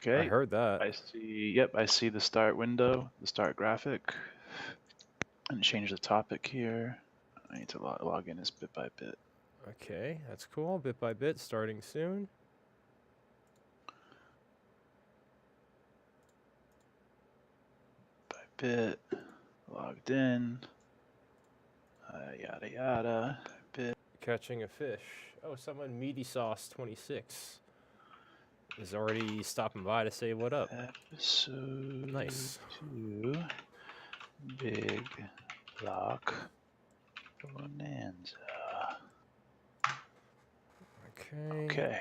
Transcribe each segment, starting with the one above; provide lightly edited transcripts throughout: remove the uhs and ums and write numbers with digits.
I Okay. heard that. I see. Yep, I see the start window, the start graphic. And change the topic here. I need to log in as bit by bit. Okay, that's cool. Bit by bit, starting soon. By bit, logged in. Yada yada. Bit. Catching a fish. Oh, someone meaty sauce 26 is already stopping by to say what up. Episode Nice. 2. Big Lock Bonanza. Okay. Okay.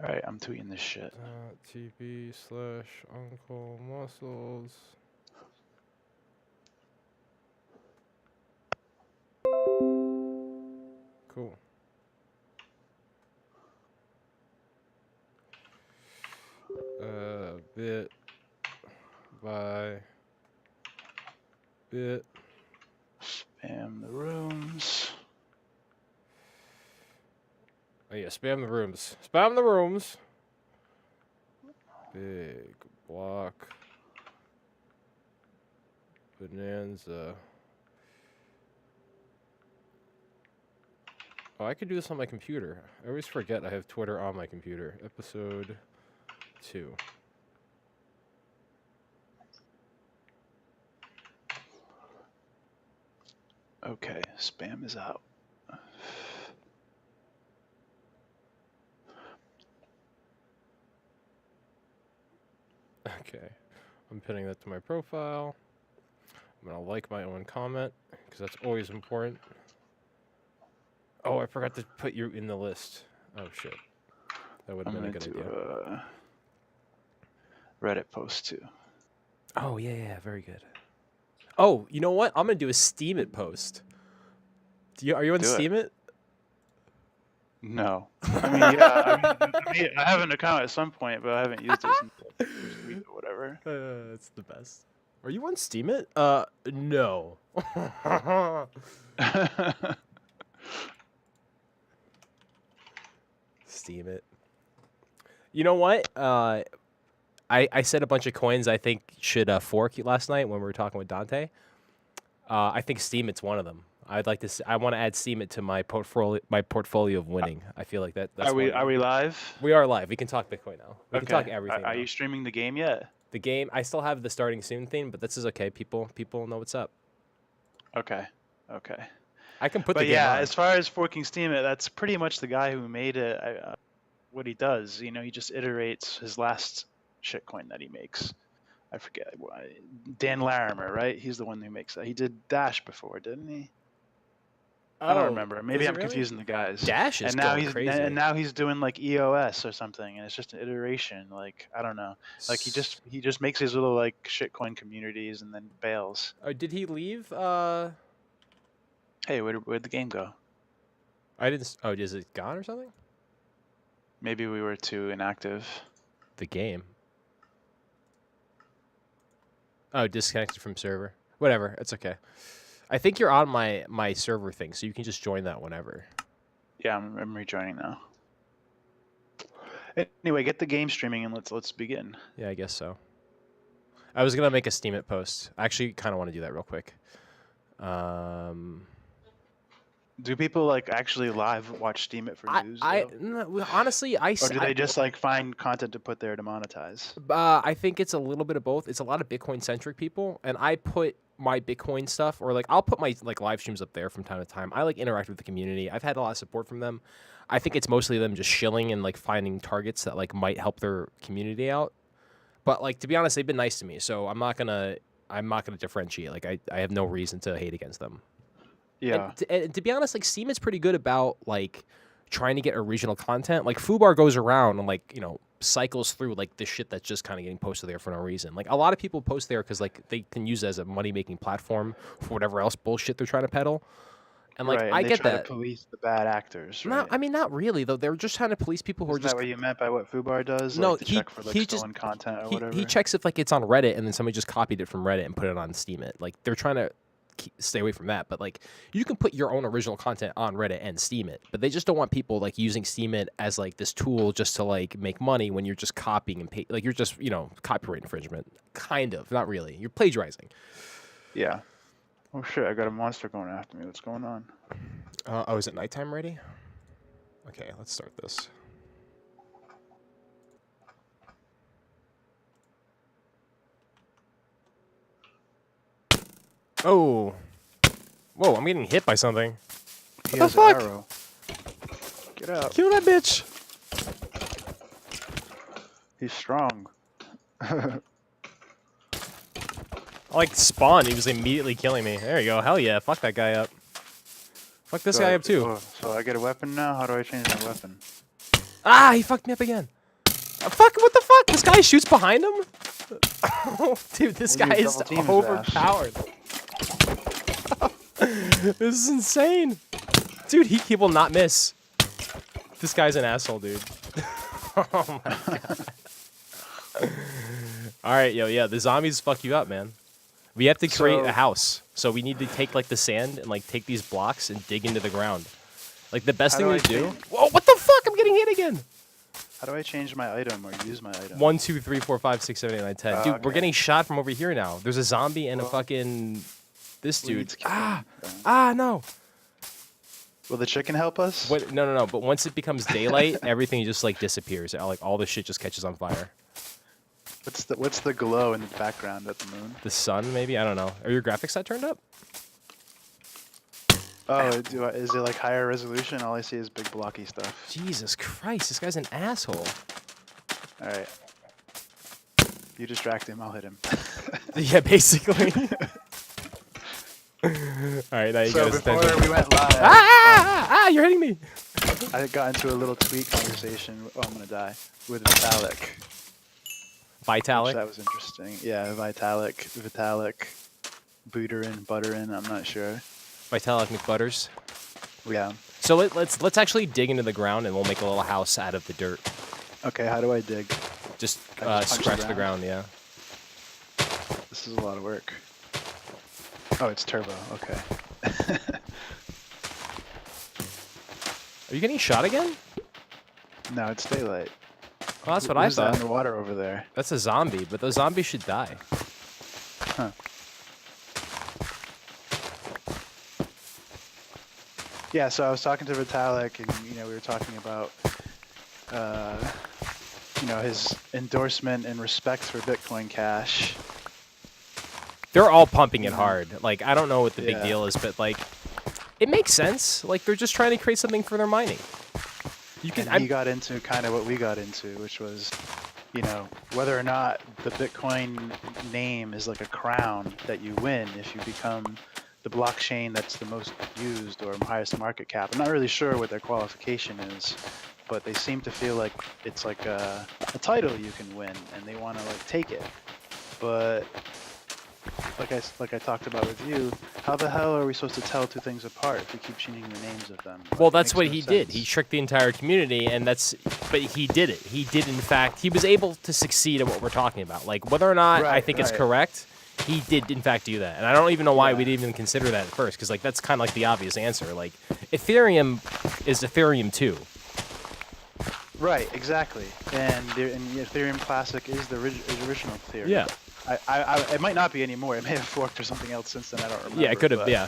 Alright, I'm tweeting this shit. TB/Uncle Muscles. Cool. Bit by bit. Spam the rooms. Oh yeah, spam the rooms. Spam the rooms. Big block. Bonanza. Oh, I could do this on my computer. I always forget I have Twitter on my computer. Episode 2. Okay, spam is out. Okay. I'm pinning that to my profile. I'm going to like my own comment, because that's always important. Oh, I forgot to put you in the list. Oh, shit. That would have been a good idea. A Reddit post too. Oh, yeah, very good. Oh, you know what? I'm going to do a Steam It post. Are you on Steam It? No. I mean, yeah, I have an account at some point, but I haven't used it since the first week or whatever. That's the best. Are you on Steam It? No. Steam It. You know what? I said a bunch of coins I think should fork last night when we were talking with Dante. I think Steam It's one of them. I'd like to. I want to add Steam It to my portfolio of winning. I feel like that's. Are we live? We are live. We can talk Bitcoin now. We can talk everything. Are you streaming the game yet? The game. I still have the starting soon thing, but this is okay. People know what's up. Okay. I can put the game yeah, on. as far as forking Steam It, that's pretty much the guy who made it. What he does, he just iterates his last shitcoin that he makes. I forget why. Dan Larimer, right? He's the one who makes that. He did Dash before, didn't he? I don't remember. Maybe I'm confusing the guys. Dash is going crazy. And now he's doing like EOS or something, and it's just an iteration. Like I don't know. Like he just makes his little like shitcoin communities and then bails. Oh, did he leave? Hey, where'd the game go? I didn't. Oh, is it gone or something? Maybe we were too inactive. The game. Oh, disconnected from server. Whatever. It's okay. I think you're on my server thing, so you can just join that whenever. Yeah, I'm rejoining now. Anyway, get the game streaming and let's begin. Yeah, I guess so. I was gonna make a Steam It post. I actually kind of want to do that real quick. Do people like actually live watch Steam It for news? Honestly, or do they just like find content to put there to monetize? I think it's a little bit of both. It's a lot of Bitcoin centric people, and I put my Bitcoin stuff, or like I'll put my like live streams up there from time to time. I like interact with the community. I've had a lot of support from them. I think it's mostly them just shilling and like finding targets that like might help their community out. But like to be honest, they've been nice to me, so I'm not gonna differentiate. Like I have no reason to hate against them. Yeah. And to be honest, like Steam is pretty good about like trying to get original content. Like Fubar goes around and like cycles through like the shit that's just kind of getting posted there for no reason. Like a lot of people post there because like they can use it as a money making platform for whatever else bullshit they're trying to peddle. And like I get that. To police the bad actors. Right? Not really though. They're just trying to police people who are just. Is that what you meant by what Fubar does? No, like, to check for like stolen content or whatever. He checks if like it's on Reddit and then somebody just copied it from Reddit and put it on Steam It. Like they're trying to stay away from that. But like, you can put your own original content on Reddit and Steam it, but they just don't want people like using Steam it as like this tool just to like make money when you're just copying and like you're just copyright infringement, kind of, not really. You're plagiarizing. Yeah. Oh shit! I got a monster going after me. What's going on? Oh, is it nighttime already? Okay, let's start this. Oh. Whoa, I'm getting hit by something. He What has the an fuck? arrow. Get out. Kill that bitch. He's strong. I like spawned. He was immediately killing me. There you go. Hell yeah. Fuck that guy up. Fuck this guy up too. Oh, so I get a weapon now? How do I change my weapon? Ah, he fucked me up again. Fuck, what the fuck? This guy shoots behind him? Dude, this Well, guy you is double team his overpowered. This is insane. Dude, he will not miss. This guy's an asshole, dude. Oh my god. Alright, yo, yeah, the zombies fuck you up, man. We have to create a house. So we need to take like the sand and like take these blocks and dig into the ground. Like the best thing to do. Whoa, what the fuck? I'm getting hit again. How do I change my item or use my item? 1, 2, 3, 4, 5, 6, 7, 8, 9, 10. Dude, we're getting shot from over here now. There's a zombie and a fucking this dude. No. Will the chicken help us? What? No. But once it becomes daylight, everything just like disappears. Like all the shit just catches on fire. What's the glow in the background at the moon? The sun, maybe? I don't know. Are your graphics not turned up? Oh, is it like higher resolution? All I see is big blocky stuff. Jesus Christ, this guy's an asshole. All right. You distract him, I'll hit him. Yeah, basically. All right, now you So got his before attention. we went live, You're hitting me. I got into a little tweet conversation. Oh, I'm gonna die with Vitalik. Vitalik? That was interesting. Yeah, Vitalik, Butterin. I'm not sure. Vitalik McButters. Yeah. So let's actually dig into the ground and we'll make a little house out of the dirt. Okay, how do I dig? Just I just punch scratch the the ground, yeah. This is a lot of work. Oh, it's turbo. Okay. Are you getting shot again? No, it's daylight. Well, that's what I Who's that thought. in the water over there? That's a zombie, but those zombies should die. Huh. Yeah, so I was talking to Vitalik, and we were talking about, his endorsement and respect for Bitcoin Cash. They're all pumping it hard. Like, I don't know what the big Yeah. deal is, but like, it makes sense. Like, they're just trying to create something for their mining. He got into kind of what we got into, which was, whether or not the Bitcoin name is like a crown that you win if you become the blockchain that's the most used or highest market cap. I'm not really sure what their qualification is, but they seem to feel like it's like a title you can win, and they want to like take it. But like I talked about with you, how the hell are we supposed to tell two things apart if we keep changing the names of them? Well, Like, it that's makes what no he did. He sense. tricked the entire community, but he did it. He did, in fact, he was able to succeed at what we're talking about. Like, whether or not I think it's correct, he did, in fact, do that. And I don't even know why we didn't even consider that at first, because, like, that's kind of like the obvious answer. Like, Ethereum is Ethereum too. Right, exactly. And Ethereum Classic is the original Ethereum. Yeah. It might not be anymore. It may have forked or something else since then. I don't remember. Yeah, it could have, yeah.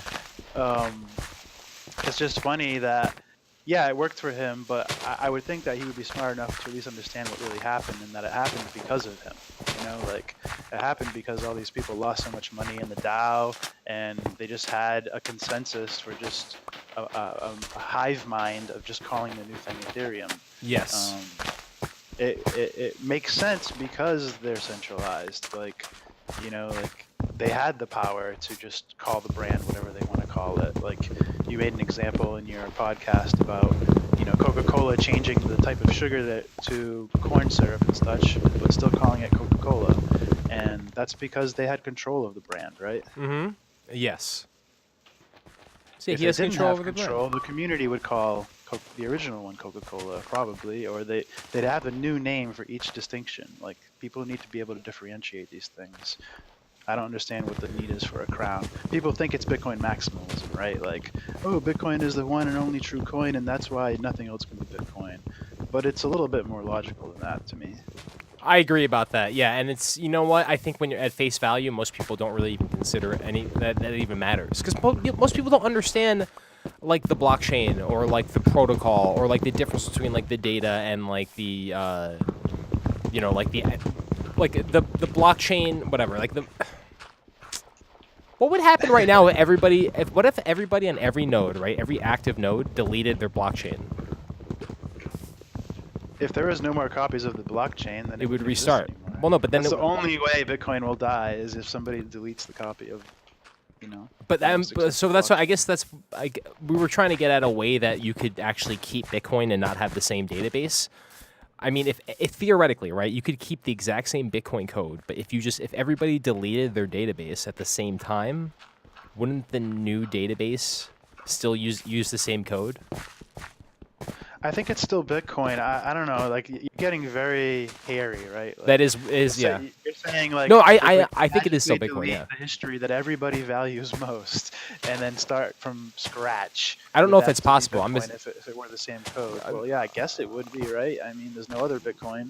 It's just funny that, yeah, it worked for him, but I would think that he would be smart enough to at least understand what really happened, and that it happened because of him. Like, it happened because all these people lost so much money in the DAO, and they just had a consensus for just a hive mind of just calling the new thing Ethereum. Yes. It makes sense because they're centralized. Like they had the power to just call the brand whatever they want to call it. Like, you made an example in your podcast about Coca-Cola changing the type of sugar to corn syrup and such, but still calling it Coca-Cola, and that's because they had control of the brand, right? Mm-hmm. Yes. See, If he has they didn't control have over the control, brand. the community would call the original one Coca-Cola, probably, or they'd have a new name for each distinction. Like, people need to be able to differentiate these things. I don't understand what the need is for a crown. People think it's Bitcoin maximalism, right? Like, oh, Bitcoin is the one and only true coin, and that's why nothing else can be Bitcoin. But it's a little bit more logical than that to me. I agree about that. Yeah, and it's, you know what? I think when you're at face value, most people don't really even consider any that it even matters, because most people don't understand like the blockchain or like the protocol or like the difference between like the data and like the you know, like the blockchain, whatever. Like the what would happen right now if everybody what if everybody on every node, right, every active node deleted their blockchain? If there was no more copies of the blockchain, then It would wouldn't exist restart. anymore. Well, no, but then That's the only way Bitcoin will die is if somebody deletes the copy of, you know. But the most so accepted that's why I blockchain. guess that's we were trying to get at a way that you could actually keep Bitcoin and not have the same database. I mean, if theoretically, right, you could keep the exact same Bitcoin code, but if everybody deleted their database at the same time, wouldn't the new database still use the same code? I think it's still Bitcoin. I don't know. Like you're getting very hairy, right? Like, That is yeah. You're saying like No, if we I think it is still magically Bitcoin. delete Yeah. the history that everybody values most, and then start from scratch. I don't would know if that that's still be possible. Bitcoin if it were the same code. Well, yeah, I guess it would be, right? I mean, there's no other Bitcoin.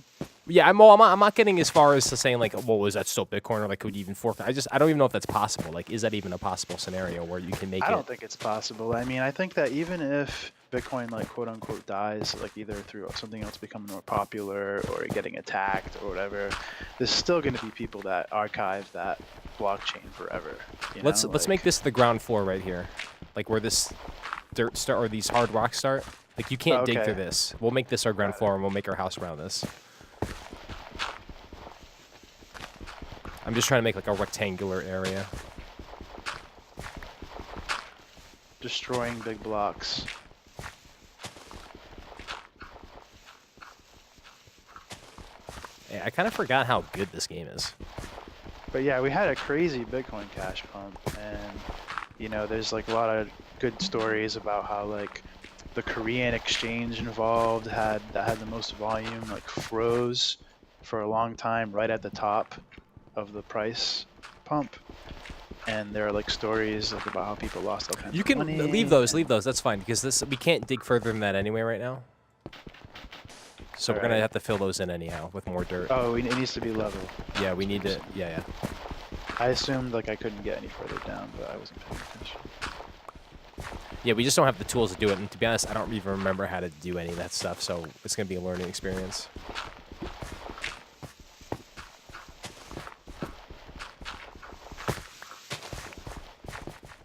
Yeah, I'm not getting as far as to saying like, well, was that still Bitcoin or like could you even fork? I don't even know if that's possible. Like, is that even a possible scenario where you can make I it? don't think it's possible. I mean, I think that even if Bitcoin, like quote unquote, dies, like either through something else becoming more popular or getting attacked or whatever, there's still going to be people that archive that blockchain forever. Let's make this the ground floor right here, like where this dirt start or these hard rocks start. Like you can't dig okay. through this. We'll make this our ground floor and we'll make our house around this. I'm just trying to make like a rectangular area. Destroying big blocks. Yeah, I kind of forgot how good this game is. But yeah, we had a crazy Bitcoin cash pump, and you know, there's like a lot of good stories about how like the Korean exchange involved had the most volume, like froze for a long time right at the top of the price pump. And there are like stories like about how people lost all kinds You of can money. leave those. That's fine because we can't dig further than that anyway right now. So we're gonna have to fill those in anyhow with more dirt. Oh, it needs to be level. Yeah, we need to. Yeah. I assumed like I couldn't get any further down, but I wasn't paying attention. Yeah, we just don't have the tools to do it. And to be honest, I don't even remember how to do any of that stuff. So it's gonna be a learning experience.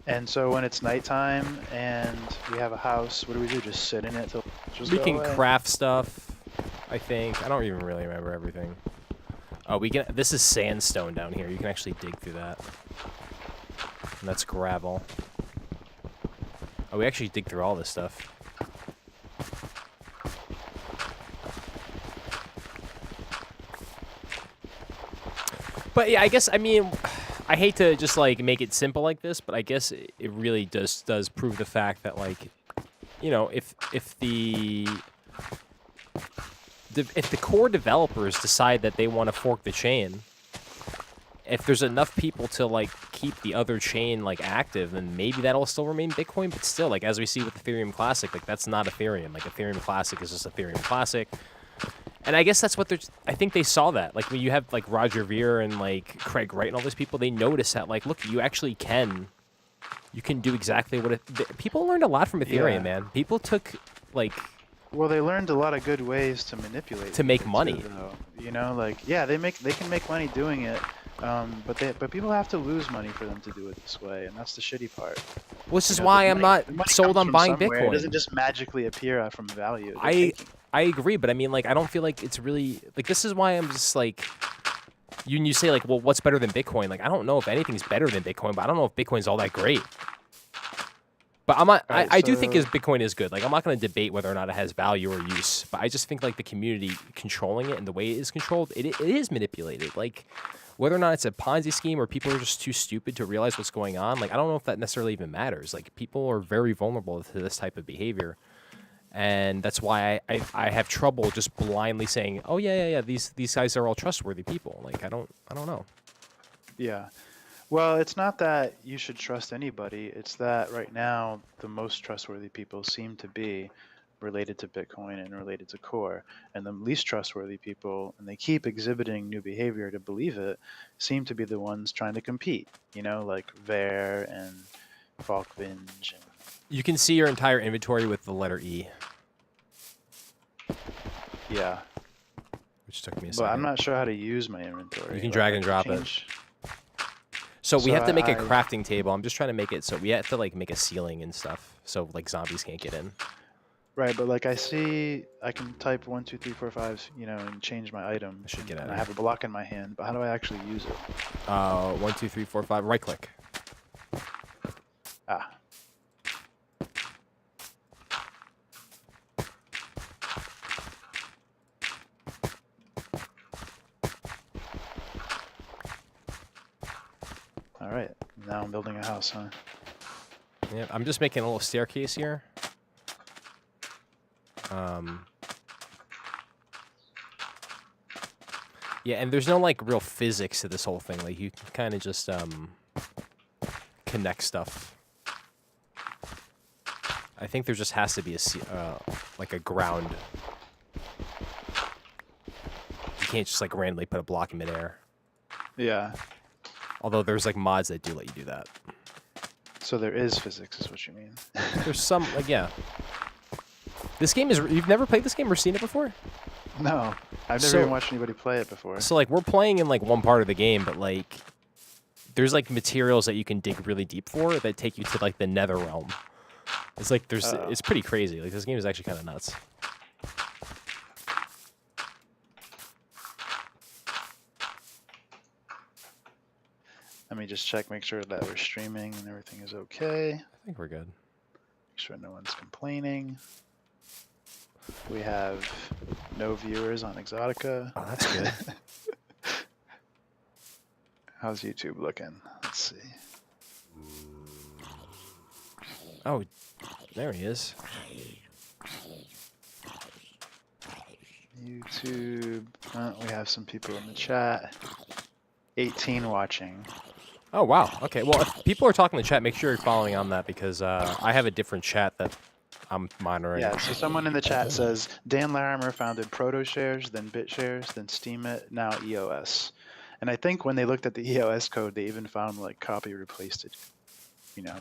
And so when it's nighttime and we have a house, what do? Just sit in it till We can craft stuff. I think I don't even really remember everything. Oh, we can. This is sandstone down here. You can actually dig through that. And that's gravel. Oh, we actually dig through all this stuff. But yeah, I guess I mean, I hate to just like make it simple like this, but I guess it really does prove the fact that like, you know, if the core developers decide that they want to fork the chain, if there's enough people to like keep the other chain like active, then maybe that'll still remain Bitcoin. But still, like as we see with Ethereum Classic, like that's not Ethereum. Like Ethereum Classic is just Ethereum Classic. And I guess that's what they're. I think they saw that. Like when you have like Roger Ver and like Craig Wright and all those people, they notice that like, look, you actually can. You can do exactly what people learned a lot from Ethereum, man. People took like. Well, they learned a lot of good ways to manipulate to make people money. too, though. You know, like yeah, they can make money doing it, but people have to lose money for them to do it this way, and that's the shitty part. Which is why I'm not sold on buying Bitcoin. It doesn't just magically appear from value. I agree, but I mean, like, I don't feel like it's really like this is why I'm just like. You say like, well, what's better than Bitcoin? Like, I don't know if anything's better than Bitcoin, but I don't know if Bitcoin's all that great. But I'm not. I do think Bitcoin is good. Like, I'm not going to debate whether or not it has value or use. But I just think like the community controlling it and the way it is controlled, it is manipulated. Like, whether or not it's a Ponzi scheme or people are just too stupid to realize what's going on. Like, I don't know if that necessarily even matters. Like, people are very vulnerable to this type of behavior. And that's why I have trouble just blindly saying, oh yeah, these guys are all trustworthy people. Like I don't know. Yeah, Well, it's not that you should trust anybody. It's that right now the most trustworthy people seem to be related to Bitcoin and related to Core. And the least trustworthy people, and they keep exhibiting new behavior to believe it, seem to be the ones trying to compete, like Ver and Falkvinge. And You can see your entire inventory with the letter E, yeah. which took me a But I'm second. not sure how to use my inventory. You can drag and drop it. So we So have to make a I- crafting table. I'm just trying to make it so we have to like make a ceiling and stuff, so like zombies can't get in. Right, but like I see, I can type 1, 2, 3, 4, 5, and change my item. I should get out and of I have a block in my hand, but how do I actually use it? 1, 2, 3, 4, 5. Right click. Ah. All right, now I'm building a house, huh? Yeah, I'm just making a little staircase here. Yeah, and there's no like real physics to this whole thing. Like you can kind of just connect stuff. I think there just has to be like a ground. You can't just like randomly put a block in midair. Yeah. Although there's like mods that do let you do that. So there is physics, is what you mean? There's some like yeah. This game is you've never played this game or seen it before? No, I've never So- even watched anybody play it before. So like we're playing in like one part of the game, but like there's like materials that you can dig really deep for that take you to like the nether realm. It's like Uh-oh. it's pretty crazy. Like this game is actually kind of nuts. Let me just check, make sure that we're streaming and everything is okay. I think we're good. Make sure no one's complaining. We have no viewers on Exotica. Oh, that's good. How's YouTube looking? Let's see. Oh, there he is. YouTube. We have some people in the chat. 18 watching. Oh wow. Okay. Well, if people are talking in the chat, make sure you're following on that because I have a different chat that I'm monitoring. Yeah, so someone in the chat says Dan Larimer founded ProtoShares, then BitShares, then Steemit, now EOS. And I think when they looked at the EOS code, they even found like copy replaced it,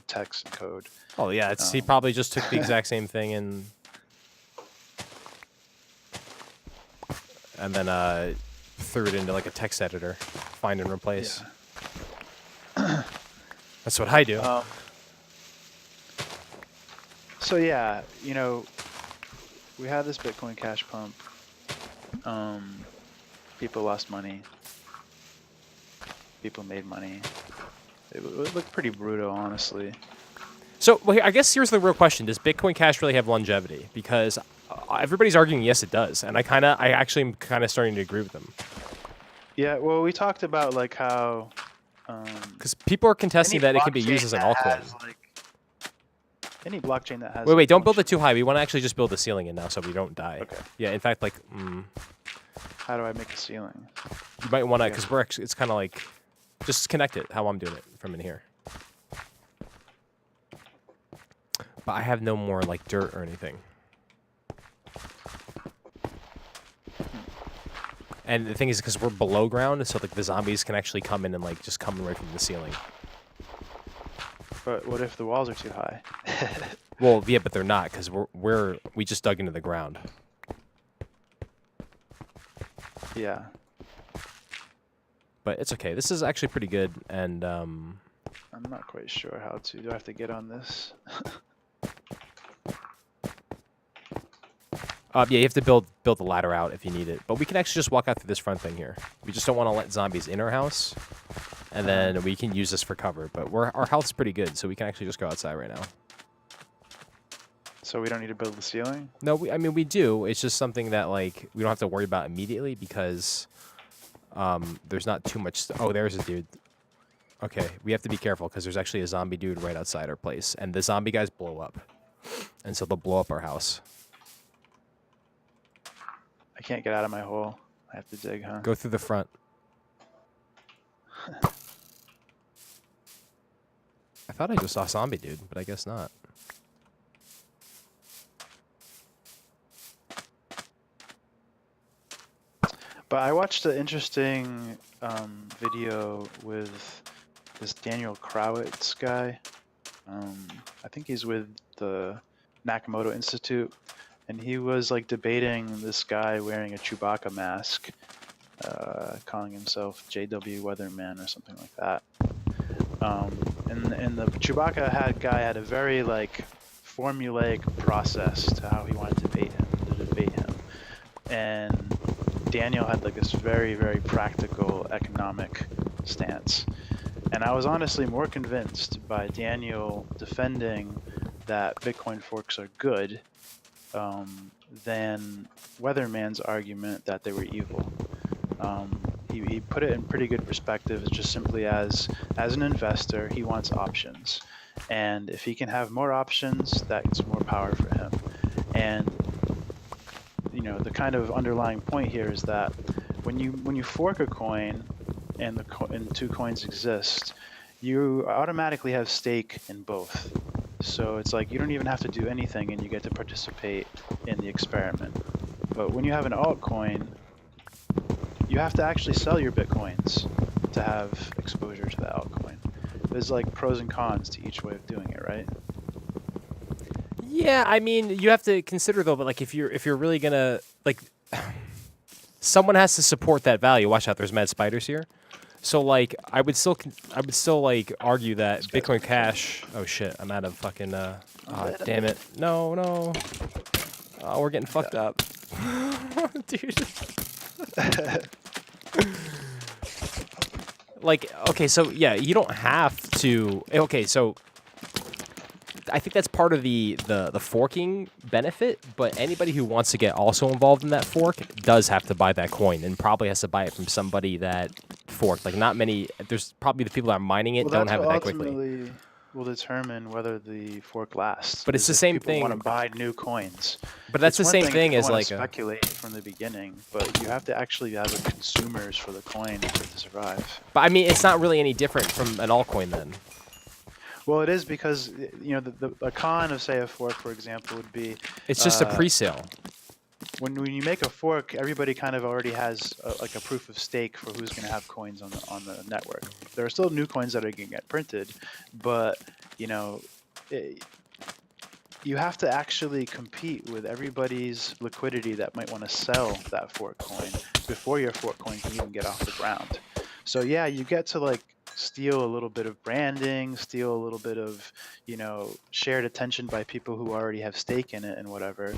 text and code. Oh yeah, he probably just took the exact same thing and then threw it into like a text editor, find and replace. Yeah. That's what I do. So yeah, we had this Bitcoin cash pump. People lost money. People made money. It looked pretty brutal, honestly. So well, I guess here's the real question: does Bitcoin Cash really have longevity? Because everybody's arguing yes, it does, and I actually am kind of starting to agree with them. Yeah, well, we talked about like how. Because people are contesting Any that it can be used as an blockchain altcoin. that has, like, any blockchain that has. Wait, don't build it function- too high. We want to actually just build the ceiling in now, so we don't die. Okay. Yeah, in fact, like How do I make a ceiling? you might want to, because we're actually, it's kind of like, just connect it how I'm doing it from in here. But I have no more like dirt or anything. And the thing is, because we're below ground, so like the zombies can actually come in and like just come right from the ceiling. But what if the walls are too high? Well, yeah, but they're not, because we just dug into the ground. Yeah. But it's okay. This is actually pretty good, and I'm not quite sure how to. Do I have to get on this? yeah, you have to build the ladder out if you need it. But we can actually just walk out through this front thing here. We just don't want to let zombies in our house, and then we can use this for cover. But our health's pretty good, so we can actually just go outside right now. So we don't need to build the ceiling? No, I mean we do. It's just something that like we don't have to worry about immediately because there's not too much. Oh, there's a dude. Okay, we have to be careful because there's actually a zombie dude right outside our place, and the zombie guys blow up, and so they'll blow up our house. I can't get out of my hole. I have to dig, huh? Go through the front. I thought I just saw zombie dude, but I guess not. But I watched an interesting video with this Daniel Krowitz guy. I think he's with the Nakamoto Institute, and he was like debating this guy wearing a Chewbacca mask, calling himself JW Weatherman or something like that. And the Chewbacca guy had a very like formulaic process to how he wanted to debate him, and Daniel had like this very, very practical economic stance. And I was honestly more convinced by Daniel defending that Bitcoin forks are good than Weatherman's argument that they were evil. He put it in pretty good perspective. It's just simply as an investor, he wants options. And if he can have more options, that's more power for him. And you know, the kind of underlying point here is that when you fork a coin and two coins exist, you automatically have stake in both. So it's like you don't even have to do anything and you get to participate in the experiment. But when you have an altcoin, you have to actually sell your Bitcoins to have exposure to the altcoin. There's like pros and cons to each way of doing it, right? Yeah, I mean, you have to consider though, but like if you're really gonna like, someone has to support that value. Watch out, there's mad spiders here. So like, I would still like argue that Bitcoin Cash. Oh shit, I'm out of fucking. Damn it! No. Oh, we're getting fucked up, dude. Like, okay, so yeah, you don't have to. Okay, so I think that's part of the forking benefit, but anybody who wants to get also involved in that fork does have to buy that coin and probably has to buy it from somebody that forked. Like, not many. There's probably the people that are mining it don't have it that quickly. Ultimately will determine whether the fork lasts. But it's the same thing. People want to buy new coins. But that's the same thing as like speculate from the beginning, but you have to actually have the consumers for the coin for it to survive. But I mean, it's not really any different from an altcoin then. Well, it is because, you know, the con of, say, a fork, for example, would be... It's just a pre-sale. When you make a fork, everybody kind of already has like a proof of stake for who's going to have coins on the network. There are still new coins that are going to get printed, but, you know, you have to actually compete with everybody's liquidity that might want to sell that fork coin before your fork coin can even get off the ground. So yeah, you get to like steal a little bit of branding, steal a little bit of, you know, shared attention by people who already have stake in it and whatever.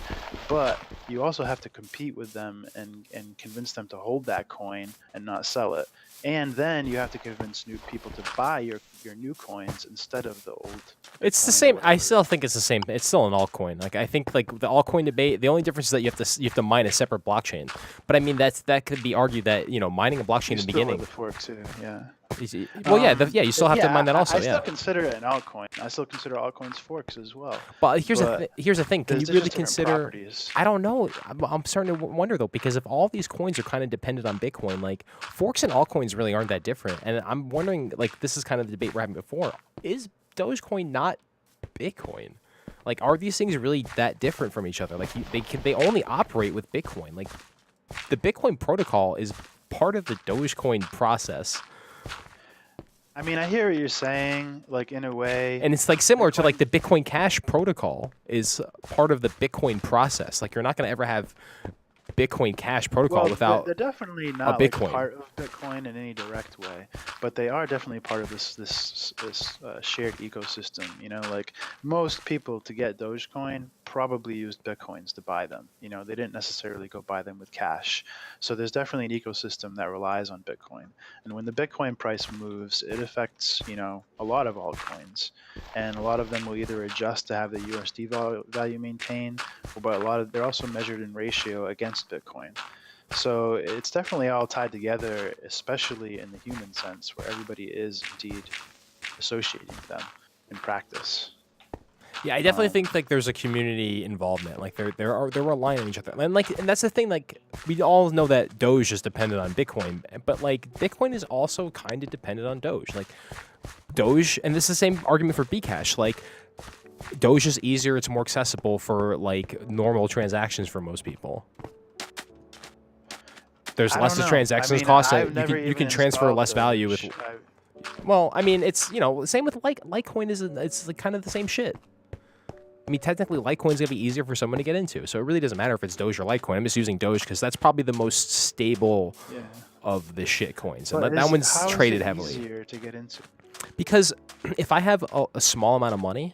But you also have to compete with them and convince them to hold that coin and not sell it. And then you have to convince new people to buy your new coins instead of the old. It's the same. I still think it's the same. It's still an altcoin. Like, I think like the altcoin debate, the only difference is that you have to mine a separate blockchain. But I mean, that could be argued that, you know, mining a blockchain in the beginning. The fork too, yeah. Well, you still have to mine that also. I still consider it an altcoin. I still consider altcoins forks as well. But here's the thing. Can you really consider? Properties. I don't know. I'm starting to wonder though, because if all these coins are kind of dependent on Bitcoin, like forks and altcoins really aren't that different. And I'm wondering, like, this is kind of the debate we're having before. Is Dogecoin not Bitcoin? Like, are these things really that different from each other? Like, they only operate with Bitcoin. Like, the Bitcoin protocol is part of the Dogecoin process. I mean, I hear what you're saying, like, in a way. And it's like similar to like the Bitcoin Cash protocol is part of the Bitcoin process. Like, you're not going to ever have Bitcoin Cash protocol without they're definitely not a Bitcoin. Like part of Bitcoin in any direct way, but they are definitely part of this shared ecosystem. You know, like most people to get Dogecoin probably used Bitcoins to buy them. You know, they didn't necessarily go buy them with cash. So there's definitely an ecosystem that relies on Bitcoin. And when the Bitcoin price moves, it affects, you know, a lot of altcoins, and a lot of them will either adjust to have the USD value maintained, but they're also measured in ratio against Bitcoin. So it's definitely all tied together, especially in the human sense, where everybody is indeed associating them in practice. Yeah, I definitely think like there's a community involvement. Like they're relying on each other, and that's the thing. Like we all know that Doge is dependent on Bitcoin, but like Bitcoin is also kind of dependent on Doge. Like Doge, and this is the same argument for Bcash. Like Doge is easier; it's more accessible for like normal transactions for most people. There's I less don't of know. transactions I mean, cost. I've You never can even transfer installed less value with. Doge. Well, I mean, it's same with Litecoin it's like kind of the same shit. I mean, technically, Litecoin's gonna be easier for someone to get into, so it really doesn't matter if it's Doge or Litecoin. I'm just using Doge because that's probably the most stable of the shit coins, and that one's traded heavily. Easier to get into? Because if I have a small amount of money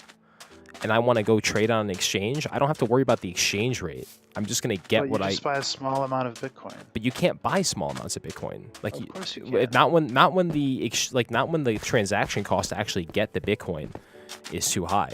and I want to go trade on an exchange, I don't have to worry about the exchange rate. I'm just gonna get But what you just buy a small amount of Bitcoin. But you can't buy small amounts of Bitcoin. Like Of course you can. not when the transaction cost to actually get the Bitcoin is too high.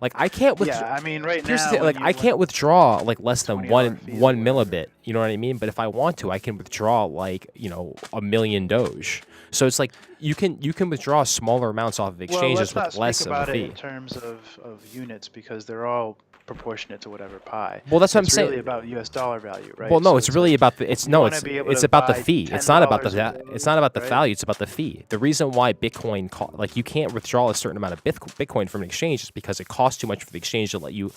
Like I can't withdraw. Yeah, I mean, right Here's now, the thing, like I can't withdraw like less than $20 one fees or one whatever. millibit. You know what I mean? But if I want to, I can withdraw like 1,000,000 Doge. So it's like you can withdraw smaller amounts off of exchanges let's with not less speak of a about it fee. in terms of units because they're all proportionate to whatever pi. Well, that's what I'm It's saying. really about U.S. dollar value, right? Well, no, So it's really like, about the you wanna be able it's to about the buy fee. It's not about $10 of it's not about the right? value. It's about the fee. The reason why Bitcoin like you can't withdraw a certain amount of Bitcoin from an exchange is because it costs too much for the exchange to let you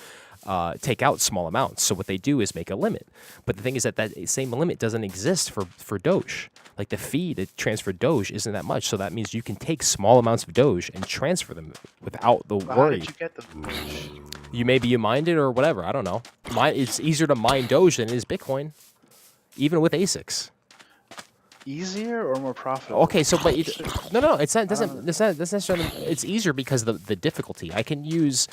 take out small amounts. So what they do is make a limit. But the thing is that same limit doesn't exist for Doge. Like the fee to transfer Doge isn't that much. So that means you can take small amounts of Doge and transfer them without the How worry. did you get the Doge? You mined it or whatever. I don't know. It's easier to mine Doge than it is Bitcoin, even with ASICs. Easier or more profitable? Okay, so but no, it's not. That's necessarily. It's easier because of the difficulty. I can use.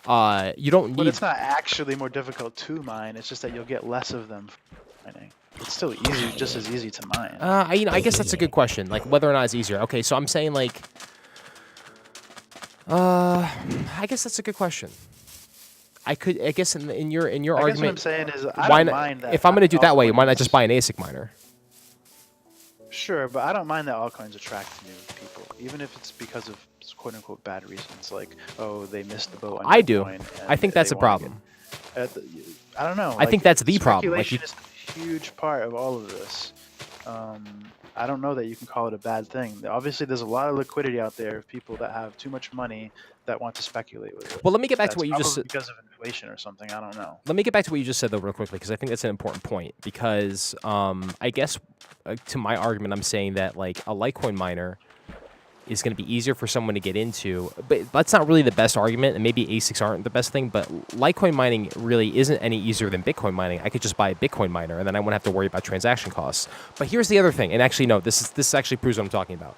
You don't need. But it's not actually more difficult to mine. It's just that you'll get less of them for mining. It's still easy, just as easy to mine. I guess that's a good question. Like whether or not it's easier. Okay, so I'm saying like. I guess that's a good question. I guess in your I guess argument. what I'm saying is, I why don't not, mind that. if I'm going to do it that way, why not altcoins- just buy an ASIC miner? Sure, but I don't mind that altcoins attract new people, even if it's because of quote unquote bad reasons, like they missed the boat. On I do. Bitcoin and I think that's they a wanna problem. I don't know. I think that's the problem. Like Speculation is a huge part of all of this. I don't know that you can call it a bad thing. Obviously, there's a lot of liquidity out there of people that have too much money that want to speculate with it. Well, let me get back to That's what you just probably said. because of inflation or something. I don't know. Let me get back to what you just said though, real quickly, because I think that's an important point. Because I guess to my argument, I'm saying that like a Litecoin miner is going to be easier for someone to get into, but that's not really the best argument. And maybe ASICs aren't the best thing, but Litecoin mining really isn't any easier than Bitcoin mining. I could just buy a Bitcoin miner, and then I wouldn't have to worry about transaction costs. But here's the other thing, and actually no, this actually proves what I'm talking about.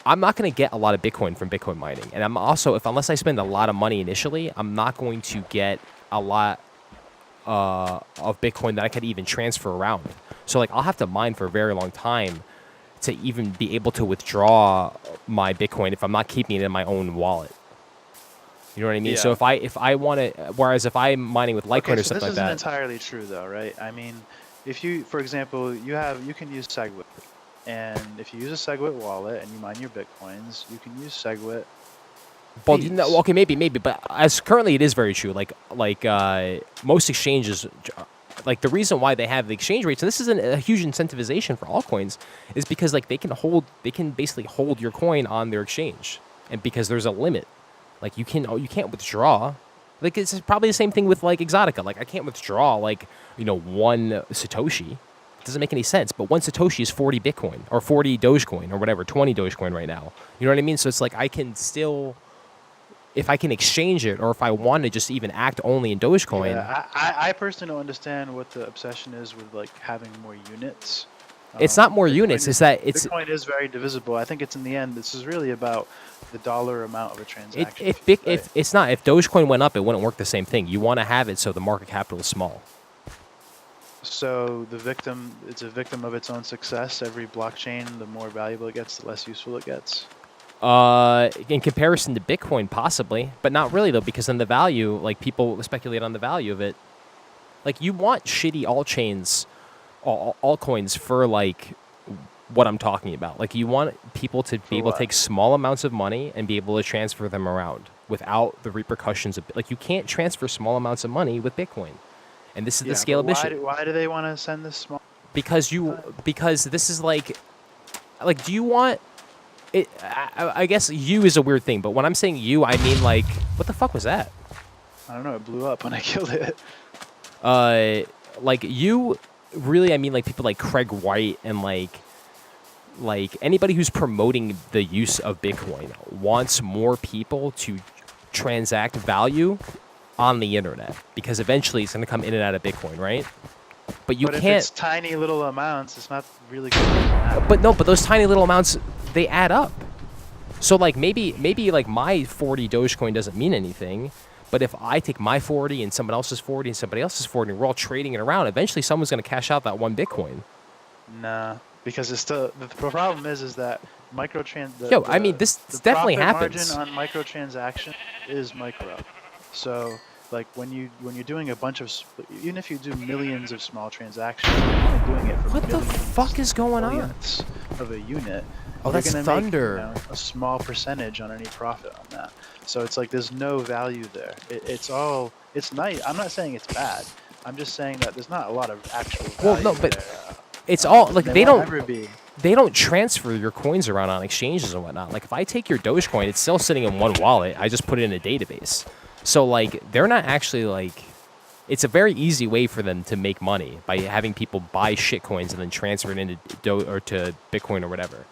I'm not going to get a lot of Bitcoin from Bitcoin mining, and I'm also unless I spend a lot of money initially, I'm not going to get a lot of Bitcoin that I could even transfer around. So like I'll have to mine for a very long time to even be able to withdraw my Bitcoin if I'm not keeping it in my own wallet. You know what I mean? Yeah. So if I want to, whereas if I'm mining with Litecoin Okay, or so something this like isn't that, entirely true though, right? I mean, if you, for example, you can use SegWit, and if you use a SegWit wallet and you mine your Bitcoins, you can use SegWit. well, fees. okay, maybe, but as currently it is very true. Like most exchanges, like the reason why they have the exchange rates, and this isn't a huge incentivization for altcoins, is because like they can basically hold your coin on their exchange, and because there's a limit, like you can't withdraw. Like it's probably the same thing with like Exotica. Like I can't withdraw like 1 Satoshi. It doesn't make any sense. But 1 Satoshi is 40 Bitcoin or 40 Dogecoin or whatever, 20 Dogecoin right now. You know what I mean? So it's like I can still, if I can exchange it, or if I want to just even act only in Dogecoin. Yeah, I personally don't understand what the obsession is with like having more units. It's not more Bitcoin units. is- It's that it's Bitcoin is very divisible. I think it's in the end, this is really about the dollar amount of a transaction. if fee, if right? it's not, if Dogecoin went up, it wouldn't work the same thing. You want to have it so the market capital is small. So it's a victim of its own success. Every blockchain, the more valuable it gets, the less useful it gets. In comparison to Bitcoin, possibly, but not really though, because then the value, like people speculate on the value of it. Like you want shitty altcoins for like what I'm talking about. Like, you want people to be able to what? take small amounts of money and be able to transfer them around without the repercussions of, like, you can't transfer small amounts of money with Bitcoin. And this is the Yeah, scale but of Bitcoin. why do they want to send this small? Because this is like, do you want it? I guess you is a weird thing, but when I'm saying you, I mean, like, what the fuck was that? I don't know. It blew up when I killed it. Like, you really, I mean, like, people like Craig White and like anybody who's promoting the use of Bitcoin wants more people to transact value on the internet, because eventually it's going to come in and out of Bitcoin, right? But you But if can't. it's tiny little amounts, it's not really going to happen. But no, but those tiny little amounts, they add up. So like maybe like my 40 Dogecoin doesn't mean anything, but if I take my 40 and someone else's 40 and somebody else's 40 and we're all trading it around, eventually someone's going to cash out that one Bitcoin. Nah, because it's still the problem is that I mean, this definitely happens. The profit margin on microtransaction is micro. So like when you're doing a bunch of even if you do millions of small transactions, you're only doing it for What the fuck is going on? millionths of a unit. Oh, you're that's gonna thunder. Make, a small percentage on any profit on that. So it's like there's no value there. It's nice. I'm not saying it's bad. I'm just saying that there's not a lot of actual value. Well, no, but there. it's all like they don't. Ever be. They don't transfer your coins around on exchanges and whatnot. Like, if I take your Dogecoin, it's still sitting in one wallet. I just put it in a database. So, like, they're not actually, like... It's a very easy way for them to make money by having people buy shitcoins and then transfer it into to Bitcoin or whatever.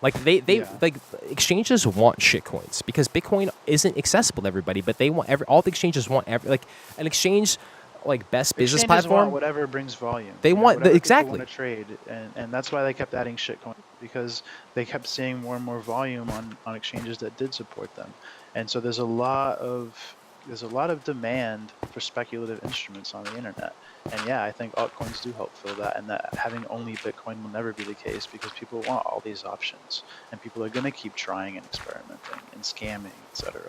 Like, like, exchanges want shitcoins because Bitcoin isn't accessible to everybody, but they want all the exchanges want like, an exchange... like best business platform, want whatever brings volume. They want exactly want to trade, and that's why they kept adding shitcoin, because they kept seeing more and more volume on exchanges that did support them, and so there's a lot of demand for speculative instruments on the internet, and yeah, I think altcoins do help fill that, and that having only Bitcoin will never be the case because people want all these options, and people are going to keep trying and experimenting and scamming, etc.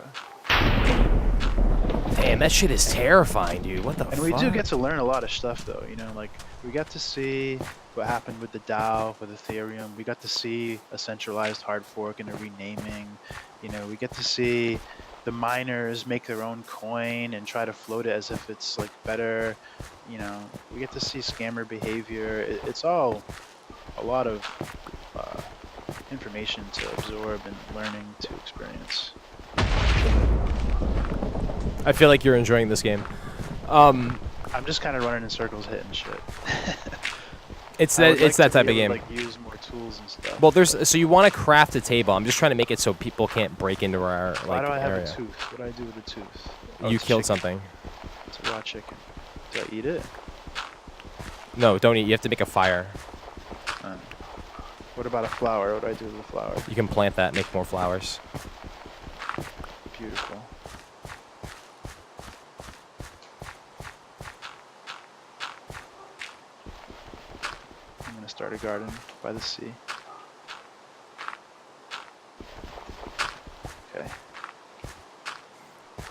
Damn, that shit is terrifying, dude. What the fuck? And we do get to learn a lot of stuff, though. You know, like, we got to see what happened with the DAO, with Ethereum. We got to see a centralized hard fork and a renaming. You know, we get to see the miners make their own coin and try to float it as if it's, like, better. You know, we get to see scammer behavior. It's all a lot of information to absorb and learning to experience. I feel like you're enjoying this game. I'm just kind of running in circles, hitting shit. It's that type of game. Like, use more tools and stuff. Well, so you want to craft a table. I'm just trying to make it so people can't break into our like Why do I have area. a tooth? What do I do with a tooth? Oh, You killed chicken. something. It's a raw chicken. Do I eat it? No, don't eat. You have to make a fire. What about a flower? What do I do with the flower? You can plant that and make more flowers. Beautiful. I'm gonna start a garden by the sea. Okay.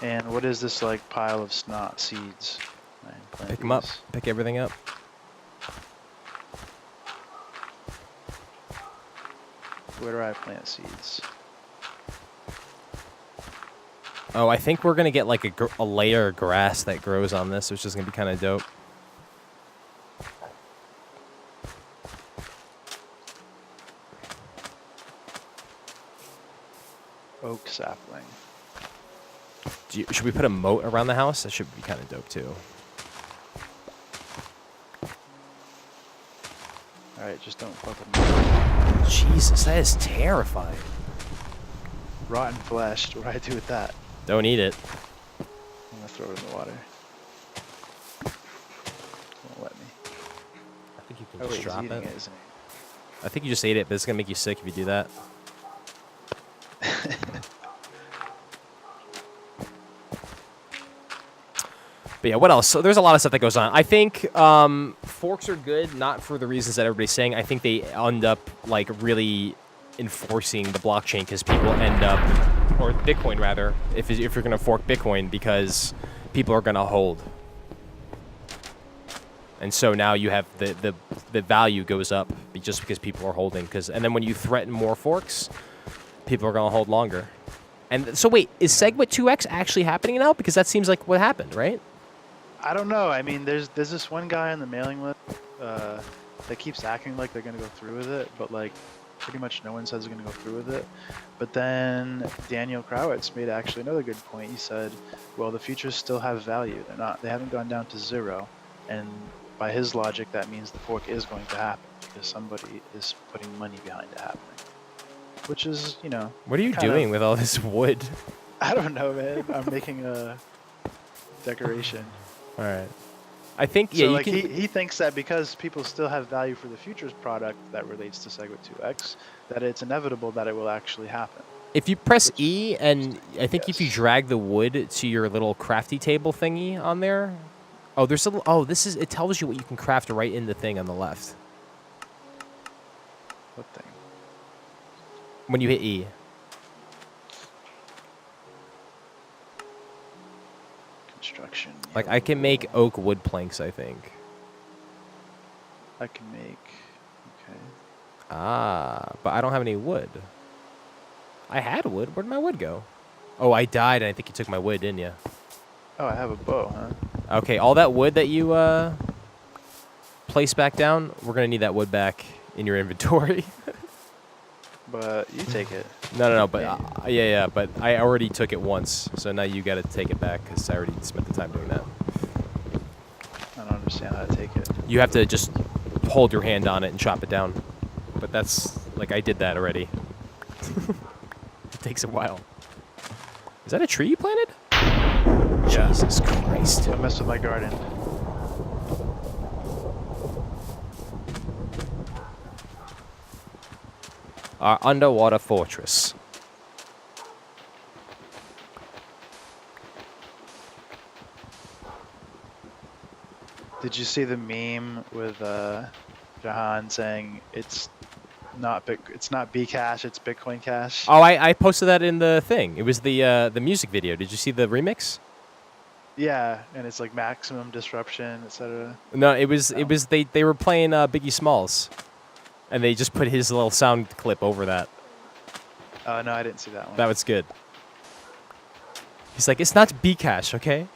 And what is this, like, pile of snot seeds? Pick them up. Pick everything up. Where do I plant seeds? Oh, I think we're gonna get like a layer of grass that grows on this, which is gonna be kind of dope. Oak sapling. Should we put a moat around the house? That should be kind of dope too. Alright, just don't fuck with me. Jesus, that is terrifying. Rotten flesh. What do I do with that? Don't eat it. I'm gonna throw it in the water. Won't let me. I think you can Oh, just wait, drop he's it. eating it, isn't he? I think you just ate it, but it's gonna make you sick if you do that. But yeah, what else? So there's a lot of stuff that goes on. I think forks are good, not for the reasons that everybody's saying. I think they end up like really enforcing the blockchain because people end up, or Bitcoin rather, if you're gonna fork Bitcoin, because people are gonna hold. And so now you have the value goes up just because people are holding. And then when you threaten more forks, people are going to hold longer. And so wait, is SegWit 2X actually happening now? Because that seems like what happened, right? I don't know. I mean, there's this one guy on the mailing list that keeps acting like they're gonna go through with it, but like pretty much no one says they're gonna go through with it. But then Daniel Krowitz made actually another good point. He said, "Well, the futures still have value. They haven't gone down to zero, and by his logic, that means the fork is going to happen because somebody is putting money behind it happening." Which is, you know. What are you doing with all this wood? I don't know, man. I'm making a decoration. All right. I think So like he thinks that because people still have value for the futures product that relates to SegWit 2X, that it's inevitable that it will actually happen. If you press E, and I think if you drag the wood to your little crafty table thingy on there, it tells you what you can craft right in the thing on the left. What thing? When you hit E. Construction. Like, I can make oak wood planks, I think. I can make. Okay. Ah, but I don't have any wood. I had wood. Where'd my wood go? Oh, I died, and I think you took my wood, didn't you? Oh, I have a bow, huh? Okay, all that wood that you placed back down, we're going to need that wood back in your inventory. But you take it. No, but yeah, but I already took it once, so now you got to take it back because I already spent the time doing that. I don't understand how to take it. You have to just hold your hand on it and chop it down. But that's, like, I did that already. It takes a while. Is that a tree you planted? Yeah. Jesus Christ. Don't mess with my garden. Our underwater fortress. Did you see the meme with Jahan saying it's not Bcash, it's Bitcoin Cash? Oh, I posted that in the thing. It was the music video. Did you see the remix? Yeah, and it's like maximum disruption, etc. No, it was they were playing Biggie Smalls, and they just put his little sound clip over that. Oh no, I didn't see that one. That was good. He's like, it's not Bcash, okay?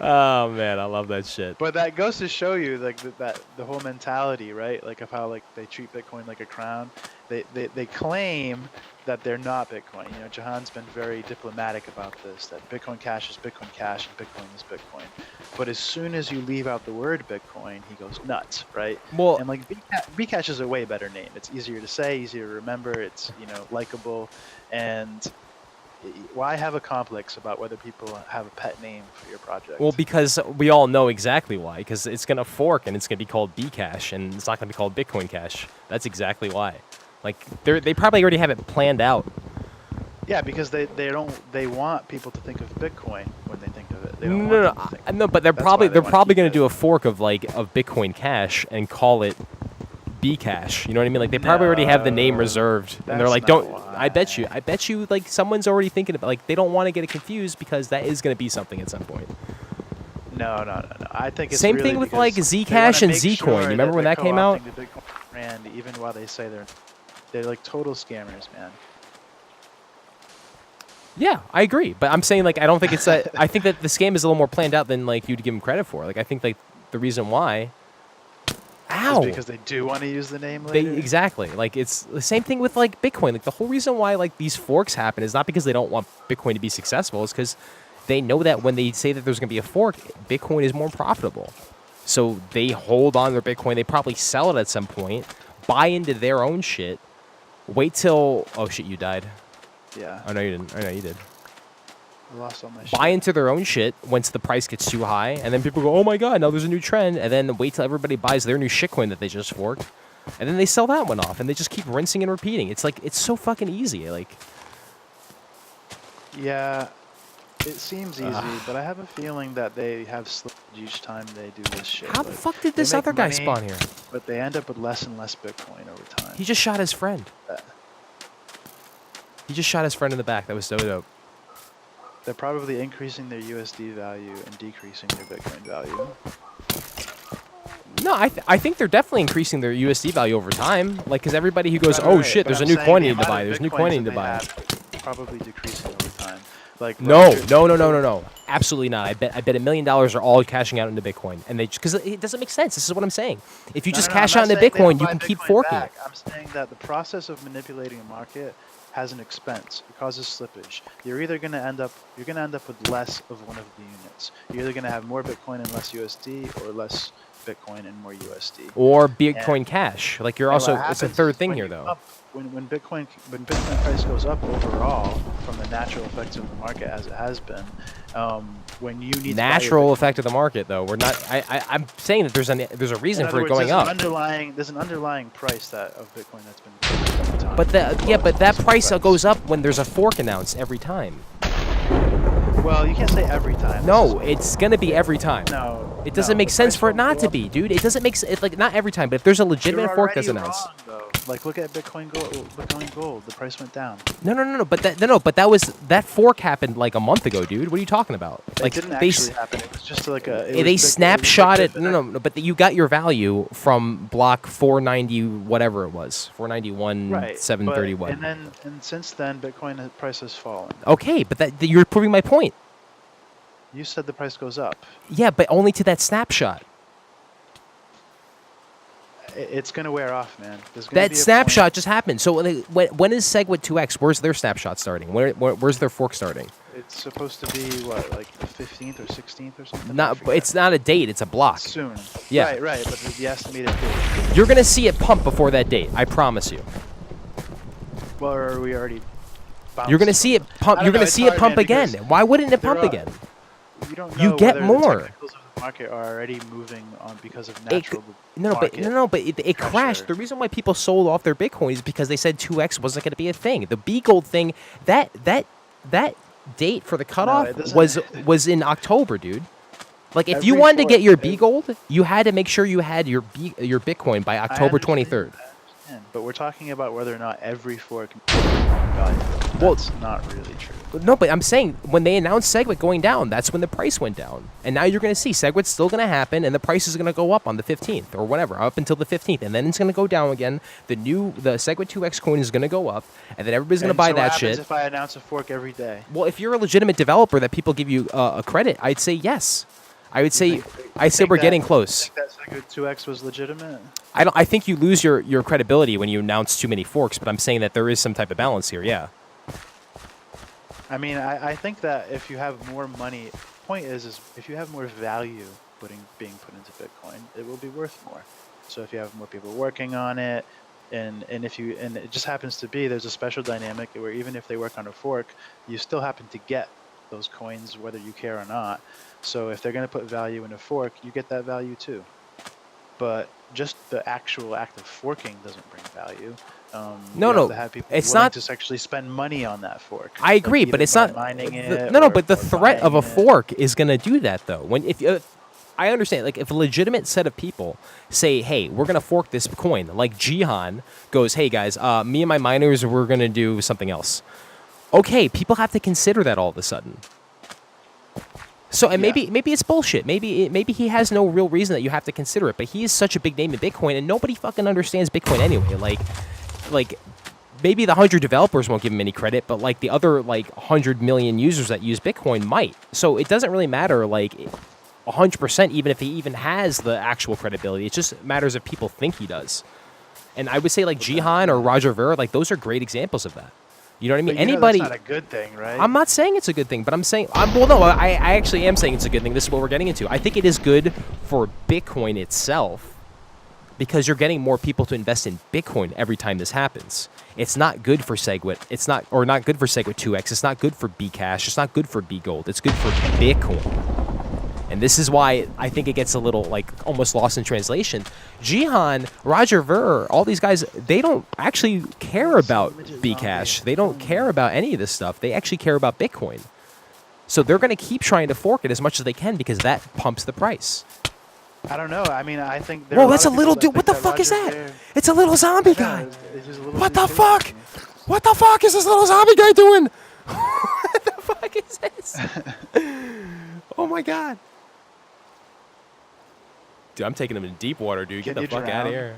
Oh man, I love that shit. But that goes to show you like that the whole mentality, right? Like of how like they treat Bitcoin like a crown. They claim that they're not Bitcoin. You know, Jahan's been very diplomatic about this. That Bitcoin Cash is Bitcoin Cash and Bitcoin is Bitcoin. But as soon as you leave out the word Bitcoin, he goes nuts, right? Well, and like Bcash is a way better name. It's easier to say, easier to remember. It's likable, and why have a complex about whether people have a pet name for your project? Well, because we all know exactly why. Because it's going to fork and it's going to be called Bcash and it's not going to be called Bitcoin Cash. That's exactly why. Like, they probably already have it planned out. Yeah, because they want people to think of Bitcoin when they think of it. They don't No, want them to think no, but they're That's probably why they wanna keep going to it. do a fork of Bitcoin Cash and call it Bcash. You know what I mean? Like, they probably already have the name reserved, and they're that's like, not don't. why. I bet you, like, someone's already thinking about, like, they don't want to get it confused because that is going to be something at some point. No. I think it's Same really thing with, because like, they Zcash wanna and make Zcoin. sure You remember when they're that came out? co-opting the Bitcoin brand, even while they say they're like total scammers, man. Yeah, I agree. But I'm saying, like, I don't think it's that. I think that the scam is a little more planned out than, like, you'd give them credit for. Like, I think, like, the reason why. Ow! It's because they do want to use the name later. Exactly. Like, it's the same thing with, like, Bitcoin. Like, the whole reason why, like, these forks happen is not because they don't want Bitcoin to be successful. It's because they know that when they say that there's going to be a fork, Bitcoin is more profitable. So they hold on to their Bitcoin. They probably sell it at some point, buy into their own shit, wait till... Oh, shit, you died. Yeah. Oh, no, you didn't. Oh, no, you did. I lost all my shit. Buy into their own shit once the price gets too high, and then people go, oh my god, now there's a new trend, and then wait till everybody buys their new shitcoin that they just forked, and then they sell that one off, and they just keep rinsing and repeating. It's like, it's so fucking easy. Like, Yeah, it seems easy, but I have a feeling that they have slippage each time they do this shit. how the Like, fuck did they this make other guy money, spawn here? But they end up with less and less Bitcoin over time. He just shot his friend. Uh, He just shot his friend in the back. That was so dope. They're probably increasing their USD value and decreasing their Bitcoin value. No, I think they're definitely increasing their USD value over time. Like, because everybody who goes, Right, oh right, shit, but there's a I'm new saying coin I the need to amount buy. of There's a new Bitcoins coin I that need to they buy. have probably decreasing over time. Like No, Roger- no. Absolutely not. I bet $1 million are all cashing out into Bitcoin, and they because it doesn't make sense. This is what I'm saying. If you No, just no, no, I'm cash not out into saying they don't Bitcoin, you buy can keep Bitcoin forking back. it. I'm saying that the process of manipulating a market has an expense. It causes slippage. You're going to end up with less of one of the units. You're either going to have more Bitcoin and less USD, or less Bitcoin and more USD. Or Bitcoin Cash. Like you're And also, what it's a happens third is thing when here you though. when Bitcoin price goes up overall from the natural effects of the market as it has been, when you need Natural to buy effect of the market though. We're not. I'm saying that there's a reason for it going up. there's an underlying price of Bitcoin that's been over time. But that price goes up when there's a fork announced every time. Well, you can't say every time. No, it's gonna be every time. No, It doesn't make sense for it not to be, dude. It doesn't make sense. Like not every time, but if there's a legitimate fork that's announced. Wrong, though. Like look at Bitcoin Gold. The price went down. No. But that fork happened like a month ago, dude. What are you talking about? Like it didn't actually happen. It was just like a. They snapshotted. No. But you got your value from block 490, whatever it was, 491, right, 731. And since then, Bitcoin price has fallen. Okay, but you're proving my point. You said the price goes up. Yeah, but only to that snapshot. It's going to wear off, man. That snapshot just happened. So when is SegWit 2x? Where's their snapshot starting? Where's their fork starting? It's supposed to be what, like the 15th or 16th or something? It's not a date. It's a block. Soon. Yeah. Right. But the estimated date. You're gonna see it pump before that date. I promise you. Well, are we already? You're gonna see it pump. You're gonna see it pump again. Why wouldn't it pump again? You don't know you get whether more. The technicals of the market are already moving on because of natural. But it crashed. The reason why people sold off their Bitcoin is because they said 2x wasn't going to be a thing. The B gold thing, that date for the cutoff was in October, dude. Like if you wanted to get your B gold, you had to make sure you had your Bitcoin by October 23rd. But we're talking about whether or not every fork value. Well, that's not really true. No, but I'm saying when they announced SegWit going down, that's when the price went down. And now you're going to see SegWit's still going to happen, and the price is going to go up on the 15th or whatever, up until the 15th, and then it's going to go down again. The SegWit 2x coin is going to go up, and then everybody's going to buy that shit. What happens if I announce a fork every day? Well, if you're a legitimate developer that people give you a credit, I'd say yes. I'd say we're getting close. You think that SegWit 2x was legitimate? I think you lose your credibility when you announce too many forks, but I'm saying that there is some type of balance here. Yeah. I mean, I think that if you have more money, point is if you have more value being put into Bitcoin, it will be worth more. So if you have more people working on it, and it just happens to be there's a special dynamic where even if they work on a fork, you still happen to get those coins whether you care or not. So if they're going to put value in a fork, you get that value too. But just the actual act of forking doesn't bring value. It's not to actually spend money on that fork. I agree, but it's not mining it. But the threat of a fork is going to do that though. I understand, like if a legitimate set of people say, "Hey, we're going to fork this coin," like Jihan goes, "Hey guys, me and my miners, we're going to do something else." Okay, people have to consider that all of a sudden. So and maybe it's bullshit. Maybe he has no real reason that you have to consider it. But he is such a big name in Bitcoin, and nobody fucking understands Bitcoin anyway. Like maybe the 100 developers won't give him any credit, but like the other 100 million users that use Bitcoin might. So it doesn't really matter 100% even if he even has the actual credibility. It just matters if people think he does. And I would say Jihan or Roger Ver, those are great examples of that. You know what I mean? Anybody. That's not a good thing, right? I'm not saying it's a good thing, but I'm saying I actually am saying it's a good thing. This is what we're getting into. I think it is good for Bitcoin itself because you're getting more people to invest in Bitcoin every time this happens. It's not good for SegWit. It's not good for SegWit 2x. It's not good for Bcash. It's not good for Bgold. It's good for Bitcoin. And this is why I think it gets a little almost lost in translation. Jihan, Roger Ver, all these guys, they don't actually care about Bcash. They don't care about any of this stuff. They actually care about Bitcoin. So they're going to keep trying to fork it as much as they can because that pumps the price. I don't know. I mean, I think whoa, that's a little dude. What the fuck is that? It's a little zombie guy. What the fuck? What the fuck is this little zombie guy doing? What the fuck is this? Jesus. Oh my god. Dude, I'm taking him in deep water, dude. Get Can the you fuck out of drown? here.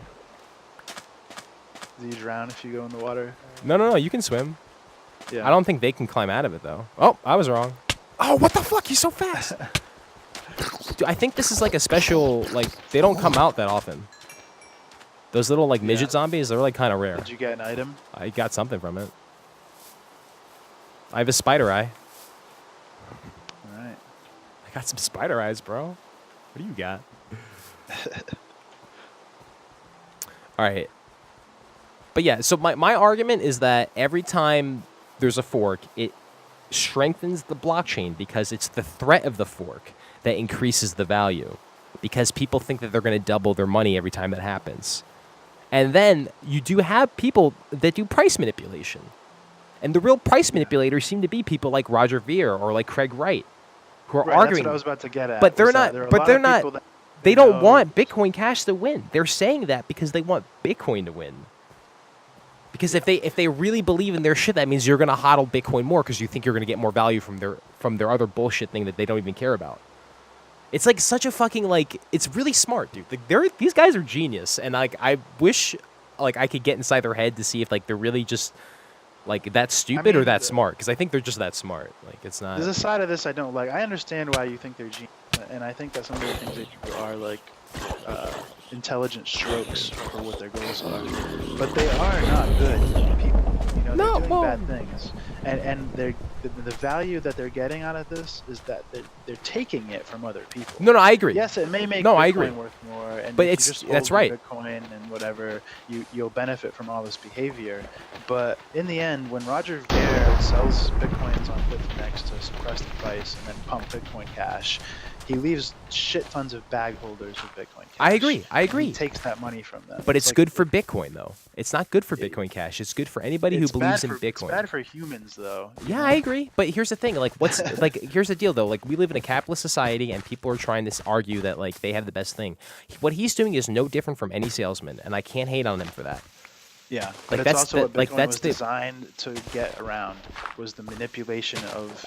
Do you drown if you go in the water? No, you can swim. Yeah. I don't think they can climb out of it, though. Oh, I was wrong. Oh, what the fuck? He's so fast. Dude, I think this is like a special, like, they don't come out that often. Those little, like, midget zombies, they're, like, kind of rare. Did you get an item? I got something from it. I have a spider eye. All right. I got some spider eyes, bro. What do you got? All right. But yeah, so my argument is that every time there's a fork, it strengthens the blockchain because it's the threat of the fork that increases the value, because people think that they're going to double their money every time that happens. And then you do have people that do price manipulation. And the real price manipulators seem to be people like Roger Ver or like Craig Wright, who are arguing. That's what I was about to get at. But they're not. They don't want Bitcoin Cash to win. They're saying that because they want Bitcoin to win. Because if they really believe in their shit, that means you're going to hodl Bitcoin more because you think you're going to get more value from their other bullshit thing that they don't even care about. It's like such a fucking, like, it's really smart, dude. Like, these guys are genius, and like I wish like I could get inside their head to see if like they're really just like that stupid or that smart, because I think they're just that smart. Like, it's not. There's a side of this I don't like. I understand why you think they're genius, and I think that some of the things they do are like intelligent strokes for what their goals are, but they are not good people. You know, they're doing bad things, and the value that they're getting out of this is that they're taking it from other people. No, I agree. Yes, it may make I Bitcoin agree. worth more, and but if it's you just that's hold right. Bitcoin and whatever, you'll benefit from all this behavior. But in the end, when Roger Ver sells Bitcoins on Bitfinex to suppress the price and then pump Bitcoin Cash, he leaves shit tons of bag holders of Bitcoin Cash. I agree. He takes that money from them. But it's like, good for Bitcoin, though. It's not good for Bitcoin Cash. It's good for anybody who believes in Bitcoin. It's bad for humans, though. Yeah, I agree. But here's the thing. Like, here's the deal, though. Like, we live in a capitalist society, and people are trying to argue that, like, they have the best thing. What he's doing is no different from any salesman, and I can't hate on him for that. Yeah, but like, it's also what Bitcoin was designed to get around, was the manipulation of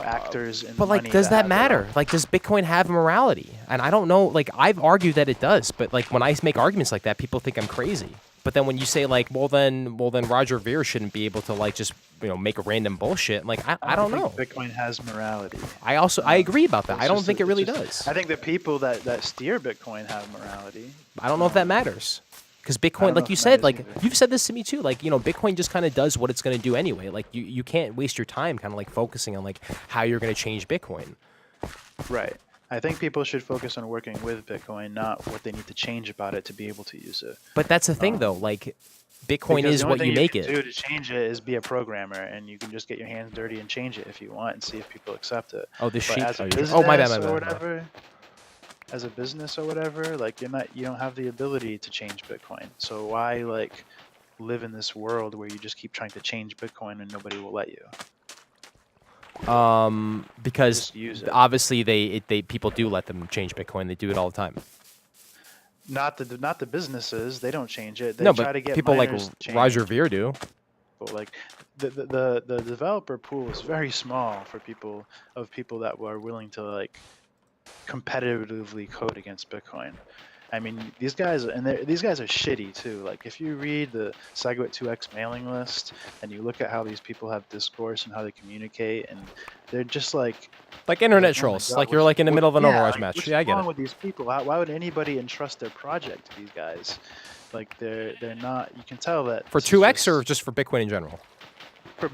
actors and but like, does that matter? Like, does Bitcoin have morality? And I don't know. Like, I've argued that it does, but like when I make arguments like that, people think I'm crazy. But then when you say like, well then Roger Ver shouldn't be able to like just make a random bullshit. Like I don't know. Bitcoin has morality. I agree about that. I don't think it really does. I think the people that steer Bitcoin have morality. I don't know if that matters. Because Bitcoin, like you said, like you've said this to me too, like, Bitcoin just kind of does what it's going to do anyway. Like you can't waste your time kind of like focusing on like how you're going to change Bitcoin. Right. I think people should focus on working with Bitcoin, not what they need to change about it to be able to use it. But that's the thing though, like Bitcoin is what you make it. The only thing you can do to change it is be a programmer, and you can just get your hands dirty and change it if you want and see if people accept it. Oh, the sheep. Oh, my bad. As a business or whatever, like you don't have the ability to change Bitcoin. So why like live in this world where you just keep trying to change Bitcoin and nobody will let you? Because obviously they people do let them change Bitcoin. They do it all the time. Not the businesses. They don't change it. They no, try but to get people like Roger Ver do. But like the developer pool is very small for people that are willing to like competitively code against Bitcoin. I mean, these guys are shitty too. Like, if you read the SegWit2x mailing list and you look at how these people have discourse and how they communicate, and they're just like internet trolls. Like you're like in the middle of an Overwatch match. Yeah, I get it. What's wrong with these people? Why would anybody entrust their project to these guys? Like they're not. You can tell that for 2x or just for Bitcoin in general. For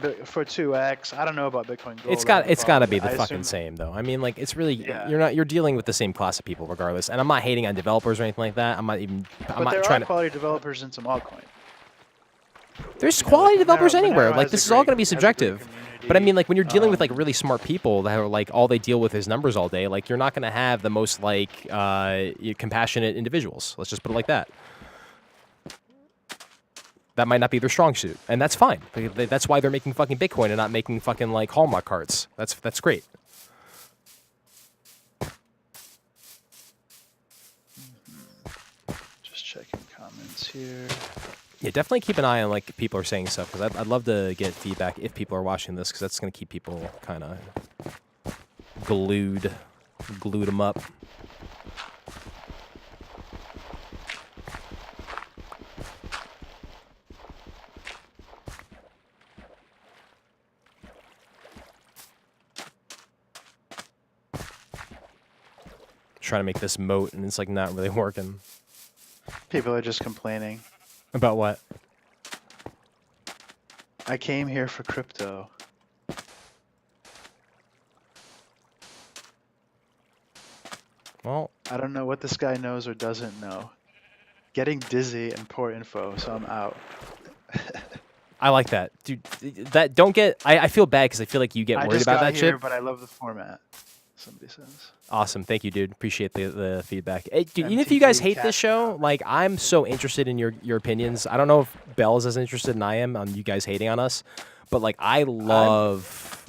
2x, I don't know about Bitcoin Gold. It's got to be the fucking same though. I mean, like it's really you're dealing with the same class of people regardless. And I'm not hating on developers or anything like that. I'm not trying to. Quality developers in some altcoin. There's quality developers anywhere. Like this is all going to be subjective. But I mean, like when you're dealing with like really smart people that are like all they deal with is numbers all day, like you're not going to have the most like compassionate individuals. Let's just put it like that. That might not be their strong suit, and that's fine. That's why they're making fucking Bitcoin and not making fucking like Hallmark cards. That's great. Just checking comments here. Yeah, definitely keep an eye on like people are saying stuff because I'd love to get feedback if people are watching this because that's gonna keep people kind of glued them up. Trying to make this moat and it's like not really working. People are just complaining. About what? I came here for crypto. Well, I don't know what this guy knows or doesn't know. Getting dizzy and poor info, so I'm out. I like that, dude. That don't get. I feel bad because I feel like you get I worried just about got that here, shit. but I love the format. Somebody says. Awesome, thank you, dude. Appreciate the feedback. Hey, dude, even if you guys hate this show, like I'm so interested in your opinions. I don't know if Bell's as interested as I am on you guys hating on us, but like I love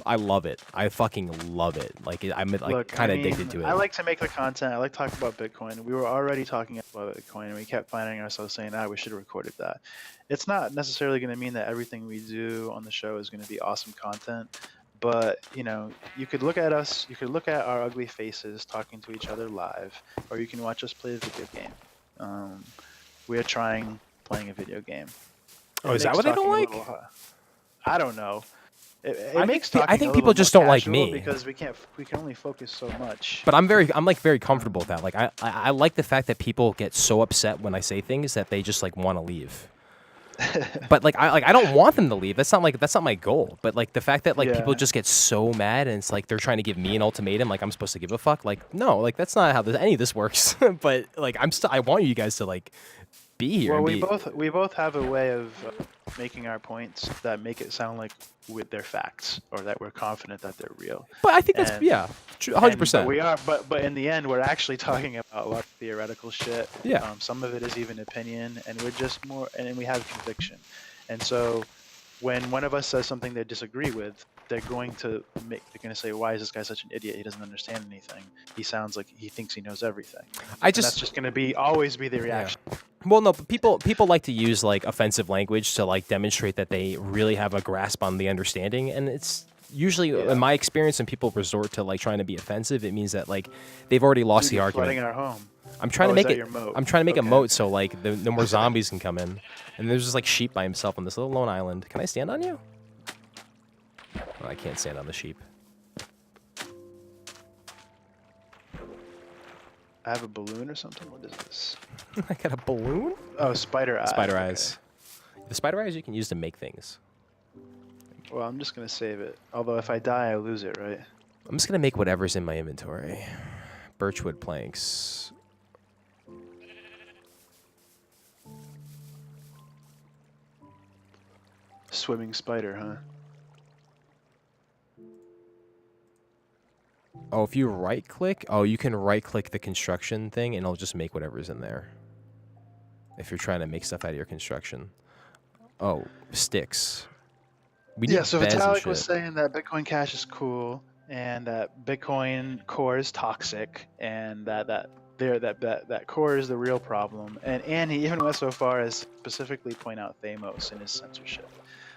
it. I fucking love it. Like I'm like kind of addicted to it. I like to make the content. I like to talk about Bitcoin. We were already talking about Bitcoin, and we kept finding ourselves saying, we should have recorded that. It's not necessarily going to mean that everything we do on the show is going to be awesome content. But, you know, you could look at us, you could look at our ugly faces talking to each other live, or you can watch us play a video game. We are playing a video game. Oh, is that what they don't like? I don't know. I think people just don't like me because we can only focus so much. But I'm like very comfortable with that. Like I like the fact that people get so upset when I say things that they just like want to leave. But like I don't want them to leave. That's not my goal. But like the fact that like people just get so mad and it's like they're trying to give me an ultimatum, like I'm supposed to give a fuck. Like no, like that's not how any of this works. But like I want you guys to like be here. Well, we both have a way of making our points that make it sound like they're facts or that we're confident that they're real. But I think that's 100%. We are, but in the end, we're actually talking about a lot of theoretical shit. Yeah. Some of it is even opinion, and we're just more, and we have conviction. And so, when one of us says something they disagree with, they're going to say, "Why is this guy such an idiot? He doesn't understand anything. He sounds like he thinks he knows everything." That's just going to always be the reaction. Yeah. Well, no, but people like to use like offensive language to like demonstrate that they really have a grasp on the understanding, and it's usually in my experience when people resort to like trying to be offensive, it means that like they've already lost the argument. Flooding our home. I'm trying to make it. I'm trying to make a moat so like no more zombies can come in, and there's just like sheep by himself on this little lone island. Can I stand on you? Oh, I can't stand on the sheep. I have a balloon or something. What is this? I got a balloon? Oh, spider eyes. Spider eyes. The spider eyes you can use to make things. Well, I'm just going to save it. Although if I die, I lose it, right? I'm just going to make whatever's in my inventory. Birchwood planks. Swimming spider, huh? Oh, if you right-click, you can right-click the construction thing, and it'll just make whatever's in there. If you're trying to make stuff out of your construction. Oh, sticks. So Vitalik was saying that Bitcoin Cash is cool, and that Bitcoin Core is toxic, and that Core is the real problem. And he even went so far as specifically point out Thamos in his censorship.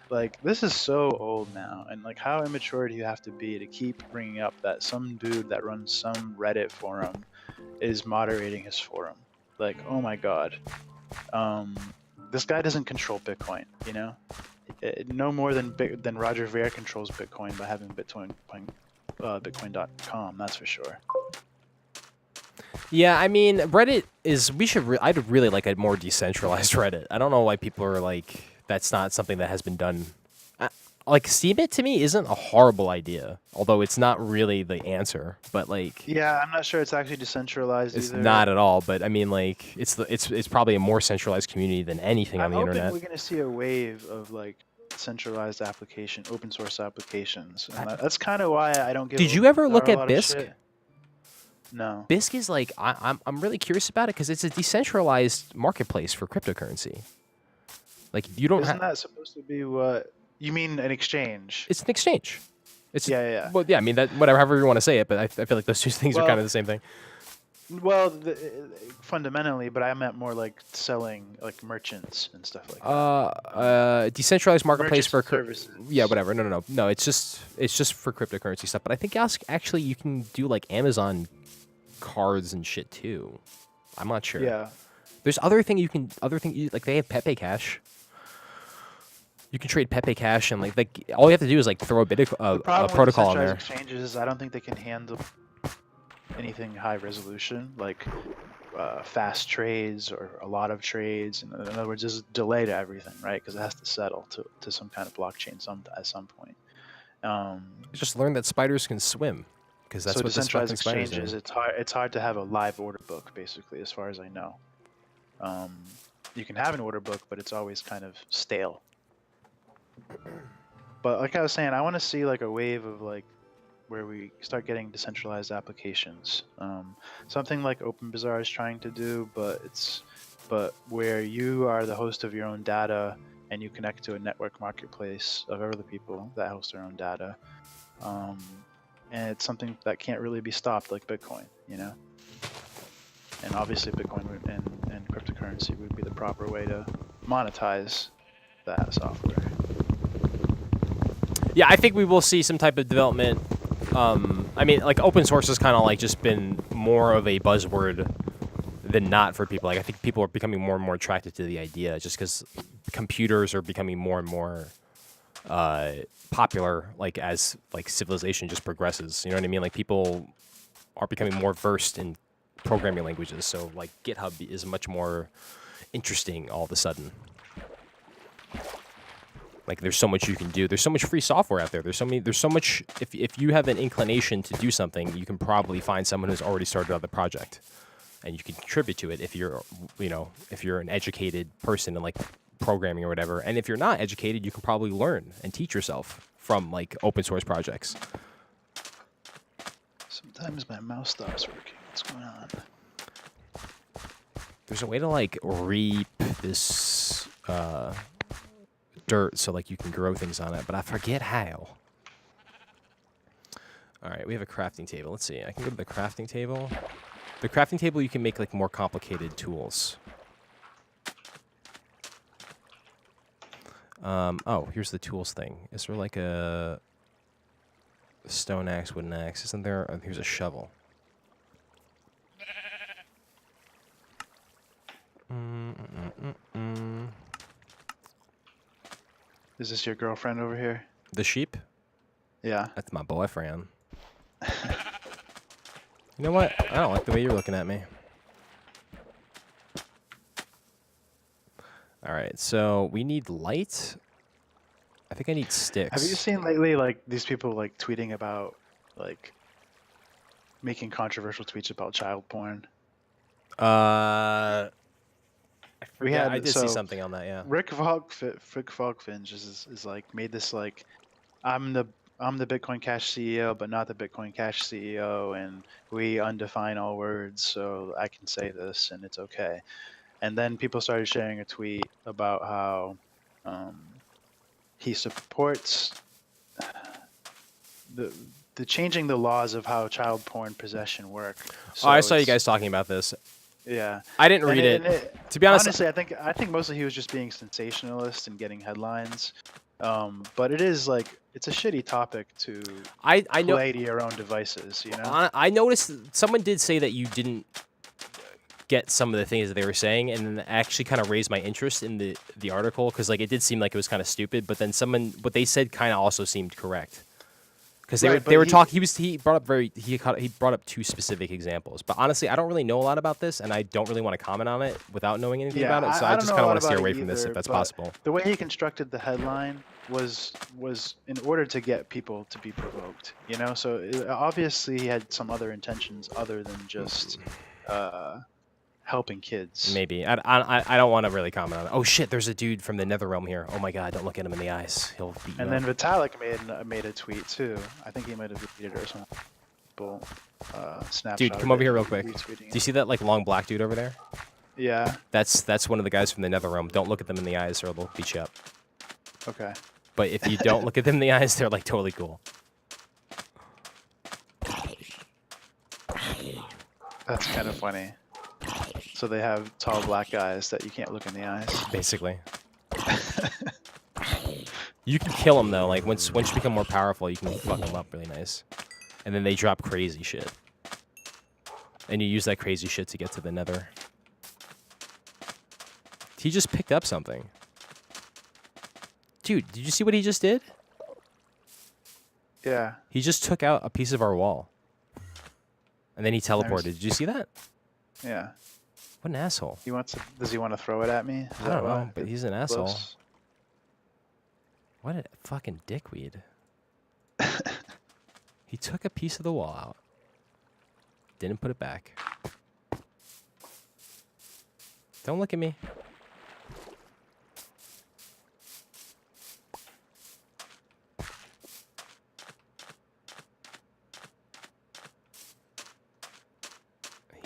Like, this is so old now, and like, how immature do you have to be to keep bringing up that some dude that runs some Reddit forum is moderating his forum? Like, oh my god, this guy doesn't control Bitcoin, you know, no more than Roger Ver controls Bitcoin by having Bitcoin.com. That's for sure. Yeah, I mean, Reddit is. I'd really like a more decentralized Reddit. I don't know why people are like. That's not something that has been done. Like, Steemit to me isn't a horrible idea, although it's not really the answer. But like, yeah, I'm not sure it's actually decentralized. It's either. not at all. But I mean, like, it's probably a more centralized community than anything on the internet. I'm hoping we're going to see a wave of like centralized open source applications. And that's kind of why I don't give. Did you ever look at Bisq? No. Bisq is like I'm really curious about it because it's a decentralized marketplace for cryptocurrency. Like you don't. Isn't that supposed to be what you mean? An exchange? It's an exchange. It's yeah. Well, yeah. I mean that whatever, however you want to say it, but I feel like those two things are kind of the same thing. Well, fundamentally, but I meant more like selling, like merchants and stuff like that. Decentralized marketplace Merchants for and yeah, services. whatever. No. It's just for cryptocurrency stuff. But I think actually you can do like Amazon cards and shit too. I'm not sure. Yeah. There's other thing like they have Pepe Cash. You can trade Pepe Cash and like all you have to do is like throw The a problem with protocol on decentralized there. exchanges is I don't think they can handle anything high resolution, like fast trades or a lot of trades. In other words, there's a delay to everything, right? Because it has to settle to some kind of blockchain at some point. Just learn that spiders can swim, because that's So what this decentralized fucking spider's exchanges, doing. it's hard to have a live order book, basically, as far as I know. You can have an order book, but it's always kind of stale. But like I was saying, I want to see like a wave of like where we start getting decentralized applications. Something like OpenBazaar is trying to do, but where you are the host of your own data and you connect to a network marketplace of other people that host their own data. And it's something that can't really be stopped, like Bitcoin, you know. And obviously, Bitcoin and cryptocurrency would be the proper way to monetize that software. Yeah, I think we will see some type of development. I mean, like open source has kind of like just been more of a buzzword than not for people. Like I think people are becoming more and more attracted to the idea, just because computers are becoming more and more popular. Like as like civilization just progresses, you know what I mean? Like people are becoming more versed in programming languages. So like GitHub is much more interesting all of a sudden. Like there's so much you can do. There's so much free software out there. There's so much. If you have an inclination to do something, you can probably find someone who's already started on the project, and you can contribute to it if you're, if you're an educated person in like programming or whatever. And if you're not educated, you can probably learn and teach yourself from like open source projects. Sometimes my mouse stops working. What's going on? There's a way to like reap this dirt so like you can grow things on it, but I forget how. All right, we have a crafting table. Let's see. I can go to the crafting table. The crafting table, you can make like more complicated tools. Oh, here's the tools thing. Is there like a stone axe, wooden axe? Isn't there? Here's a shovel. Is this your girlfriend over here? The sheep? Yeah. That's my boyfriend. You know what? I don't like the way you're looking at me. All right, so we need light. I think I need sticks. Have you seen lately like these people like tweeting about like making controversial tweets about child porn? I forget. I did see so something on that. Yeah. Rick Fogfinge is like made this like I'm the Bitcoin Cash CEO, but not the Bitcoin Cash CEO, and we undefine all words, so I can say this and it's okay. And then people started sharing a tweet about how he supports the changing the laws of how child porn possession work. So Oh, I saw you guys talking about this. Yeah. I didn't read it. To be honest, honestly, I think mostly he was just being sensationalist and getting headlines. But it is like it's a shitty topic to I know. play to your own devices, you know? I noticed someone did say that you didn't get some of the things that they were saying, and then actually kind of raised my interest in the article, because like it did seem like it was kind of stupid, but then what they said kind of also seemed correct, because they were talking. He brought up two specific examples, but honestly, I don't really know a lot about this, and I don't really want to comment on it without knowing anything about it. So I don't just know kind a of lot want to steer about away it from this if either, that's but possible. The way he constructed the headline was in order to get people to be provoked, you know? So obviously he had some other intentions other than just helping kids. Maybe. I don't want to really comment on it. Oh shit, there's a dude from the Netherrealm here. Oh my god, don't look at him in the eyes. He'll beat you And then up. Vitalik made a tweet too. I think he might have retweeted it or something. People snapshot. Dude, come over here real quick. Do retweeting you see that like long black dude over there? it. Yeah. That's one of the guys from the Netherrealm. Don't look at them in the eyes or they'll beat you up. Okay. But if you don't look at them in the eyes, they're like totally cool. That's kind of funny. So they have tall black guys that you can't look in the eyes. Basically. You can kill them though. Like once you become more powerful, you can fuck them up really nice. And then they drop crazy shit. And you use that crazy shit to get to the nether. He just picked up something. Dude, did you see what he just did? Yeah. He just took out a piece of our wall. And then he teleported. Did you see that? Yeah. What an asshole. Does he want to throw it at me? I don't know, but he's an asshole. Close? What a fucking dickweed. He took a piece of the wall out. Didn't put it back. Don't look at me.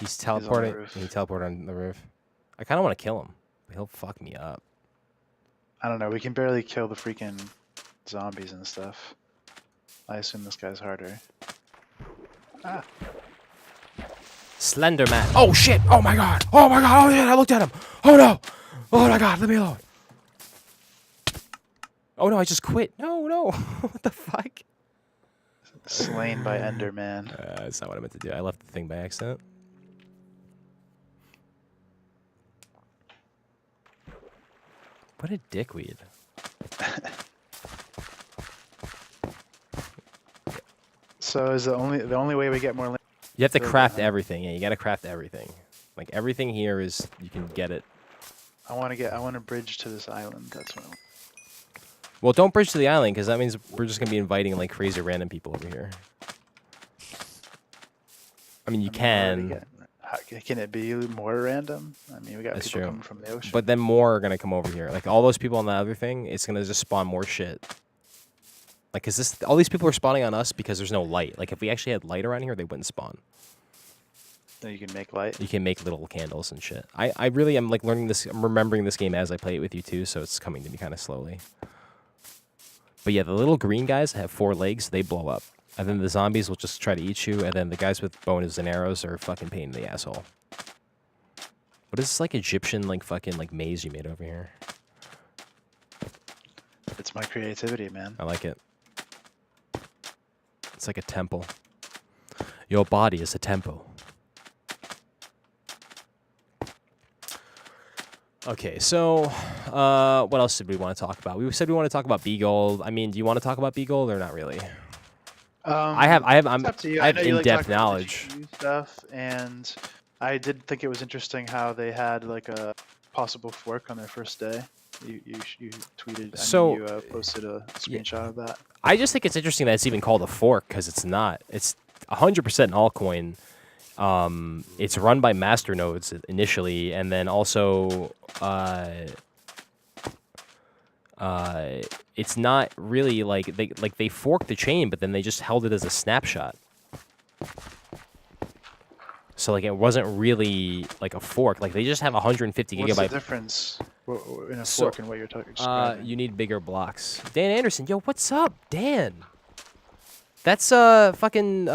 He's teleporting. He teleported on the roof. I kind of want to kill him, but he'll fuck me up. I don't know. We can barely kill the freaking zombies and stuff. I assume this guy's harder. Ah. Slender Man. Oh shit! Oh my god! Oh my god! Oh yeah! I looked at him. Oh no! Oh my god! Let me alone. Oh no! I just quit. No, no! What the fuck? Slain by Enderman. That's not what I meant to do. I left the thing by accident. What a dickweed. So is the only way we get more? You have to craft everything. Yeah, you gotta craft everything. Like everything here is you can get it. I want to bridge to this island. That's what. Well, don't bridge to the island because that means we're just gonna be inviting like crazy random people over here. I mean, you can. Can it be more random? I mean, we got That's people true. coming from the ocean. But then more are gonna come over here. Like all those people on the other thing, it's gonna just spawn more shit. Like, is this all these people are spawning on us because there's no light? Like, if we actually had light around here, they wouldn't spawn. Then you can make light. You can make little candles and shit. I really am like learning this. I'm remembering this game as I play it with you too, so it's coming to me kind of slowly. But yeah, the little green guys have 4 legs. They blow up. And then the zombies will just try to eat you. And then the guys with bows and arrows are fucking pain in the asshole. What is this like Egyptian like fucking like maze you made over here? It's my creativity, man. I like it. It's like a temple. Your body is a temple. Okay, so what else did we want to talk about? We said we want to talk about B-Gold. I mean, do you want to talk about B-Gold or not really? I have in-depth knowledge. Stuff, and I did think it was interesting how they had like a possible fork on their first day. You tweeted. So you posted a screenshot of that. I just think it's interesting that it's even called a fork because it's not. It's 100% an altcoin. It's run by masternodes initially, and then also it's not really like they forked the chain, but then they just held it as a snapshot. So like it wasn't really like a fork. Like they just have 150 gigabyte. What's the difference in a fork and what you're talking about? You need bigger blocks. Dan Anderson, yo, what's up, Dan? That's fucking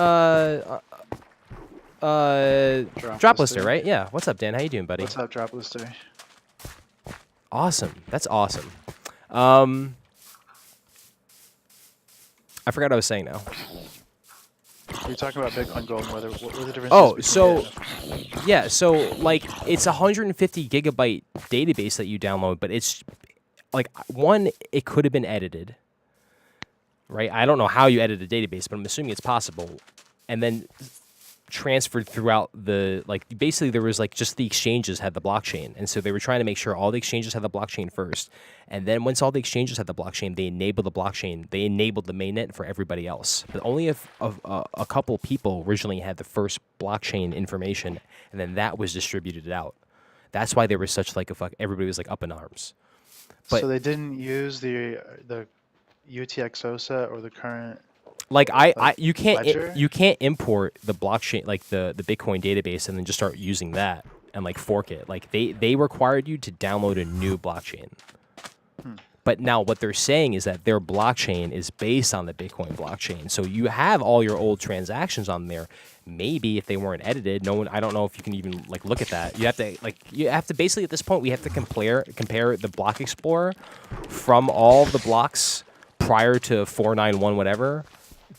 Droplister, right? Yeah. What's up, Dan? How you doing, buddy? What's up, Droplister? Awesome. That's awesome. I forgot what I was saying now. You're talking about Bitcoin Gold and what the difference is. So yeah, so like it's 150 gigabyte database that you download, but it's like it could have been edited. Right? I don't know how you edit a database, but I'm assuming it's possible. And then transferred throughout basically there was like just the exchanges had the blockchain, and so they were trying to make sure all the exchanges had the blockchain first, and then once all the exchanges had the blockchain, they enabled the blockchain, they enabled the mainnet for everybody else. But only if a couple people originally had the first blockchain information, and then that was distributed out. That's why there was such like everybody was like up in arms. But so they didn't use the UTXO set or the current. Like you can't import the blockchain, like the Bitcoin database, and then just start using that and like fork it. Like they required you to download a new blockchain. But now what they're saying is that their blockchain is based on the Bitcoin blockchain. So you have all your old transactions on there. Maybe if they weren't edited, I don't know if you can even like look at that. You have to basically at this point we have to compare the block explorer from all the blocks prior to 491 whatever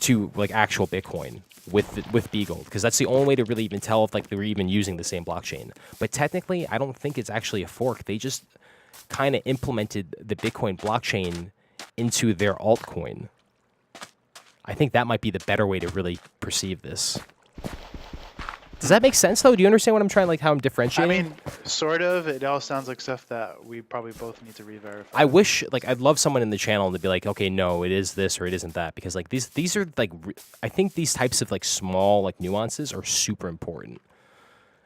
to like actual Bitcoin with BGold, because that's the only way to really even tell if like they were even using the same blockchain. But technically, I don't think it's actually a fork. They just kind of implemented the Bitcoin blockchain into their altcoin. I think that might be the better way to really perceive this. Does that make sense though? Do you understand what I'm trying, like how I'm differentiating? I mean, sort of. It all sounds like stuff that we probably both need to re-verify. I wish, like, I'd love someone in the channel to be like, okay, no, it is this or it isn't that, because like these are like, I think these types of like small like nuances are super important.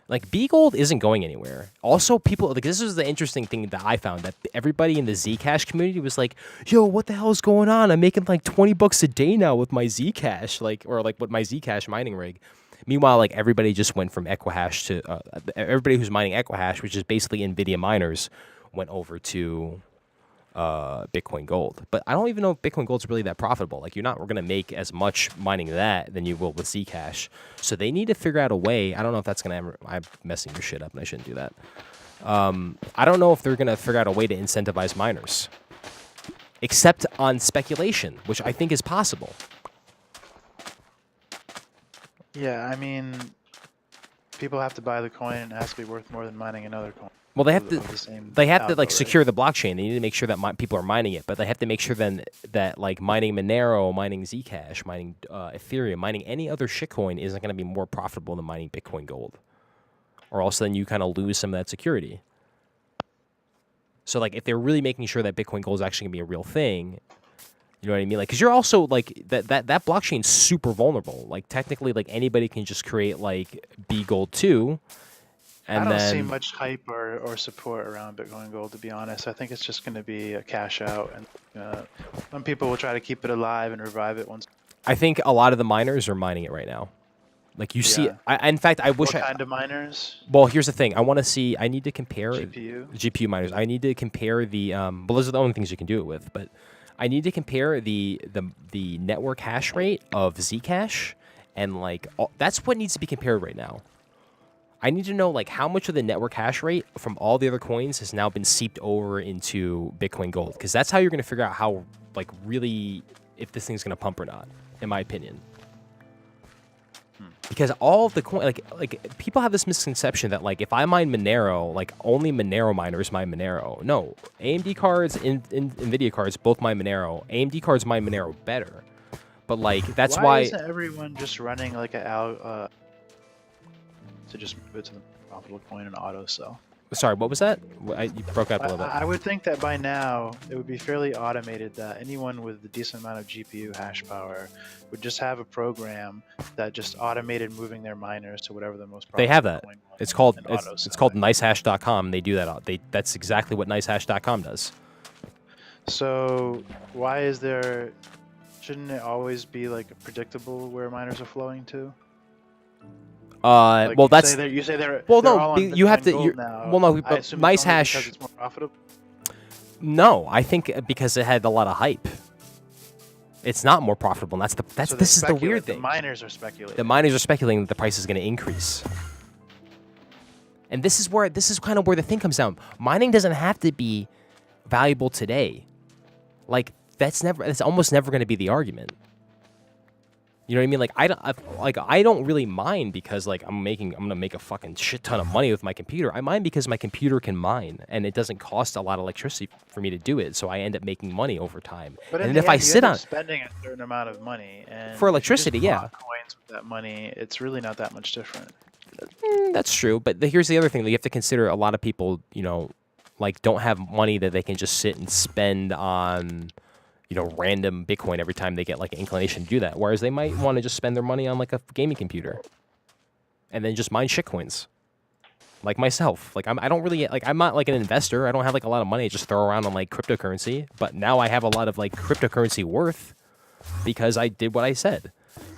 Like BGold isn't going anywhere. Also, people like this is the interesting thing that I found, that everybody in the Zcash community was like, "Yo, what the hell is going on? I'm making like $20 a day now with my Zcash, or with my Zcash mining rig." Meanwhile, like everybody just went from Equihash to everybody who's mining Equihash, which is basically NVIDIA miners, went over to Bitcoin Gold. But I don't even know if Bitcoin Gold's really that profitable. Like, you're not going to make as much mining that than you will with Zcash. So they need to figure out a way. I don't know if that's going to ever... I'm messing your shit up, and I shouldn't do that. I don't know if they're going to figure out a way to incentivize miners, except on speculation, which I think is possible. Yeah, I mean, people have to buy the coin, and it has to be worth more than mining another coin. Well, they have to like secure the blockchain. They need to make sure that people are mining it, but they have to make sure then that like mining Monero, mining Zcash, mining Ethereum, mining any other shitcoin isn't going to be more profitable than mining Bitcoin Gold, or else then you kind of lose some of that security. So like if they're really making sure that Bitcoin Gold is actually going to be a real thing, you know what I mean? Like, because you're also like that blockchain's super vulnerable. Like technically, like anybody can just create like BGold 2. And I don't see much hype or support around Bitcoin Gold, to be honest. I think it's just going to be a cash out, and some people will try to keep it alive and revive it once. I think a lot of the miners are mining it right now. Like you see, in fact, I wish what kind of miners? Well, here's the thing. I need to compare GPU miners. I need to compare the well, those are the only things you can do it with, but I need to compare the network hash rate of Zcash, and like that's what needs to be compared right now. I need to know like how much of the network hash rate from all the other coins has now been seeped over into Bitcoin Gold, because that's how you're going to figure out how like really if this thing's going to pump or not, in my opinion. Because all of the coin, like people have this misconception that like if I mine Monero, like only Monero miners mine Monero. No, AMD cards, NVIDIA cards both mine Monero. AMD cards mine Monero better, but like that's why isn't everyone just running like a to just move it to the profitable coin and auto sell? Sorry, what was that? You broke up a little bit. I would think that by now it would be fairly automated that anyone with a decent amount of GPU hash power would just have a program that just automated moving their miners to whatever the most profitable They have that. coin was. It's called nicehash.com. They do that. That's exactly what nicehash.com does. So why is there? Shouldn't it always be like predictable where miners are flowing to? Well, that's you say they're well, they're no, all on you have to. Gold now. Well, no, I but assume nice it's only hash. because it's more profitable. No, I think because it had a lot of hype. It's not more profitable. And this is the weird thing. The miners are speculating. The miners are speculating that the price is going to increase. And this is kind of where the thing comes down. Mining doesn't have to be valuable today. Like it's almost never going to be the argument. You know what I mean? Like I don't really mine because like I'm gonna make a fucking shit ton of money with my computer. I mine because my computer can mine, and it doesn't cost a lot of electricity for me to do it. So I end up making money over time. But and if I sit on spending a certain amount of money and for electricity, if you just yeah, bought coins with that money, it's really not that much different. That's true. But here's the other thing that you have to consider: a lot of people, like don't have money that they can just sit and spend on, random Bitcoin every time they get like an inclination to do that. Whereas they might want to just spend their money on like a gaming computer and then just mine shitcoins. Like myself. Like I don't really like, I'm not like an investor. I don't have like a lot of money to just throw around on like cryptocurrency, but now I have a lot of like cryptocurrency worth because I did what I said.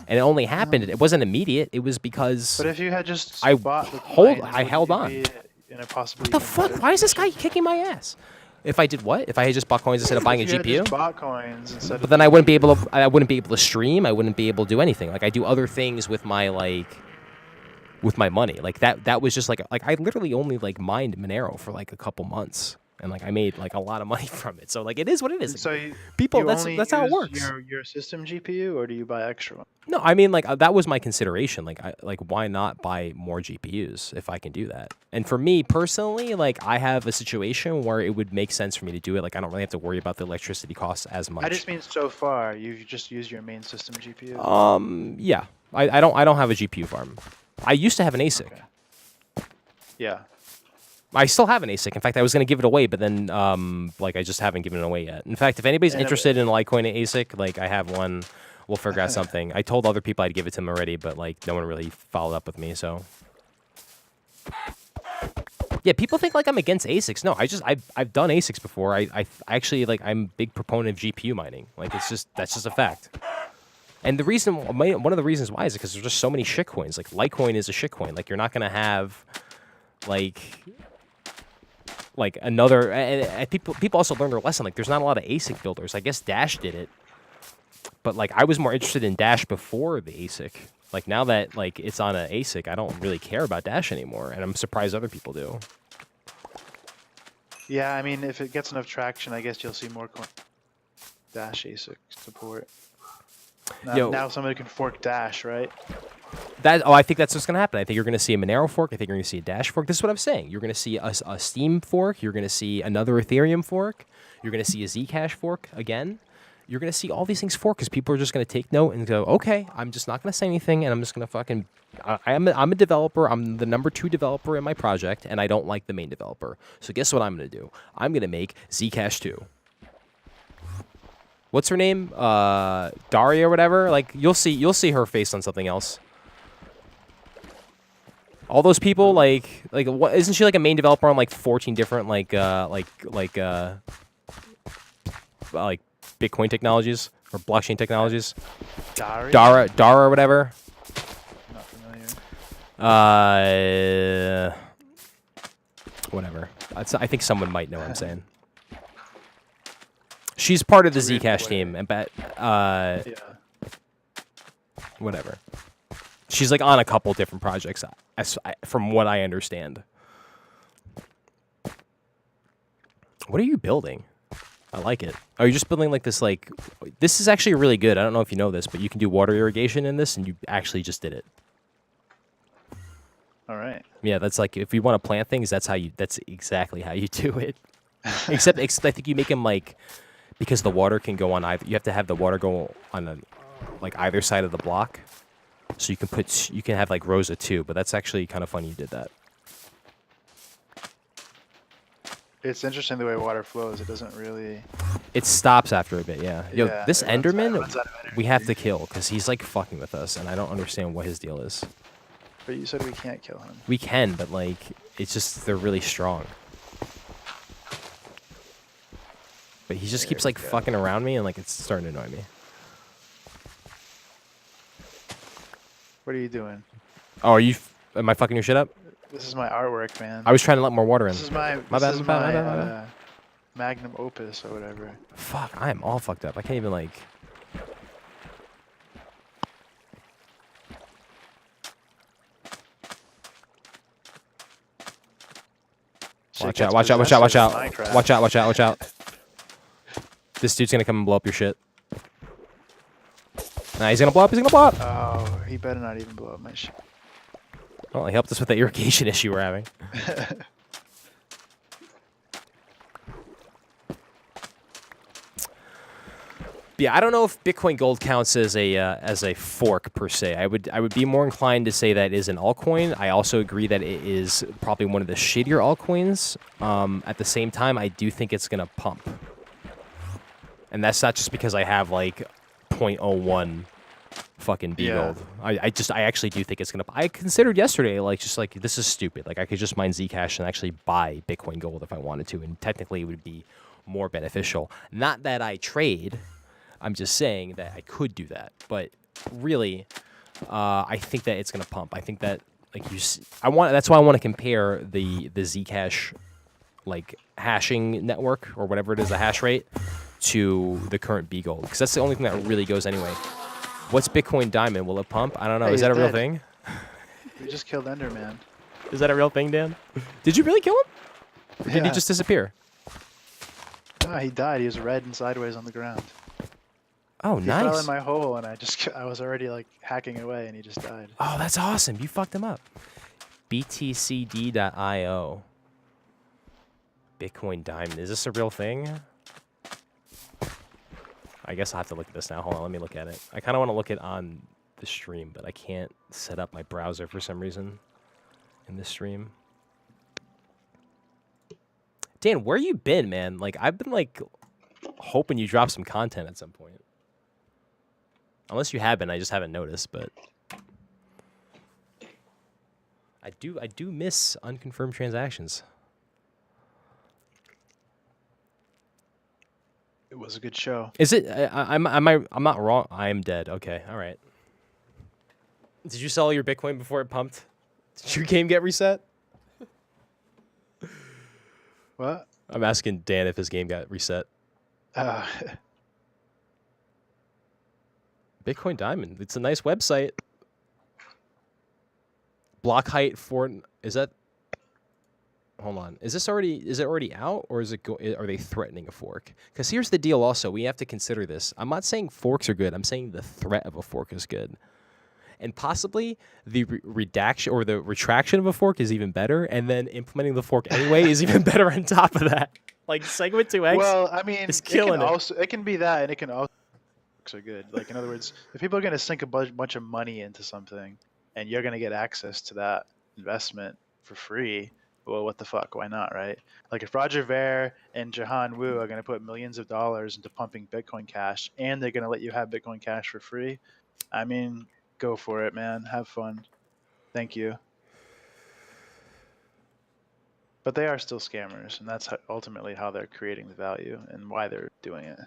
And it only happened, it wasn't immediate. It was because But if you had just I bought the coin, held on. in a possibly What the fuck? Why is this guy kicking my ass? If I did what? If I had just bought coins instead of buying a If you had GPU? just bought coins instead But of then I wouldn't be able to. I wouldn't be able to stream. I wouldn't be able to do anything. Like I do other things with my with my money. Like that was just like I literally only like mined Monero for like a couple months, and like I made like a lot of money from it. So like it is what it is. So you, People, you only that's how it use works. your system GPU, or do you buy extra one? No, I mean like that was my consideration. Like why not buy more GPUs if I can do that? And for me personally, like I have a situation where it would make sense for me to do it. Like I don't really have to worry about the electricity costs as much. I just mean so far you've just used your main system GPU. Yeah. I don't have a GPU farm. I used to have an ASIC. Okay. Yeah. I still have an ASIC. In fact, I was going to give it away, but then like I just haven't given it away yet. In fact, if anybody's interested in Litecoin ASIC, like I have one. We'll figure out something. I told other people I'd give it to them already, but like no one really followed up with me. So yeah, people think like I'm against ASICs. No, I've done ASICs before. I actually like I'm a big proponent of GPU mining. Like that's just a fact. And the reason, one of the reasons why is because there's just so many shitcoins. Like Litecoin is a shitcoin. Like you're not gonna have like another. And people also learned their lesson. Like there's not a lot of ASIC builders. I guess Dash did it. But like I was more interested in Dash before the ASIC. Like now that like it's on an ASIC, I don't really care about Dash anymore, and I'm surprised other people do. Yeah, I mean, if it gets enough traction, I guess you'll see more Dash ASIC support. Now somebody can fork Dash, right? I think that's what's going to happen. I think you're going to see a Monero fork. I think you're going to see a Dash fork. This is what I'm saying. You're going to see a Steam fork. You're going to see another Ethereum fork. You're going to see a Zcash fork again. You're going to see all these things fork because people are just going to take note and go, okay, I'm just not going to say anything, and I'm just going to fucking... I'm a developer. I'm the number 2 developer in my project, and I don't like the main developer. So guess what I'm going to do? I'm going to make Zcash 2. What's her name? Daria or whatever? Like, you'll see her face on something else. All those people, like what? Isn't she like a main developer on like 14 different like Bitcoin technologies or blockchain technologies? Dara or whatever. Not familiar. Whatever. I think someone might know what I'm saying. She's part of the Zcash team, and yeah. Whatever. She's like on a couple different projects, from what I understand. What are you building? I like it. Oh, you're just building like this, like... This is actually really good. I don't know if you know this, but you can do water irrigation in this, and you actually just did it. All right. Yeah, that's like, if you want to plant things, that's exactly how you do it. Except I think you make them like... Because the water can go on either... You have to have the water go on like either side of the block. So you can have like rows of 2, but that's actually kind of funny you did that. It's interesting the way water flows. It doesn't really... It stops after a bit, yeah. Yo, Yeah, this it runs Enderman, out of energy. we have to kill, because he's like fucking with us, and I don't understand what his deal is. But you said we can't kill him. We can, but like, it's just, they're really strong. But he just keeps like fucking around me, and like, it's starting to annoy me. What are you doing? Oh, am I fucking your shit up? This is my artwork, man. I was trying to let more water in. This is my magnum opus or whatever. Fuck, I am all fucked up. I can't even like... Watch out, watch out, watch out, watch out. Watch out, watch out, watch out. This dude's gonna come and blow up your shit. Nah, he's gonna blow up, he's gonna blow up! Oh, he better not even blow up my shit. Well, he helped us with the irrigation issue we're having. Yeah, I don't know if Bitcoin Gold counts as a fork per se. I would be more inclined to say that is an altcoin. I also agree that it is probably one of the shittier altcoins. At the same time, I do think it's gonna pump, and that's not just because I have like 0.01 fucking B gold. I actually do think it's gonna. I considered yesterday just like this is stupid. Like I could just mine Zcash and actually buy Bitcoin Gold if I wanted to, and technically it would be more beneficial. Not that I trade. I'm just saying that I could do that, but really, I think that it's gonna pump. I think that like that's why I want to compare the Zcash like hashing network or whatever it is, the hash rate, to the current B gold, because that's the only thing that really goes anyway. What's Bitcoin Diamond? Will it pump? I don't know. Hey, Is that a he's real dead. thing? We just killed Enderman. Is that a real thing, Dan? Did you really kill him? Or did he Yeah. just disappear? No, he died. He was red and sideways on the ground. Oh, He fell in nice. my hole, and I was already like hacking away, and he just died. Oh, that's awesome. You fucked him up. BTCD.io. Bitcoin Diamond. Is this a real thing? I guess I'll have to look at this now. Hold on, let me look at it. I kind of want to look at on the stream, but I can't set up my browser for some reason in this stream. Dan, where you been, man? Like, I've been, like, hoping you drop some content at some point. Unless you have been, I just haven't noticed, but... I do miss unconfirmed transactions. It was a good show. Is it? I'm not wrong. I am dead. Okay, all right. Did you sell your Bitcoin before it pumped? Did your game get reset? What? I'm asking Dan if his game got reset. Bitcoin Diamond. It's a nice website. Block height for is that? Hold on. Is it already out, or is it are they threatening a fork? Because here's the deal. Also, we have to consider this. I'm not saying forks are good. I'm saying the threat of a fork is good, and possibly the redaction or the retraction of a fork is even better. And then implementing the fork anyway is even better on top of that. Like Segment 2x. Well, I mean, is killing it. It can be that, and it can also are good. Like, in other words, if people are going to sink a bunch of money into something, and you're going to get access to that investment for free, well, what the fuck? Why not, right? Like, if Roger Ver and Jahan Wu are going to put millions of dollars into pumping Bitcoin Cash, and they're going to let you have Bitcoin Cash for free, I mean, go for it, man. Have fun. Thank you. But they are still scammers, and that's ultimately how they're creating the value and why they're doing it.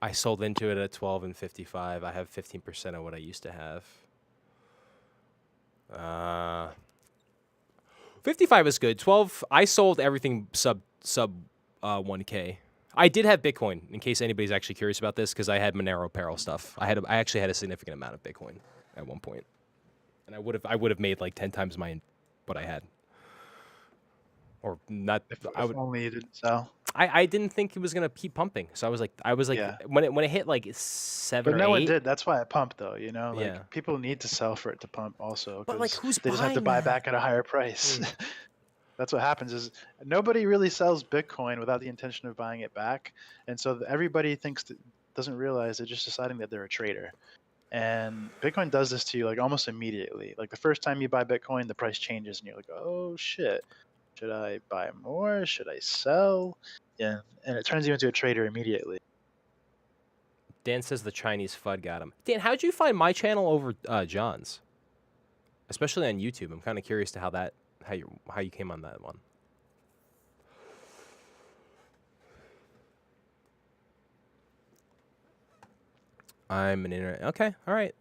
I sold into it at 12 and 55. I have 15% of what I used to have. 55 is good. 12. I sold everything sub 1K. I did have Bitcoin, in case anybody's actually curious about this, because I had Monero Apparel stuff. I actually had a significant amount of Bitcoin at one point, and I would have made like 10 times what I had. Or not. If only you didn't sell. I didn't think it was gonna keep pumping, so I was like, Yeah. when it hit like 7 But or no 8. one did. That's why it pumped, though. You know, like Yeah. people need to sell for it to pump, also. But like, 'Cause who's they just have to buying buy that? back at a higher price. That's what happens. Is nobody really sells Bitcoin without the intention of buying it back, and so everybody doesn't realize they're just deciding that they're a trader. And Bitcoin does this to you like almost immediately. Like the first time you buy Bitcoin, the price changes, and you're like, oh shit. Should I buy more? Should I sell? Yeah, and it turns you into a trader immediately. Dan says the Chinese FUD got him. Dan, how'd you find my channel over John's? Especially on YouTube. I'm kind of curious to how you came on that one. I'm an internet. Okay, all right.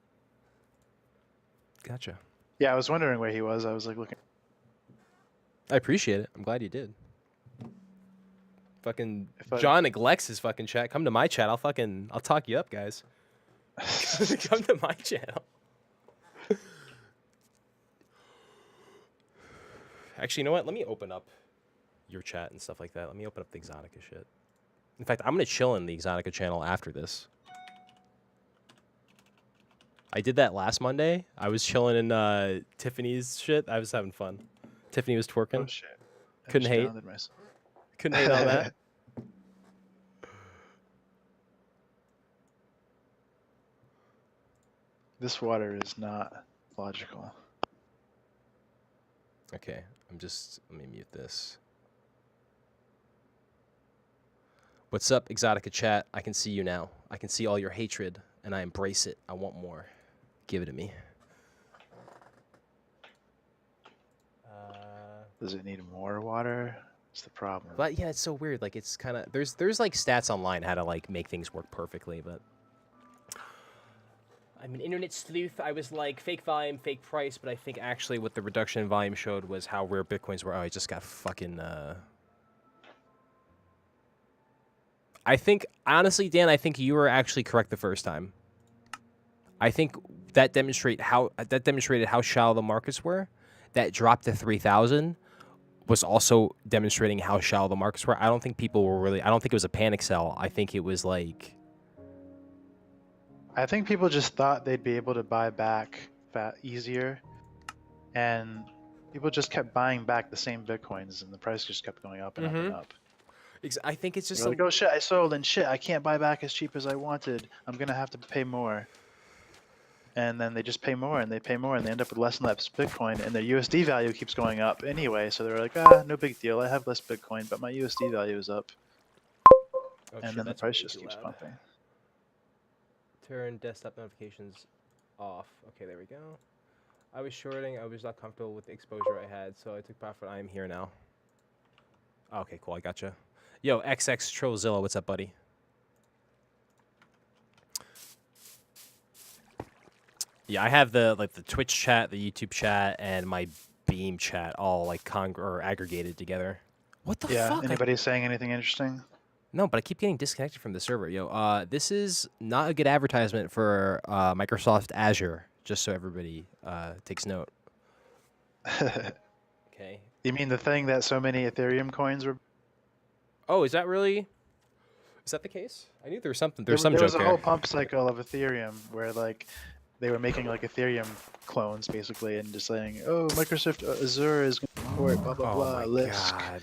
Gotcha. Yeah, I was wondering where he was. I was like looking. I appreciate it. I'm glad you did. Fucking If I- John neglects his fucking chat. Come to my chat. I'll talk you up, guys. Come to my channel. Actually, you know what? Let me open up your chat and stuff like that. Let me open up the Exotica shit. In fact, I'm gonna chill in the Exotica channel after this. I did that last Monday. I was chilling in Tiffany's shit. I was having fun. Tiffany was twerking. Oh shit! I Couldn't just hate. grounded myself. Couldn't hate on that. This water is not logical. Okay, let me mute this. What's up, Exotica chat? I can see you now. I can see all your hatred, and I embrace it. I want more. Give it to me. Does it need more water? That's the problem. But yeah, it's so weird. Like, it's kind of there's like stats online how to like make things work perfectly, but I'm an internet sleuth. I was like fake volume, fake price, but I think actually what the reduction in volume showed was how rare Bitcoins were. Oh, I just got fucking. I think honestly, Dan, I think you were actually correct the first time. I think that demonstrated how shallow the markets were. That drop to 3,000 was also demonstrating how shallow the markets were. I don't think people were really. I don't think it was a panic sell. I think it was like. I think people just thought they'd be able to buy back easier, and people just kept buying back the same Bitcoins, and the price just kept going up and up and up. I think it's just They're like, oh shit, I sold, and shit, I can't buy back as cheap as I wanted. I'm gonna have to pay more. And then they just pay more, and they pay more, and they end up with less and less Bitcoin, and their USD value keeps going up anyway. So they're like, no big deal. I have less Bitcoin, but my USD value is up. And then the price just keeps pumping. Turn desktop notifications off. Okay, there we go. I was shorting. I was not comfortable with the exposure I had, so I took profit. I am here now. Okay, cool. I gotcha. Yo, XX Trollzilla, what's up, buddy? Yeah, I have the Twitch chat, the YouTube chat, and my Beam chat all like aggregated together. What the fuck? Anybody saying anything interesting? No, but I keep getting disconnected from the server. Yo, this is not a good advertisement for Microsoft Azure, just so everybody takes note. Okay. You mean the thing that so many Ethereum coins were? Oh, is that the case? I knew there was something. There was some joke a there. whole pump cycle of Ethereum where like they were making like Ethereum clones basically, and just saying, oh, Microsoft Azure is going to support blah blah blah. Lisk.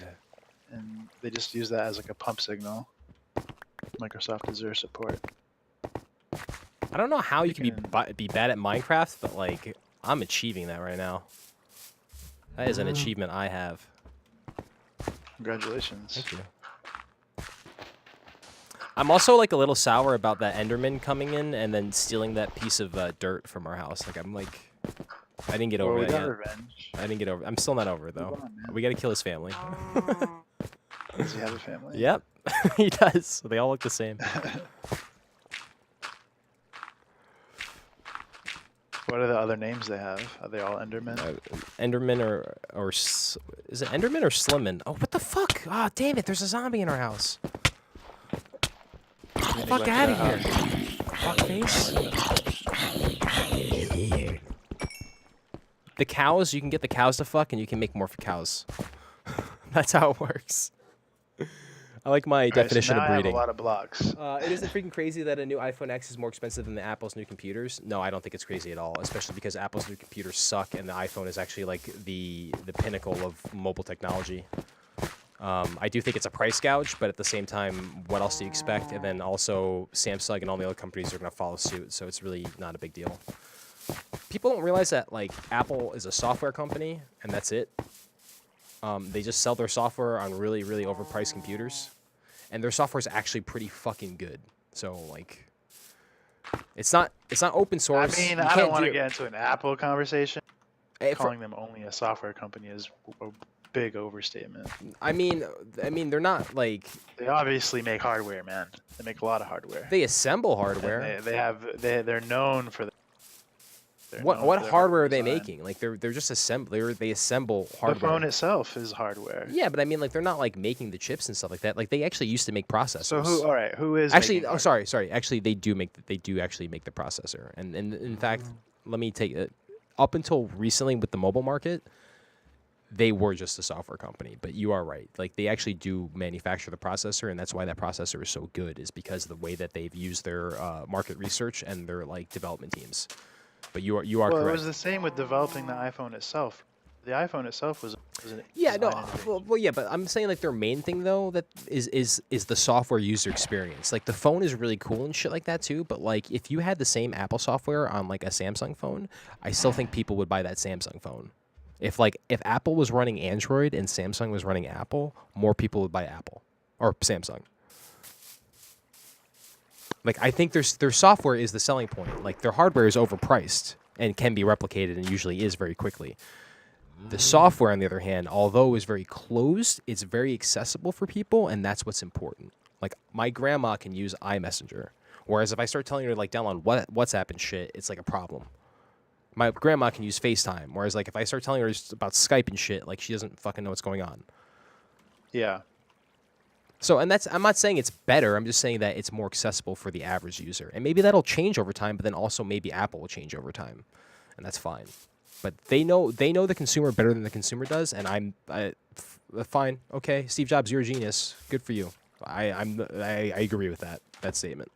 And they just use that as like a pump signal. Microsoft Azure support. I don't know how you can be bad at Minecraft, but like I'm achieving that right now. That is an achievement I have. Congratulations. Thank you. I'm also like a little sour about that Enderman coming in and then stealing that piece of dirt from our house. Like I'm like, I didn't get over that yet. Revenge. I didn't get over. I'm still not over it though. We gotta kill his family. Does he have a family? Yep, he does. They all look the same. What are the other names they have? Are they all Endermen? Enderman or is it Enderman or Slimman? Oh, what the fuck? Ah, oh, damn it! There's a zombie in our house. Fuck out of here! Fuckface. The cows, you can get the cows to fuck, and you can make more for cows. That's how it works. I like my definition of breeding. I have a lot of blocks. It isn't freaking crazy that a new iPhone X is more expensive than the Apple's new computers. No, I don't think it's crazy at all, especially because Apple's new computers suck, and the iPhone is actually like the pinnacle of mobile technology. I do think it's a price gouge, but at the same time, what else do you expect? And then also Samsung and all the other companies are going to follow suit, so it's really not a big deal. People don't realize that like Apple is a software company, and that's it. They just sell their software on really, really overpriced computers, and their software is actually pretty fucking good. So like, it's not open source. I mean, I don't want to get into an Apple conversation. Calling them only a software company is a big overstatement. I mean, they're not like. They obviously make hardware, man. They make a lot of hardware. They assemble hardware. They're known for. What hardware are they making? Like they're just they assemble hardware. The phone itself is hardware. Yeah, but I mean, like they're not like making the chips and stuff like that. Like they actually used to make processors. So who is actually? Oh, sorry. Actually, they do actually make the processor. And in fact, let me take it. Up until recently, with the mobile market, they were just a software company. But you are right. Like they actually do manufacture the processor, and that's why that processor is so good. Is because of the way that they've used their market research and their like development teams. But you are correct. Well, it was the same with developing the iPhone itself. The iPhone itself was an yeah, but I'm saying like their main thing though that is the software user experience. Like the phone is really cool and shit like that too. But like if you had the same Apple software on like a Samsung phone, I still think people would buy that Samsung phone. If Apple was running Android and Samsung was running Apple, more people would buy Apple or Samsung. Like, I think their software is the selling point. Like, their hardware is overpriced and can be replicated and usually is very quickly. The software, on the other hand, although is very closed, it's very accessible for people, and that's what's important. Like, my grandma can use iMessenger, Whereas if I start telling her to like download WhatsApp and shit, it's like a problem. My grandma can use FaceTime, whereas like if I start telling her about Skype and shit, like she doesn't fucking know what's going on. Yeah. So, and I'm not saying it's better. I'm just saying that it's more accessible for the average user, and maybe that'll change over time. But then also maybe Apple will change over time, and that's fine. But they know the consumer better than the consumer does, and fine. Okay, Steve Jobs, you're a genius. Good for you. I agree with that statement.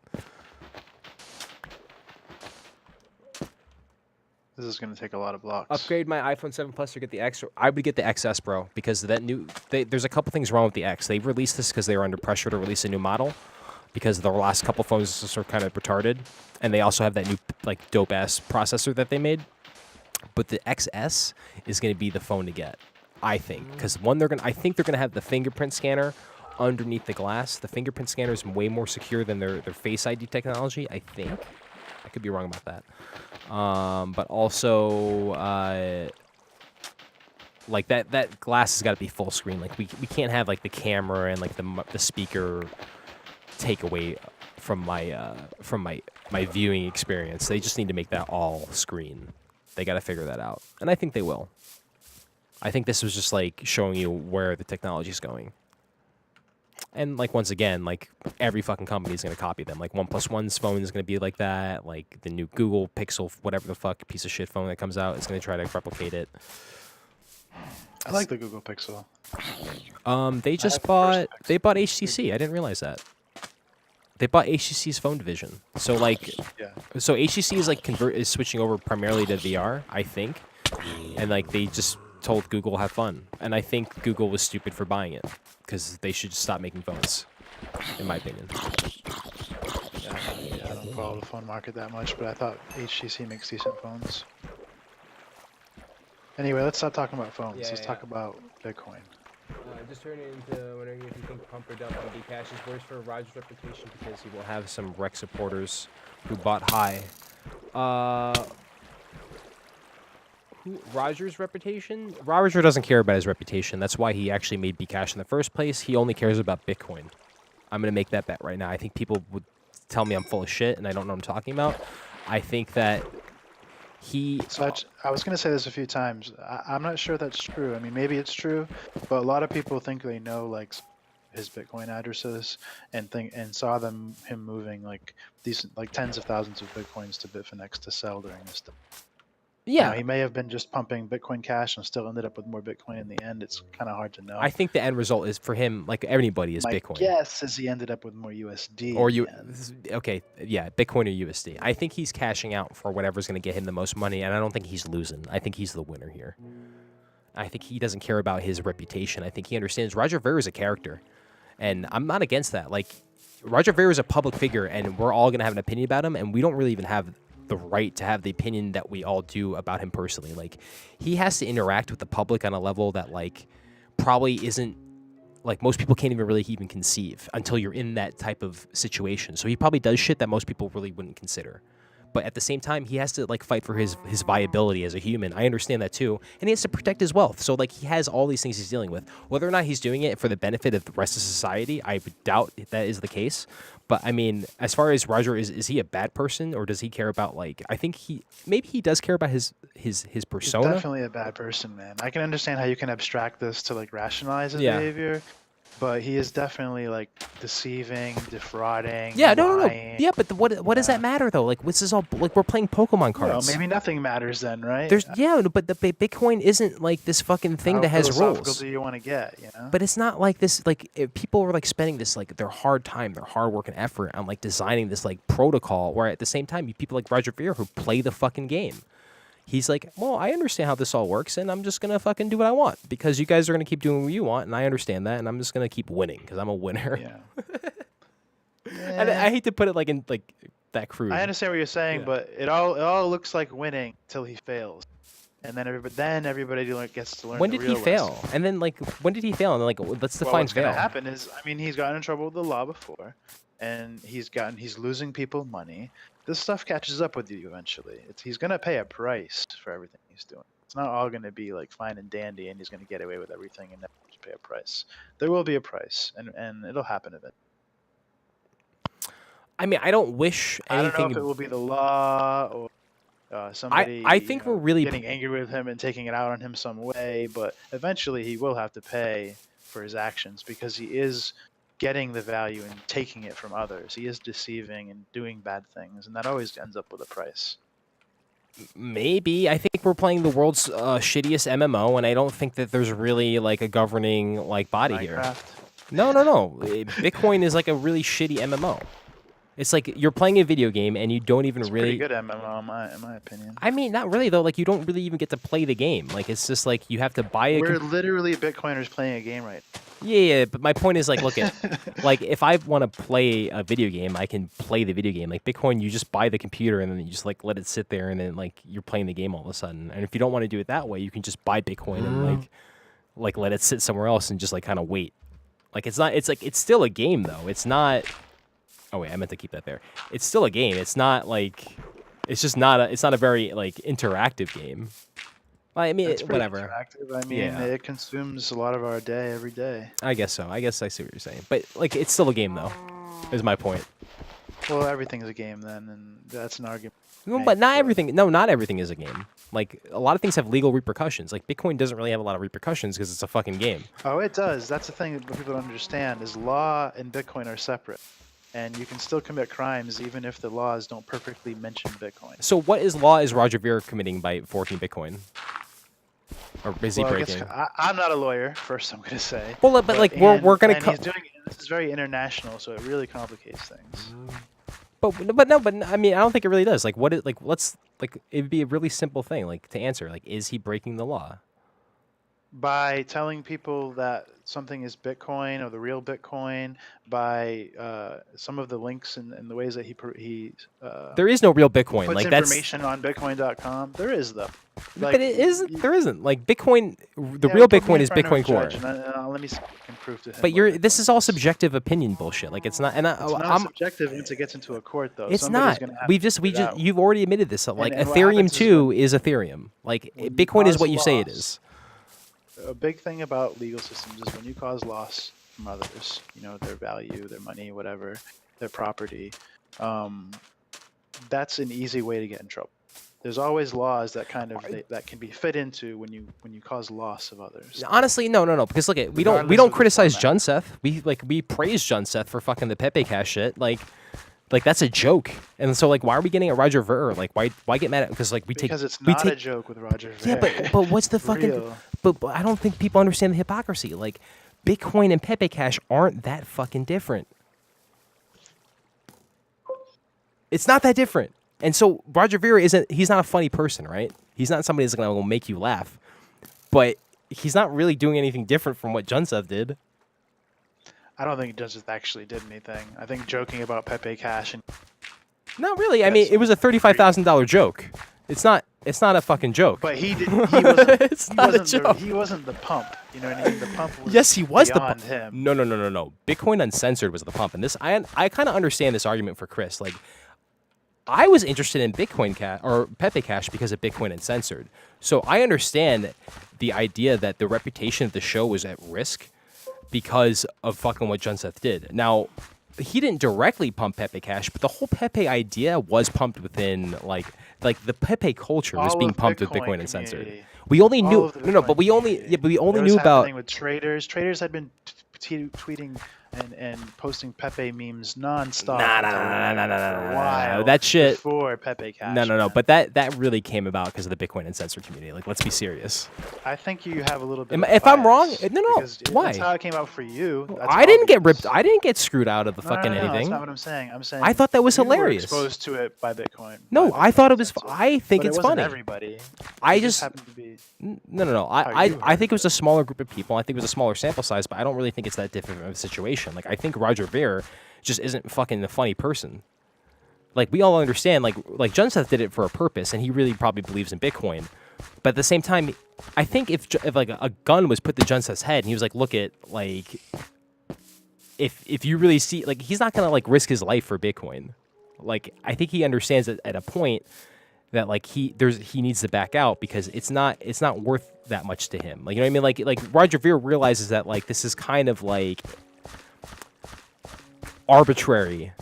This is going to take a lot of blocks. Upgrade my iPhone 7 Plus or get the X. I would get the XS, bro, because there's a couple things wrong with the X. They released this because they were under pressure to release a new model because the last couple phones are kind of retarded, and they also have that new like dope ass processor that they made. But the XS is going to be the phone to get, I think, because I think they're going to have the fingerprint scanner underneath the glass. The fingerprint scanner is way more secure than their Face ID technology, I think. I could be wrong about that. But also, like that glass has got to be full screen. Like we can't have like the camera and like the speaker take away from my viewing experience. They just need to make that all screen. They got to figure that out, and I think they will. I think this was just like showing you where the technology is going. And like once again, like every fucking company is gonna copy them. Like OnePlus phone is gonna be like that. Like the new Google Pixel, whatever the fuck piece of shit phone that comes out, is gonna try to replicate it. I like the Google Pixel. They bought HTC. I didn't realize that. They bought HTC's phone division. So like, so HTC is like is switching over primarily to VR, I think, and like they just told Google have fun, and I think Google was stupid for buying it because they should just stop making phones, in my opinion. Yeah, I don't follow the phone market that much, but I thought HTC makes decent phones. Anyway, let's stop talking about phones. Let's talk about Bitcoin. Just turn it into wondering if you think pump or dump on Bcash is worse for Roger's reputation because he will have some Rex supporters who bought high. Roger's reputation? Roger doesn't care about his reputation. That's why he actually made Bcash in the first place. He only cares about Bitcoin. I'm going to make that bet right now. I think people would tell me I'm full of shit and I don't know what I'm talking about. I think that So I was going to say this a few times. I'm not sure that's true. I mean, maybe it's true, but a lot of people think they know like his Bitcoin addresses and saw him moving like tens of thousands of Bitcoins to Bitfinex to sell during this time. Yeah. You know, he may have been just pumping Bitcoin Cash and still ended up with more Bitcoin in the end. It's kind of hard to know. I think the end result is for him, like anybody, is My Bitcoin. guess is he ended up with more USD. Or okay, yeah, Bitcoin or USD. I think he's cashing out for whatever's going to get him the most money, and I don't think he's losing. I think he's the winner here. I think he doesn't care about his reputation. I think he understands Roger Ver is a character, and I'm not against that. Like, Roger Ver is a public figure, and we're all going to have an opinion about him, and we don't really even have the right to have the opinion that we all do about him personally. Like, he has to interact with the public on a level that, like, probably isn't, like, most people can't even really even conceive until you're in that type of situation. So he probably does shit that most people really wouldn't consider. But at the same time, he has to, like, fight for his viability as a human. I understand that, too. And he has to protect his wealth. So, like, he has all these things he's dealing with. Whether or not he's doing it for the benefit of the rest of society, I would doubt that is the case. But, I mean, as far as Roger, is he a bad person? Or does he care about, like, I think maybe he does care about his persona. He's definitely a bad person, man. I can understand how you can abstract this to, like, rationalize his behavior. But he is definitely like deceiving, defrauding. Yeah, lying. no. Yeah, but what does that matter though? Like, this is all like we're playing Pokemon cards. Well, maybe nothing matters then, right? But the Bitcoin isn't like this fucking thing that has rules. How philosophical do you want to get? You know. But it's not like this. Like people are like spending this like their hard time, their hard work and effort on like designing this like protocol. Where at the same time, you people like Roger Ver who play the fucking game. He's like, well, I understand how this all works, and I'm just going to fucking do what I want because you guys are going to keep doing what you want, and I understand that, and I'm just going to keep winning because I'm a winner. Yeah. And I hate to put it like in like that crude. I understand what you're saying, but it all looks like winning till he fails. And then everybody gets to learn. When did he fail? And then like when did he fail? And like let's define what's fail. What's going to happen is, I mean, he's gotten in trouble with the law before, and he's losing people money. This stuff catches up with you eventually. He's going to pay a price for everything he's doing. It's not all going to be like fine and dandy and he's going to get away with everything and never pay a price. There will be a price, and it'll happen eventually. I mean, I don't wish I don't know if anything. it will be the law or somebody I think we're really getting angry with him and taking it out on him some way, but eventually he will have to pay for his actions because he is getting the value and taking it from others. He is deceiving and doing bad things, and that always ends up with a price. Maybe. I think we're playing the world's shittiest MMO, and I don't think that there's really like a governing like body here. Minecraft. No, no, no. Bitcoin is like a really shitty MMO. It's like you're playing a video game and you don't even It's really. pretty good MMO in my opinion. I mean, not really though. Like you don't really even get to play the game. Like it's just like you have to buy a. We're literally Bitcoiners playing a game right now. Yeah, but my point is like, look at, like if I want to play a video game, I can play the video game. Like Bitcoin, you just buy the computer and then you just like let it sit there, and then like you're playing the game all of a sudden. And if you don't want to do it that way, you can just buy Bitcoin and like let it sit somewhere else and just like kind of wait. Like it's not. It's like it's still a game though. It's not. Oh wait, I meant to keep that there. It's still a game. It's not like. It's just not a. It's not a very like interactive game. I mean, It's pretty whatever. interactive. I mean, Yeah. it consumes a lot of our day every day. I guess so. I guess I see what you're saying. But like, it's still a game though. Is my point. Well, everything's a game then, and that's an argument. No, Right, but not but- everything. No, not everything is a game. Like a lot of things have legal repercussions. Like Bitcoin doesn't really have a lot of repercussions because it's a fucking game. Oh, it does. That's the thing that people don't understand is law and Bitcoin are separate. And you can still commit crimes even if the laws don't perfectly mention Bitcoin. So what is law is Roger Ver committing by forking Bitcoin? Or is he Well, I guess breaking? I'm not a lawyer, first I'm going to say. Well, but like we're gonna. he's doing this is very international, so it really complicates things. But no, but I mean, I don't think it really does. Like, what is like? Let's like it'd be a really simple thing like to answer. Like, is he breaking the law? By telling people that something is Bitcoin or the real Bitcoin, by some of the links and the ways that he There is no real Bitcoin. puts Like that's. information on Bitcoin.com. There is though. But it isn't. There isn't. Like Bitcoin, the Yeah, real put me Bitcoin in is front of a Bitcoin Core. judge, and let me see if I can prove to him. But what this is all Bitcoin is. subjective opinion bullshit. Like it's not. And It's not I'm. subjective once it gets into a court, though. It's Somebody's not. gonna have We to just figure it out. you've already admitted this. Like and what Ethereum happens is 2 is Ethereum. Like when you Bitcoin is cause what you say it loss, is. A big thing about legal systems is when you cause loss from others, their value, their money, whatever, their property, that's an easy way to get in trouble. There's always laws that that can be fit into when you cause loss of others. Honestly, no, because look at we Regardless don't of the criticize format. Junseth. We praise Junseth for fucking the Pepe Cash shit. Like that's a joke. And so like why are we getting at Roger Ver? Like why get mad at because like we take Because it's we not take a joke with Roger yeah, Ver. but what's the fucking Real. but I don't think people understand the hypocrisy. Like Bitcoin and Pepe Cash aren't that fucking different. It's not that different. And so Roger Ver he's not a funny person, right? He's not somebody that's going to make you laugh. But he's not really doing anything different from what Junseth did. I don't think Justice actually did anything. I think joking about Pepe Cash and Not really. I mean, it was a $35,000 joke. It's not a fucking joke. but he did. He wasn't. It's he not a wasn't joke. he wasn't the pump. You know what I mean? The pump was. Yes, he was the beyond pump. him. No. Bitcoin Uncensored was the pump, and this I kind of understand this argument for Chris. Like, I was interested in Bitcoin Cash or Pepe Cash because of Bitcoin Uncensored. So I understand the idea that the reputation of the show was at risk because of fucking what Junseth did. Now, he didn't directly pump Pepe Cash, but the whole Pepe idea was pumped within like the Pepe culture was All being of pumped with Bitcoin Bitcoin Uncensored. community. We only All knew of the no, Bitcoin but we only community. we only It was knew about happening with traders. Traders had been tweeting and posting Pepe memes nonstop. For a while that shit. before Pepe Cash. No. man. But that really came about because of the Bitcoin Uncensored community. Like, let's be serious. I think you have a little bit. Am- of if I'm wrong- bias, no, because why? That's how it came out for you. That's I didn't get obvious. ripped. I didn't get screwed out of the No, fucking no, anything. That's not what I'm saying. I'm saying I thought that was you were hilarious. exposed to it by Bitcoin. No, by I thought it Bitcoin was. Uncensored. I think But it's it wasn't funny. Everybody. I It just happened to be. no. how I you heard think it was it. a smaller group of people. I think it was a smaller sample size, but I don't really think it's that different of a situation. Like I think Roger Ver just isn't fucking a funny person. Like we all understand. Like Junseth did it for a purpose, and he really probably believes in Bitcoin. But at the same time, I think if like a gun was put to Junseth's head, and he was like, "Look at like." If you really see like he's not gonna like risk his life for Bitcoin. Like I think he understands that at a point that like he needs to back out because it's not worth that much to him. Like you know what I mean? Like Roger Ver realizes that like this is kind of like arbitrary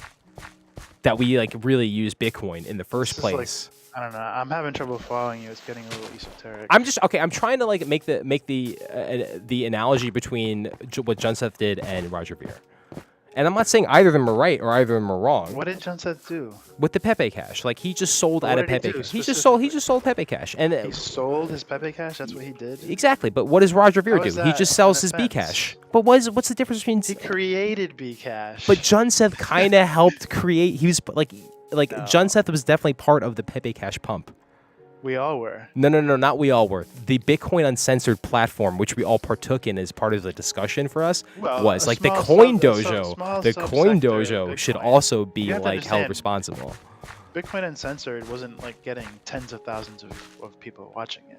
that we like really use Bitcoin in the first This is place. I don't know. I'm having trouble following you. It's getting a little esoteric. I'm trying to like make the analogy between what Junseth did and Roger Ver. And I'm not saying either of them are right or either of them are wrong. What did Junseth do? With the Pepe Cash, like he just sold out of Pepe Cash. He just sold Pepe Cash, and He sold his Pepe Cash. That's what he did. exactly. But what does Roger Ver How do? is He that just sells an his B offense? Cash. But what's the difference between? He created Bcash. But Junseth kind of helped create. He was like No. Junseth was definitely part of the Pepe Cash pump. We all were. No, not we all were. The Bitcoin Uncensored platform, which we all partook in as part of the discussion for us, Well, was a like the small Coin sub- a Dojo. small The Coin subsector of Dojo should Bitcoin. also be You have to like held understand, responsible. Bitcoin Uncensored wasn't like getting tens of thousands of people watching it.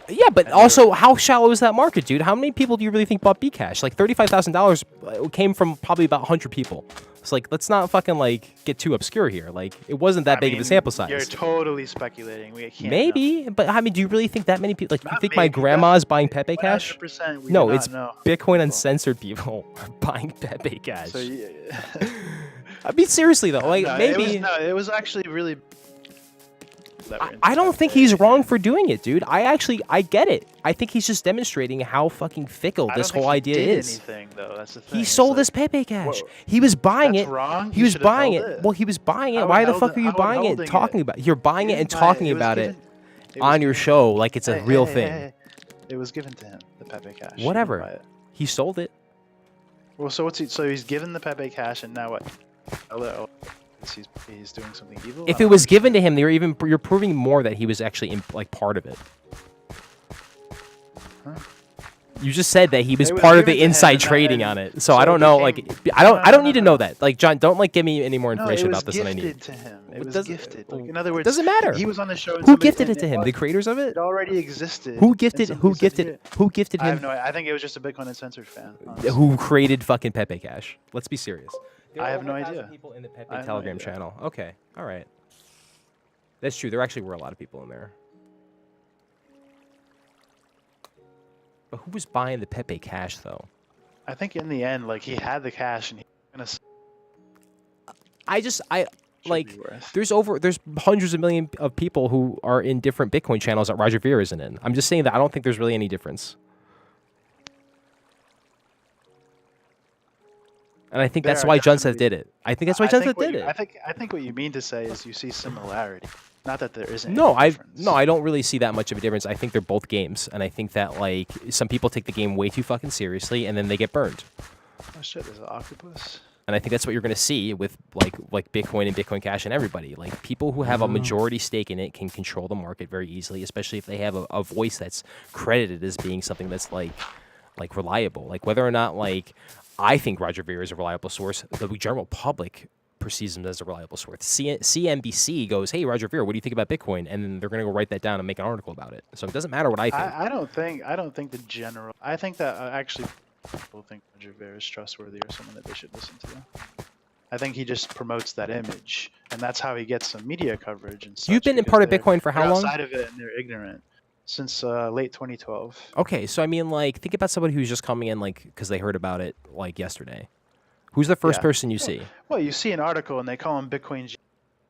Yeah, but And also, how shallow is that market, dude? How many people do you really think bought Bcash? Like $35,000 came from probably about 100 people. It's like, let's not fucking like get too obscure here. Like, it wasn't that big of a sample size. You're totally speculating. We can't Maybe, but I mean, do you really think that many people? Like, you Not think my maybe, grandma's buying Pepe Cash? 100% we No, do it's not know. Bitcoin Uncensored people are buying Pepe Cash. So yeah. I mean, seriously though, like No, maybe. it was actually really. I don't think he's wrong for doing it, dude. I get it. I think he's just demonstrating how fucking fickle this whole idea is. Anything, though. That's the thing. He It's sold like, his Pepe Cash. whoa, He was buying that's it. wrong. He was should've buying held it. Well, he was buying I it. would Why the held fuck it- are I you would buying it and holding talking it. about it? You're buying it He and didn't buy talking It was about it given- it was on your given- show like it's a Hey, real hey, thing. hey. It was given to him, the Pepe Cash. He didn't Whatever. buy it. He sold it. Well, so what's he? So he's given the Pepe Cash, and now what? He's doing something evil. If it was given to him, you're proving more that he was actually like part of it. Huh? You just said that he was It was part of given the to him, inside and trading then- on it. So so I don't it know. became- Like I don't need to No. know that. Like John, don't like give me any more No, information it was about this than I need. gifted to him. It was doesn't- gifted. Like, in other words, doesn't matter. He was on the show. and Who somebody- gifted and it to him? The creators of it? It already existed. Who and gifted? somebody Who said, gifted? "Here." Who gifted I have him? no. I think it was just a Bitcoin Uncensored fan. honestly. Who created fucking Pepe Cash? Let's be serious. There I are have over no 1,000 idea. people in the Pepe I have no Telegram idea. channel. Okay, all right. That's true. There actually were a lot of people in there. But who was buying the Pepe Cash though? I think in the end, like he had the cash and he was I gonna like. be worth. There's hundreds of millions of people who are in different Bitcoin channels that Roger Ver isn't in. I'm just saying that I don't think there's really any difference. And I think There that's are why Junseth definitely- did it. I think that's why I think Junseth what did you- it. I think what you mean to say is you see similarity, not that there isn't. No, any difference. I don't really see that much of a difference. I think they're both games, and I think that like some people take the game way too fucking seriously, and then they get burned. Oh shit! There's an octopus. And I think that's what you're going to see with like Bitcoin and Bitcoin Cash and everybody. Like people who have a majority stake in it can control the market very easily, especially if they have a voice that's credited as being something that's like reliable. Like whether or not like I think Roger Ver is a reliable source, the general public perceives him as a reliable source. CNBC goes, "Hey, Roger Ver, what do you think about Bitcoin?" And then they're going to go write that down and make an article about it. So it doesn't matter what I think. I don't think the general. I think that actually people think Roger Ver is trustworthy or someone that they should listen to. I think he just promotes that image, and that's how he gets some media coverage and stuff. You've been in part of Bitcoin for how long? Outside of it, and they're ignorant since late 2012. Okay, so I mean, like, think about somebody who's just coming in, like, because they heard about it, like, yesterday. Who's the first Yeah. person you see? Well, you see an article and they call him Bitcoin.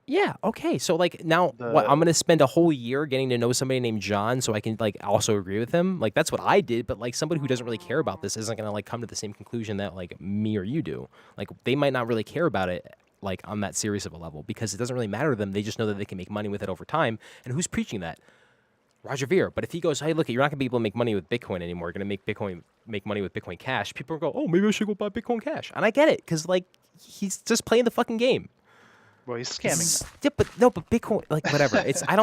Yeah, okay, so, like, now, what, I'm going to spend a whole year getting to know somebody named John so I can, like, also agree with him? Like, that's what I did, but, like, somebody who doesn't really care about this isn't going to, like, come to the same conclusion that, like, me or you do. Like, they might not really care about it, like, on that serious of a level because it doesn't really matter to them. They just know that they can make money with it over time. And who's preaching that? Roger Ver. But if he goes, hey, look, you're not going to be able to make money with Bitcoin anymore. You're going to make money with Bitcoin Cash. People are going, oh, maybe I should go buy Bitcoin Cash. And I get it because, like, he's just playing the fucking game. Well, he's scamming. Yeah, but Bitcoin, like, whatever. It's I'm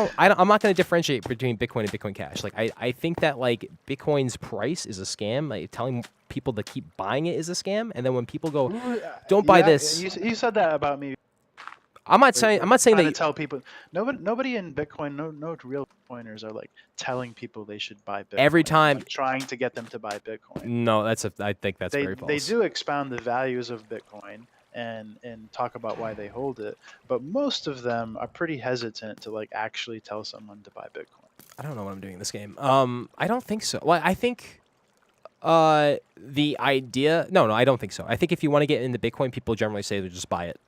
not going to differentiate between Bitcoin and Bitcoin Cash. Like, I think that, like, Bitcoin's price is a scam. Like, telling people to keep buying it is a scam. And then when people go, don't buy this. You said that about me. I'm not saying trying to that. tell people. Nobody in Bitcoin, no real Bitcoiners are like telling people they should buy Bitcoin. Every time- like, trying to get them to buy Bitcoin. No, I think that's They very false. they do expound the values of Bitcoin and talk about why they hold it, but most of them are pretty hesitant to like actually tell someone to buy Bitcoin. I don't know what I'm doing in this game. I don't think so. Well, I think the idea. No, I don't think so. I think if you want to get into Bitcoin, people generally say to just buy it.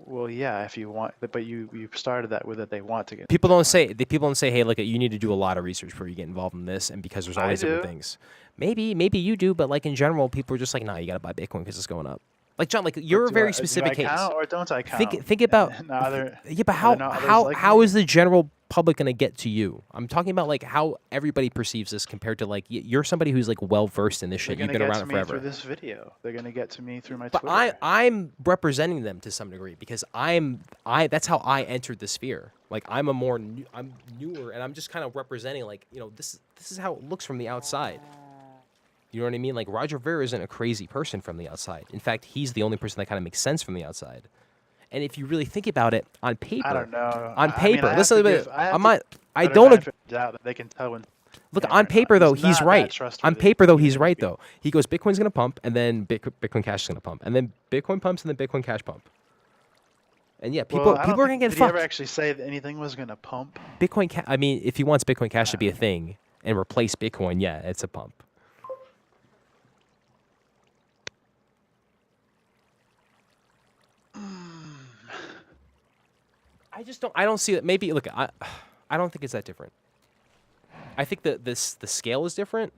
Well, yeah, if you want, but you started that with that they want to get. People don't say, hey, look, you need to do a lot of research before you get involved in this, and because there's all I these different do. things. Maybe you do, but like in general, people are just like, nah, you gotta buy Bitcoin because it's going up. Like John, like you're a very specific do I case. count or don't I count? Think about yeah, but Are there not others like how me? is the general public gonna get to you? I'm talking about like how everybody perceives this compared to like you're somebody who's like well versed in this They're shit. You've gonna been get around to it me forever. through this video. They're gonna get to me through my But Twitter. I'm representing them to some degree because that's how I entered the sphere. Like I'm I'm newer and I'm just kind of representing like, this is how it looks from the outside. You know what I mean? Like Roger Ver isn't a crazy person from the outside. In fact, he's the only person that kind of makes sense from the outside. And if you really think about it on paper, I don't know. listen a bit. I Better don't benefit of the doubt that they can tell when. look Yeah, on or paper not. though. He's He's not that right. On trustworthy. paper though, he's Even right if he- though. He goes Bitcoin's gonna pump, and then Bitcoin Cash is gonna pump, and then Bitcoin pumps, and then Bitcoin Cash pump. And yeah, people Well, I people don't are gonna think- get Did he ever fucked. actually say that anything was gonna pump? I mean, if he wants Bitcoin Cash to be a thing and replace Bitcoin, yeah, it's a pump. I don't see that. Maybe look, I don't think it's that different. I think that the scale is different,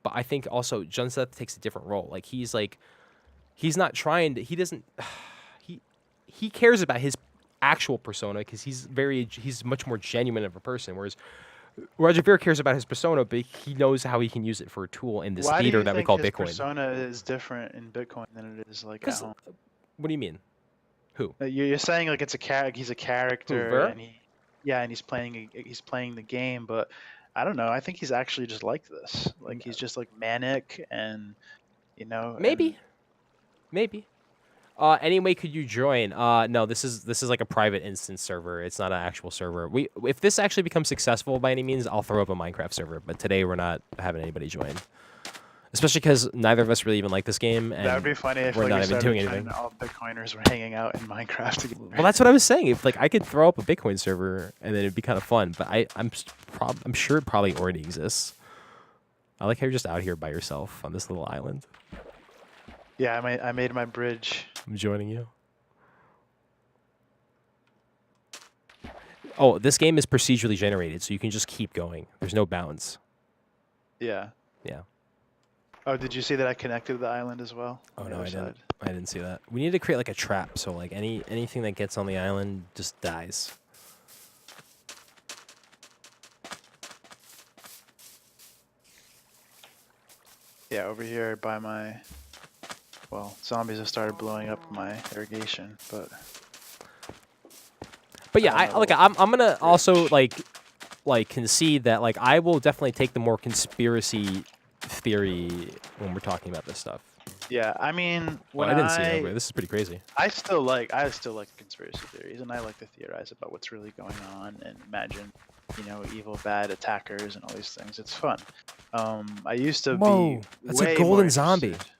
but I think also John Seth takes a different role. Like he's not trying to. He doesn't. He cares about his actual persona because he's much more genuine of a person. Whereas Roger Ver cares about his persona, but he knows how he can use it for a tool in this Why do theater you that we think call his Bitcoin. persona is different in Bitcoin than it is like at 'Cause- home? What do you mean? Who? You're saying like it's a he's a character Ver? and he's playing the game, but I don't know. I think he's actually just like this. Like he's just like manic and Maybe. Anyway, could you join? No, this is like a private instance server. It's not an actual server. If this actually becomes successful by any means, I'll throw up a Minecraft server. But today we're not having anybody join, especially because neither of us really even like this game, and that would be funny if we're like not we even started doing trying anything. to- all Bitcoiners were hanging out in Minecraft together. Well, that's what I was saying. If like I could throw up a Bitcoin server, and then it'd be kind of fun. But I'm sure it probably already exists. I like how you're just out here by yourself on this little island. Yeah, I made my bridge. I'm joining you. Oh, this game is procedurally generated, so you can just keep going. There's no bounds. Yeah. Yeah. Oh, did you see that I connected the island as well? Oh on the no, other I didn't. side? I didn't see that. We need to create like a trap, so like anything that gets on the island just dies. Yeah, over here by my. Well, zombies have started blowing up my irrigation, but. But yeah, I don't know I'm gonna also like concede that like I will definitely take the more conspiracy theory when we're talking about this stuff. Yeah, I mean, Well, when I didn't see it over. This is pretty crazy. I still like conspiracy theories, and I like to theorize about what's really going on and imagine, evil, bad attackers and all these things. It's fun. I used to Whoa, be that's a way golden more zombie. interested.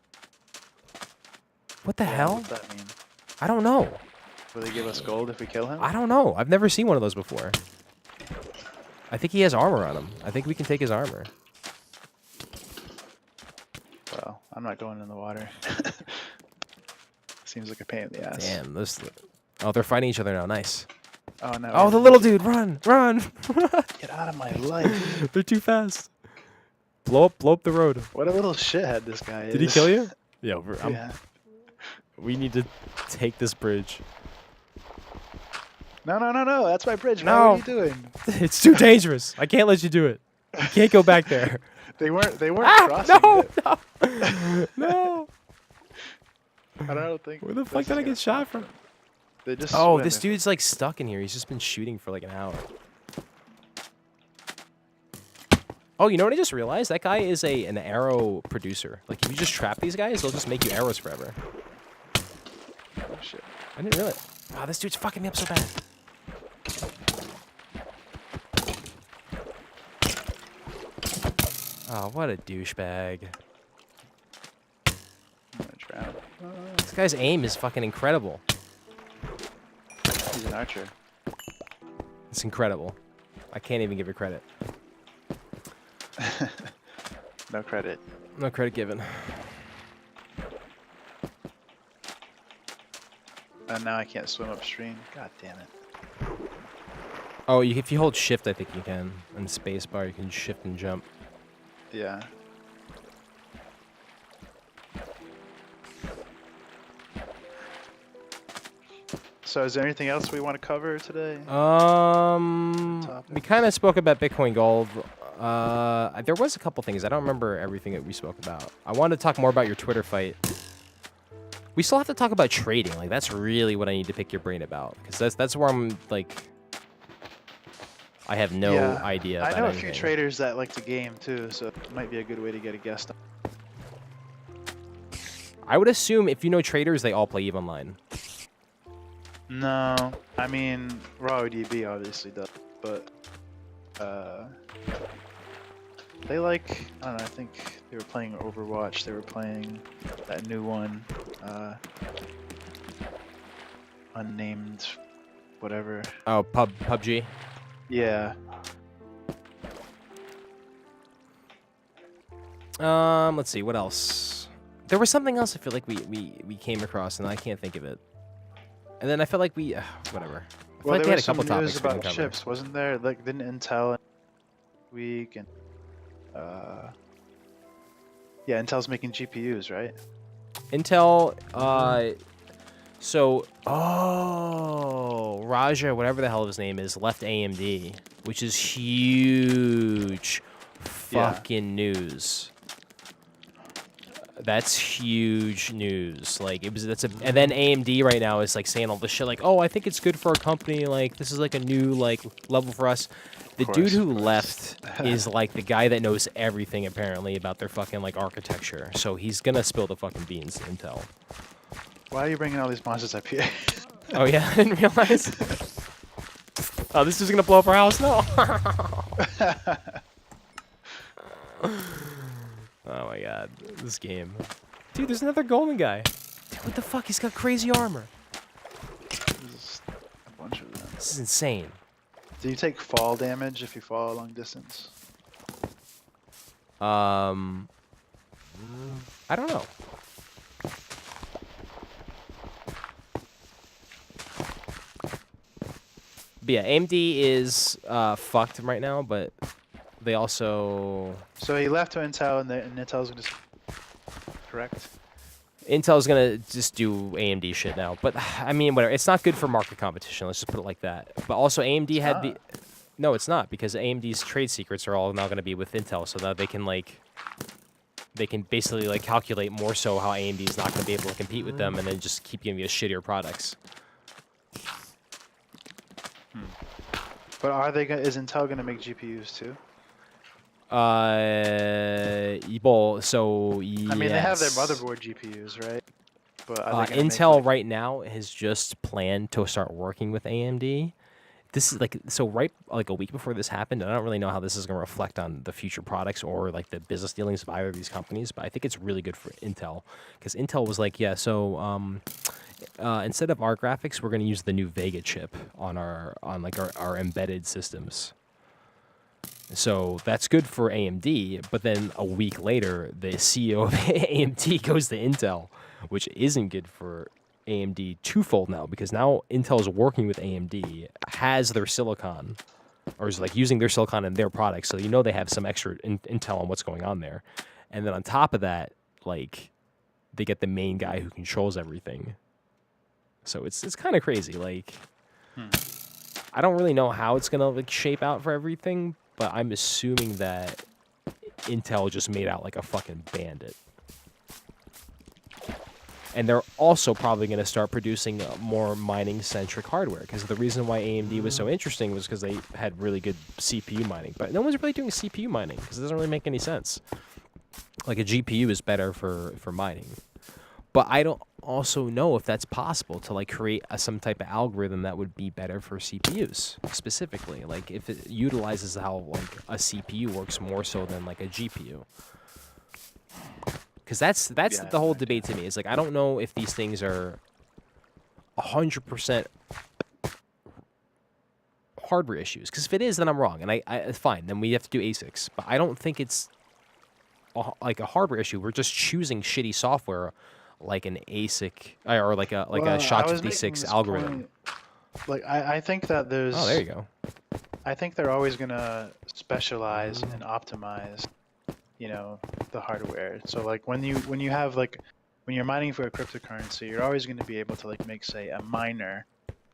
What the Yeah, hell? what's that mean? I don't know. Will they give us gold if we kill him? I don't know. I've never seen one of those before. I think he has armor on him. I think we can take his armor. Well, I'm not going in the water. Seems like a pain in the ass. Damn, oh, they're fighting each other now. Nice. Oh no. Oh, the little dude, run! Get out of my life. They're too fast. Blow up the road. What a little shithead this guy is. Did he kill you? Yeah, Yeah. we need to take this bridge. No, that's my bridge. No. What are you doing? It's too dangerous. I can't let you do it. You can't go back there. They weren't Ah, crossing it. no. I don't think. Where the fuck did I get shot from? They just Oh, swim this if- dude's like stuck in here. He's just been shooting for like an hour. Oh, you know what I just realized? That guy is an arrow producer. Like, if you just trap these guys, they'll just make you arrows forever. Oh shit. I didn't realize. Wow, this dude's fucking me up so bad. Oh, what a douchebag. I'm gonna drown. This guy's aim is fucking incredible. He's an archer. It's incredible. I can't even give it credit. No credit. No credit given. And now I can't swim upstream. God damn it. Oh, if you hold shift, I think you can. And space bar, you can shift and jump. Yeah. So is there anything else we want to cover today? We kind of spoke about Bitcoin Gold. There was a couple things. I don't remember everything that we spoke about. I wanted to talk more about your Twitter fight. We still have to talk about trading. Like, that's really what I need to pick your brain about. Because that's where I'm, like... I have no idea about I know anything. a few traders that like to game, too, so it might be a good way to get a guest on. I would assume if you know traders, they all play EVE Online. No, I mean, RawDB obviously does, but they like, I don't know, I think they were playing Overwatch, they were playing that new one, unnamed whatever. Oh, PUBG? Yeah. Let's see, what else? There was something else I feel like we came across, and I can't think of it. And then I felt like we, whatever. I feel like there we had was a couple some news topics we about didn't cover. chips, wasn't there? Like, didn't Intel week and yeah, Intel's making GPUs, right? Intel, Raja, whatever the hell his name is, left AMD, which is huge fucking news. That's huge news. Like, and then AMD right now is like saying all this shit like, oh, I think it's good for our company. Like, this is like a new like level for us. The dude who left is like the guy that knows everything apparently about their fucking like architecture. So he's gonna spill the fucking beans to Intel. Why are you bringing all these monsters up here? Oh yeah, I didn't realize. Oh, this is gonna blow up our house? No. Oh my god, this game. Dude, there's another golden guy. Dude, what the fuck? He's got crazy armor. There's a bunch of them. This is insane. Do you take fall damage if you fall a long distance? I don't know. But yeah, AMD is fucked right now, but they also... So he left to Intel, and Intel's gonna... Correct? Intel's gonna just do AMD shit now. But, I mean, whatever. It's not good for market competition. Let's just put it like that. But also, AMD had the... No, it's not, because AMD's trade secrets are all now gonna be with Intel, so that they can, like... They can basically, like, calculate more so how AMD is not gonna be able to compete with them, and then just keep giving you shittier products. But are they gonna... Is Intel gonna make GPUs, too? Well, so yes. I mean, they have their motherboard GPUs, right? But are they Intel make, like... right now has just planned to start working with AMD. This is like right like a week before this happened. And I don't really know how this is going to reflect on the future products or like the business dealings of either of these companies. But I think it's really good for Intel because Intel was like, yeah, so instead of our graphics, we're going to use the new Vega chip on our embedded systems. So that's good for AMD, but then a week later, the CEO of AMD goes to Intel, which isn't good for AMD twofold now, because now Intel is working with AMD, has their silicon, or is like using their silicon in their products, so you know they have some extra intel on what's going on there. And then on top of that, like, they get the main guy who controls everything. So it's kind of crazy. Like, I don't really know how it's gonna like shape out for everything, but I'm assuming that Intel just made out like a fucking bandit. And they're also probably going to start producing more mining-centric hardware, because the reason why AMD was so interesting was because they had really good CPU mining. But no one's really doing CPU mining, because it doesn't really make any sense. Like, a GPU is better for mining. But I don't also know if that's possible to like create some type of algorithm that would be better for CPUs specifically. Like if it utilizes how like a CPU works more so than like a GPU. Because that's the whole debate to me. Is like I don't know if these things are 100% hardware issues. Because if it is, then I'm wrong, and I fine. Then we have to do ASICs. But I don't think it's like a hardware issue. We're just choosing shitty software like an ASIC or like a Well, I was making SHA-256 this algorithm. point. Like I think that Oh, there you go. I think they're always gonna specialize and optimize, the hardware. So like when you have like when you're mining for a cryptocurrency, you're always going to be able to like make, say, a miner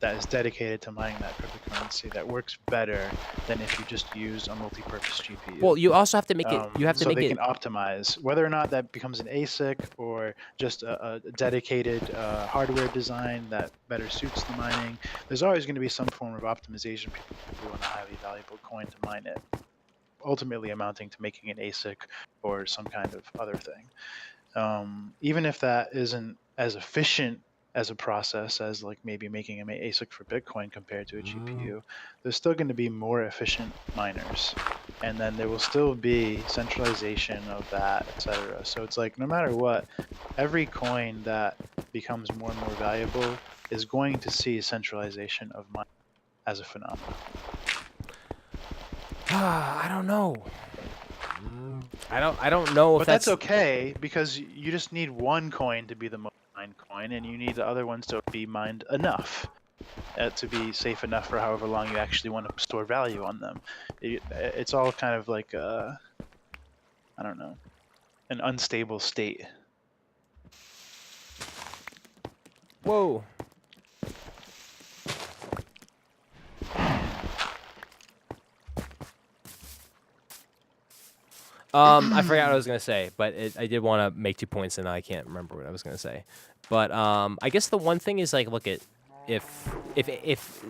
that is dedicated to mining that cryptocurrency that works better than if you just use a multi-purpose GPU. Well, you also have to make it. You have to so make they it. can optimize whether or not that becomes an ASIC or just a dedicated hardware design that better suits the mining. There's always going to be some form of optimization people can do on a highly valuable coin to mine it, ultimately amounting to making an ASIC or some kind of other thing. Even if that isn't as efficient as a process as like maybe making an ASIC for Bitcoin compared to a GPU, there's still going to be more efficient miners, and then there will still be centralization of that, etc. So it's like no matter what, every coin that becomes more and more valuable is going to see centralization of mining as a phenomenon. I don't know. I don't know if But that's okay, because you just need one coin to be the most mined coin, and you need the other ones to be mined enough to be safe enough for however long you actually want to store value on them. It's all kind of like I don't know, an unstable state. Whoa. I forgot what I was gonna say, but I did want to make 2 points, and I can't remember what I was gonna say. But I guess the one thing is like, look at if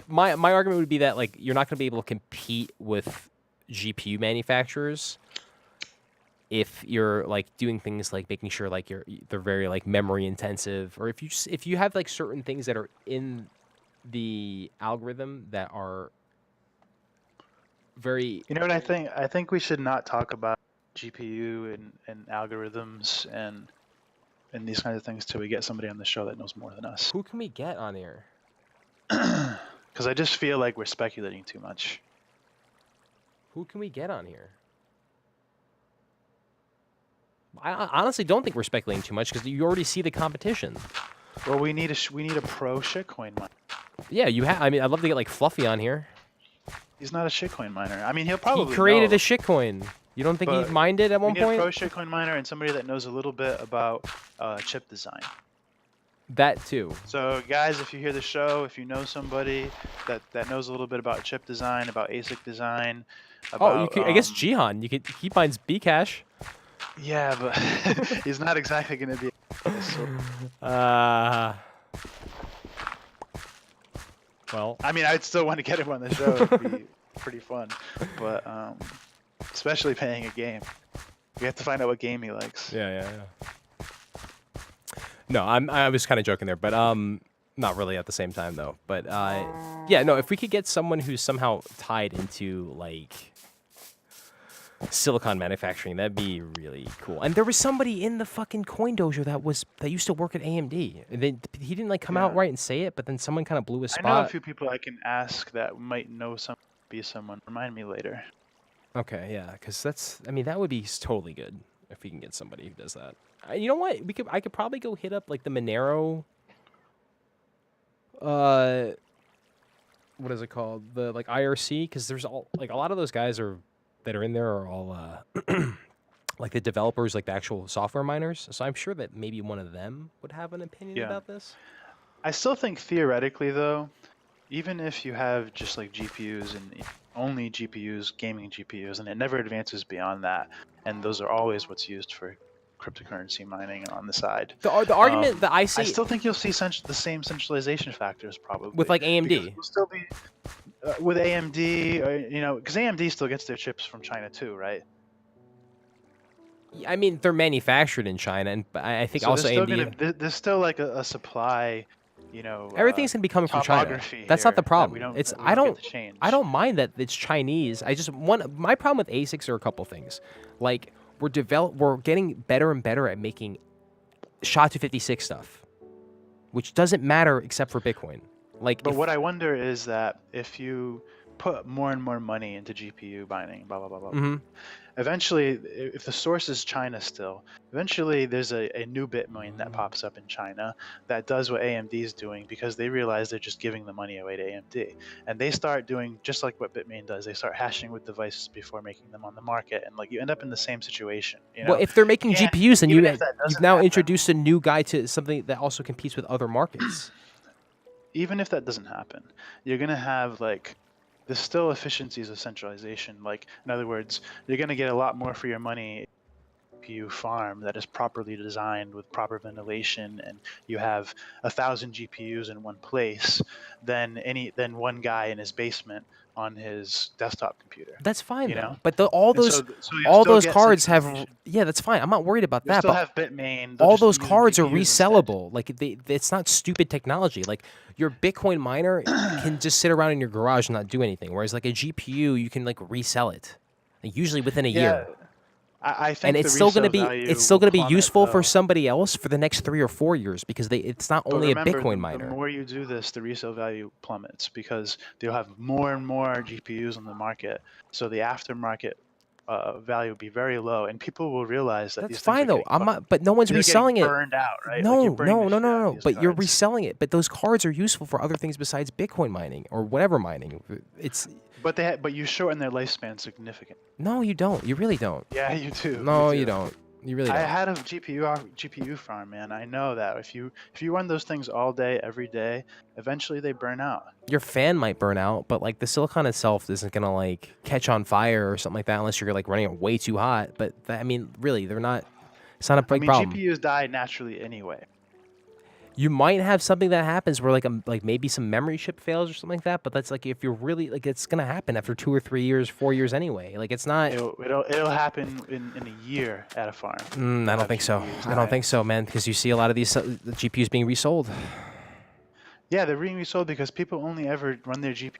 my argument would be that like you're not gonna be able to compete with GPU manufacturers if you're like doing things like making sure like they're very like memory intensive, or if you have like certain things that are in the algorithm that are very. You know what I think? I think we should not talk about GPU and algorithms and these kinds of things till we get somebody on the show that knows more than us. Who can we get on here? Because I just feel like we're speculating too much. Who can we get on here? I honestly don't think we're speculating too much because you already see the competition. Well, we need a pro shitcoin miner. Yeah, you have. I mean, I'd love to get like Fluffy on here. He's not a shitcoin miner. I mean, he'll probably He created know, a shitcoin. You don't think he but mined it at one we need point? a pro shitcoin miner and somebody that knows a little bit about chip design. That too. So, guys, if you hear the show, if you know somebody that knows a little bit about chip design, about ASIC design, about, you could. I guess Jihan. You could. He mines Bcash. Yeah, but he's not exactly going to be. Well, I mean, I'd still want to get him on the show. It'd be pretty fun, but especially playing a game. We have to find out what game he likes. Yeah. No, I was kind of joking there, but not really at the same time though. But yeah, no, if we could get someone who's somehow tied into like silicon manufacturing, that'd be really cool. And there was somebody in the fucking Coin Dojo that used to work at AMD. And he didn't like come out right and say it, but then someone kind of blew his spot. I know a few people I can ask that might know someone. Remind me later. Okay, yeah, because that would be totally good if we can get somebody who does that. You know what? I could probably go hit up like the Monero. What is it called? The like IRC, because there's all like a lot of those guys that are in there are all like the developers, like the actual software miners. So I'm sure that maybe one of them would have an opinion about this. I still think theoretically though, even if you have just like GPUs and only GPUs, gaming GPUs, and it never advances beyond that, and those are always what's used for cryptocurrency mining on the side. The argument that I see, I still think you'll see the same centralization factors probably with like AMD. You'll still be with AMD, because AMD still gets their chips from China too, right? I mean, they're manufactured in China, and I think so also AMD. There's still like a supply. Everything's gonna be coming from China. That's not the problem. I don't mind that it's Chinese. My problem with ASICs are a couple things. Like we're getting better and better at making SHA-256 stuff, which doesn't matter except for Bitcoin. But what I wonder is that if you put more and more money into GPU mining, blah blah blah blah, eventually, if the source is China still, eventually there's a new Bitcoin that pops up in China that does what AMD is doing, because they realize they're just giving the money away to AMD. And they start doing just like what Bitmain does. They start hashing with devices before making them on the market. And like you end up in the same situation, you Well, know? if they're making And GPUs, then even if that you've doesn't now happen, introduced a new guy to something that also competes with other markets. even if that doesn't happen, you're going to have like, there's still efficiencies of centralization. Like, in other words, you're going to get a lot more for your money GPU farm that is properly designed with proper ventilation, and you have 1,000 GPUs in one place than one guy in his basement on his desktop computer. That's fine You know, though. But all and so you all still those get cards have centralization. yeah, that's fine. I'm not worried about You'll that. still But have Bitmain. They'll all just be those using cards are GPUs instead. resellable. Like it's not stupid technology. Like your Bitcoin miner can just sit around in your garage and not do anything. Whereas like a GPU, you can like resell it, like, usually within a Yeah, year. I And think the resale value it's still will gonna be plummet useful for though. somebody else for the next 3 or 4 years because it's not But only a remember, Bitcoin the miner. more you do this, the resale value plummets, because they'll have more and more GPUs on the market. So the aftermarket value will be very low, and people will realize that That's these things fine are though. getting I'm fucking, not, but no one's they're getting reselling it. burned out, right? Like you're No, burning no, the no, shit no, out of no. these But you're cards. reselling it. But those cards are useful for other things besides Bitcoin mining or whatever mining. It's But you shorten their lifespan significantly. no, you don't. You really don't. Yeah, you do. You No, you do. don't. You really I don't. had a GPU farm, man. I know that if you run those things all day, every day, eventually they burn out. Your fan might burn out, but like the silicon itself isn't gonna like catch on fire or something like that unless you're like running it way too hot. But I mean, really, they're not. It's not a I big mean, problem. GPUs die naturally anyway. You might have something that happens where like maybe some memory chip fails or something like that. But that's like if you're really like it's gonna happen after 2 or 3 years, 4 years anyway. Like it's not. It'll happen in a year at a farm. I You'll don't have think so. GPUs I don't die. think so, man. Because you see a lot of these GPUs being resold. Yeah, they're being resold because people only ever run their GPU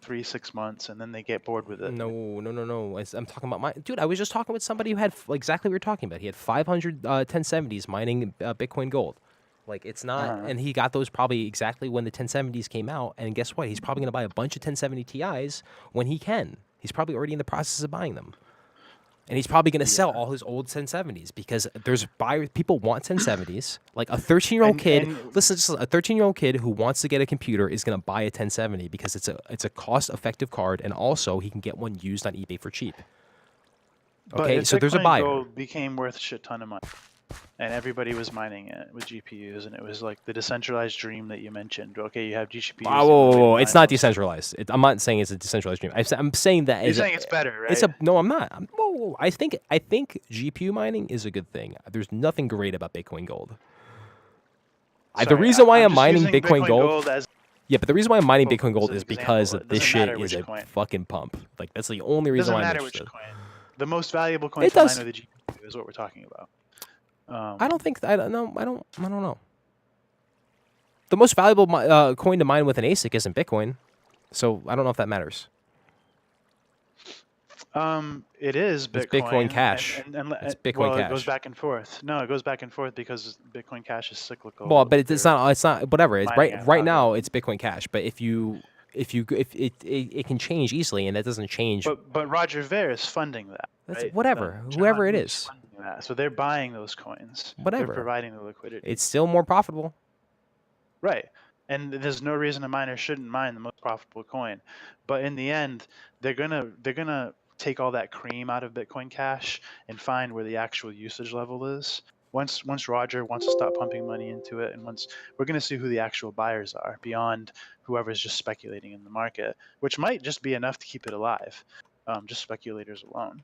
3-6 months, and then they get bored with it. No, no, no, no. I'm talking about my dude. I was just talking with somebody who had exactly what we were talking about. He had 500 1070s mining Bitcoin Gold. Like it's not, and he got those probably exactly when the 1070s came out. And guess what? He's probably gonna buy a bunch of 1070 Ti's when he can. He's probably already in the process of buying them. And he's probably going to sell all his old 1070s because there's buyers. People want 1070s. Like a 13-year-old kid. Listen, just a 13-year-old kid who wants to get a computer is going to buy a 1070 because it's a cost-effective card, and also he can get one used on eBay for cheap. Okay, But so there's a Bitcoin buyer. Gold became worth a shit ton of money, and everybody was mining it with GPUs, and it was like the decentralized dream that you mentioned. Okay, you have GPUs. Whoa. It's not decentralized. I'm not saying it's a decentralized dream. I'm saying that You're saying it's better, right? No, I'm not. Whoa. I think GPU mining is a good thing. There's nothing great about Bitcoin Gold. The reason why I'm mining Bitcoin Gold. Yeah, but the reason why I'm mining Bitcoin Gold is because this shit is a fucking pump. Like that's the only reason why I'm interested. Doesn't matter which coin. The most valuable coin to mine with a GPU is what we're talking about. I don't know. The most valuable coin to mine with an ASIC isn't Bitcoin, so I don't know if that matters. It is Bitcoin. It's Bitcoin Cash. It's Bitcoin Cash. It goes back and forth. No, it goes back and forth because Bitcoin Cash is cyclical. Well, but it's not. It's not. Whatever. It's right now. It's Bitcoin Cash. But if it can change easily, and that doesn't change. But Roger Ver is funding that. That's right? whatever. Whoever it is. That. So they're buying those coins. Whatever. They're providing the liquidity. It's still more profitable. Right. And there's no reason a miner shouldn't mine the most profitable coin. But in the end, they're gonna take all that cream out of Bitcoin Cash and find where the actual usage level is. Once Roger wants to stop pumping money into it, and once we're going to see who the actual buyers are beyond whoever's just speculating in the market, which might just be enough to keep it alive, just speculators alone.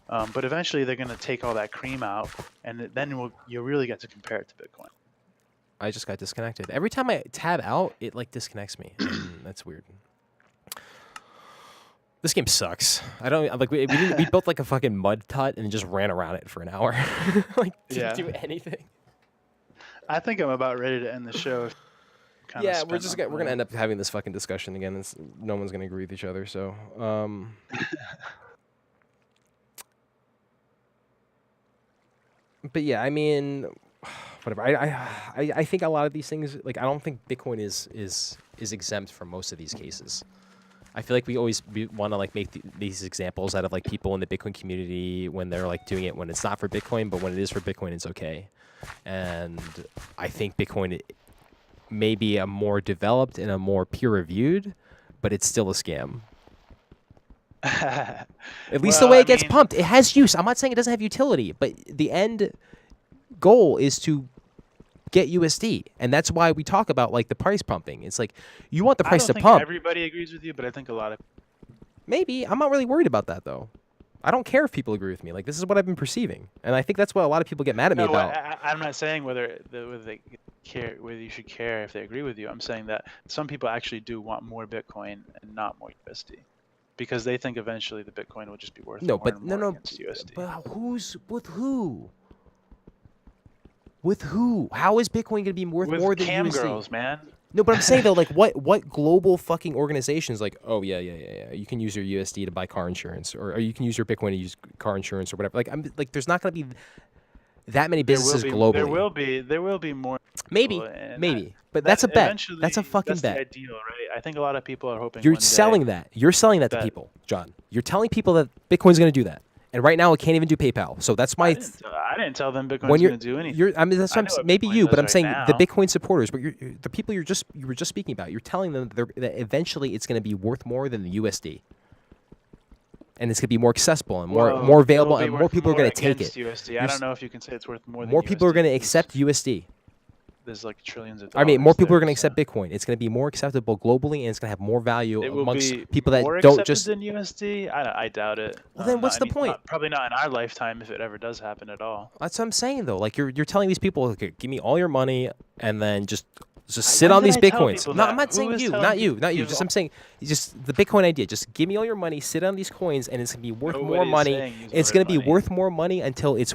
But eventually they're going to take all that cream out, and then you'll really get to compare it to Bitcoin. I just got disconnected. Every time I tab out, it like disconnects me. That's weird. This game sucks. I don't like. We built like a fucking mud hut and just ran around it for an hour. Like didn't do anything. I think I'm about ready to end the show. Yeah, we're gonna end up having this fucking discussion again. No one's gonna agree with each other. So, but yeah, I mean, whatever. I think a lot of these things, like I don't think Bitcoin is exempt from most of these cases. I feel like we always want to like make these examples out of like people in the Bitcoin community when they're like doing it when it's not for Bitcoin, but when it is for Bitcoin, it's okay. And I think Bitcoin may be a more developed and a more peer-reviewed, but it's still a scam. At least the way it gets pumped, it has use. I'm not saying it doesn't have utility, but the end goal is to get USD, and that's why we talk about like the price pumping. It's like you want the price to pump. Everybody agrees with you, but I think a lot of maybe. I'm not really worried about that though. I don't care if people agree with me. Like this is what I've been perceiving, and I think that's what a lot of people get mad at me about. I'm not saying whether they care, whether you should care if they agree with you. I'm saying that some people actually do want more Bitcoin and not more USD, because they think eventually the Bitcoin will just be worth more against USD. But who's with who? With who? How is Bitcoin going to be worth more than cam USD? Girls, man. No, but I'm saying though, like what global fucking organizations like, oh yeah, you can use your USD to buy car insurance, or you can use your Bitcoin to use car insurance or whatever. Like I'm like, there's not going to be that many businesses globally. There will be more. Maybe, but that's a bet. That's a fucking bet. That's the ideal, right? I think a lot of people are hoping. You're selling that. You're selling that to people, John. You're telling people that Bitcoin's going to do that. And right now, it can't even do PayPal. So that's my. I didn't tell them Bitcoin's going to do anything. I mean, that's what I'm saying. Maybe you, but I'm saying the Bitcoin supporters. But the people you were just speaking about. You're telling them that eventually it's going to be worth more than the USD, and it's going to be more accessible and more available, and more people are going to take it. USD. I don't know if you can say it's worth more than. More people are going to accept USD. There's like trillions of dollars. I mean, more people are going to accept Bitcoin. It's going to be more acceptable globally, and it's going to have more value amongst people that don't just. Than USD? I doubt it. Well, then what's the point? Probably not in our lifetime, if it ever does happen at all. That's what I'm saying, though. Like you're telling these people, okay, give me all your money, and then just sit on these Bitcoins. No, I'm not saying you, not you. Just I'm saying, just the Bitcoin idea. Just give me all your money, sit on these coins, and it's gonna be worth more money. It's gonna be worth more money until it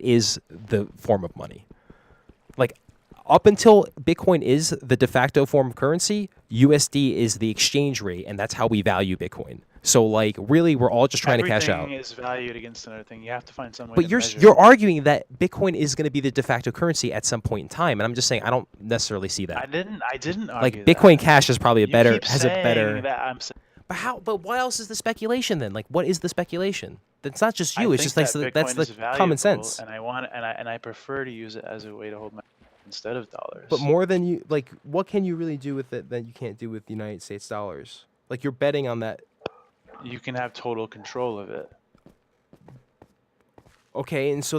is the form of money. Like. Up until Bitcoin is the de facto form of currency, USD is the exchange rate, and that's how we value Bitcoin. So, like, really, we're all just trying to cash out. Everything is valued against another thing. You have to find some way. But you're arguing that Bitcoin is going to be the de facto currency at some point in time, and I'm just saying I don't necessarily see that. I didn't argue like Bitcoin Cash is probably That But how? But what else is the speculation then? Like, what is the speculation? That's not just you. It's just like that's the common sense. And I prefer to use it as a way to hold my instead of dollars. But more than you like, what can you really do with it that you can't do with the United States dollars? Like you're betting on that. You can have total control of it. Okay, and so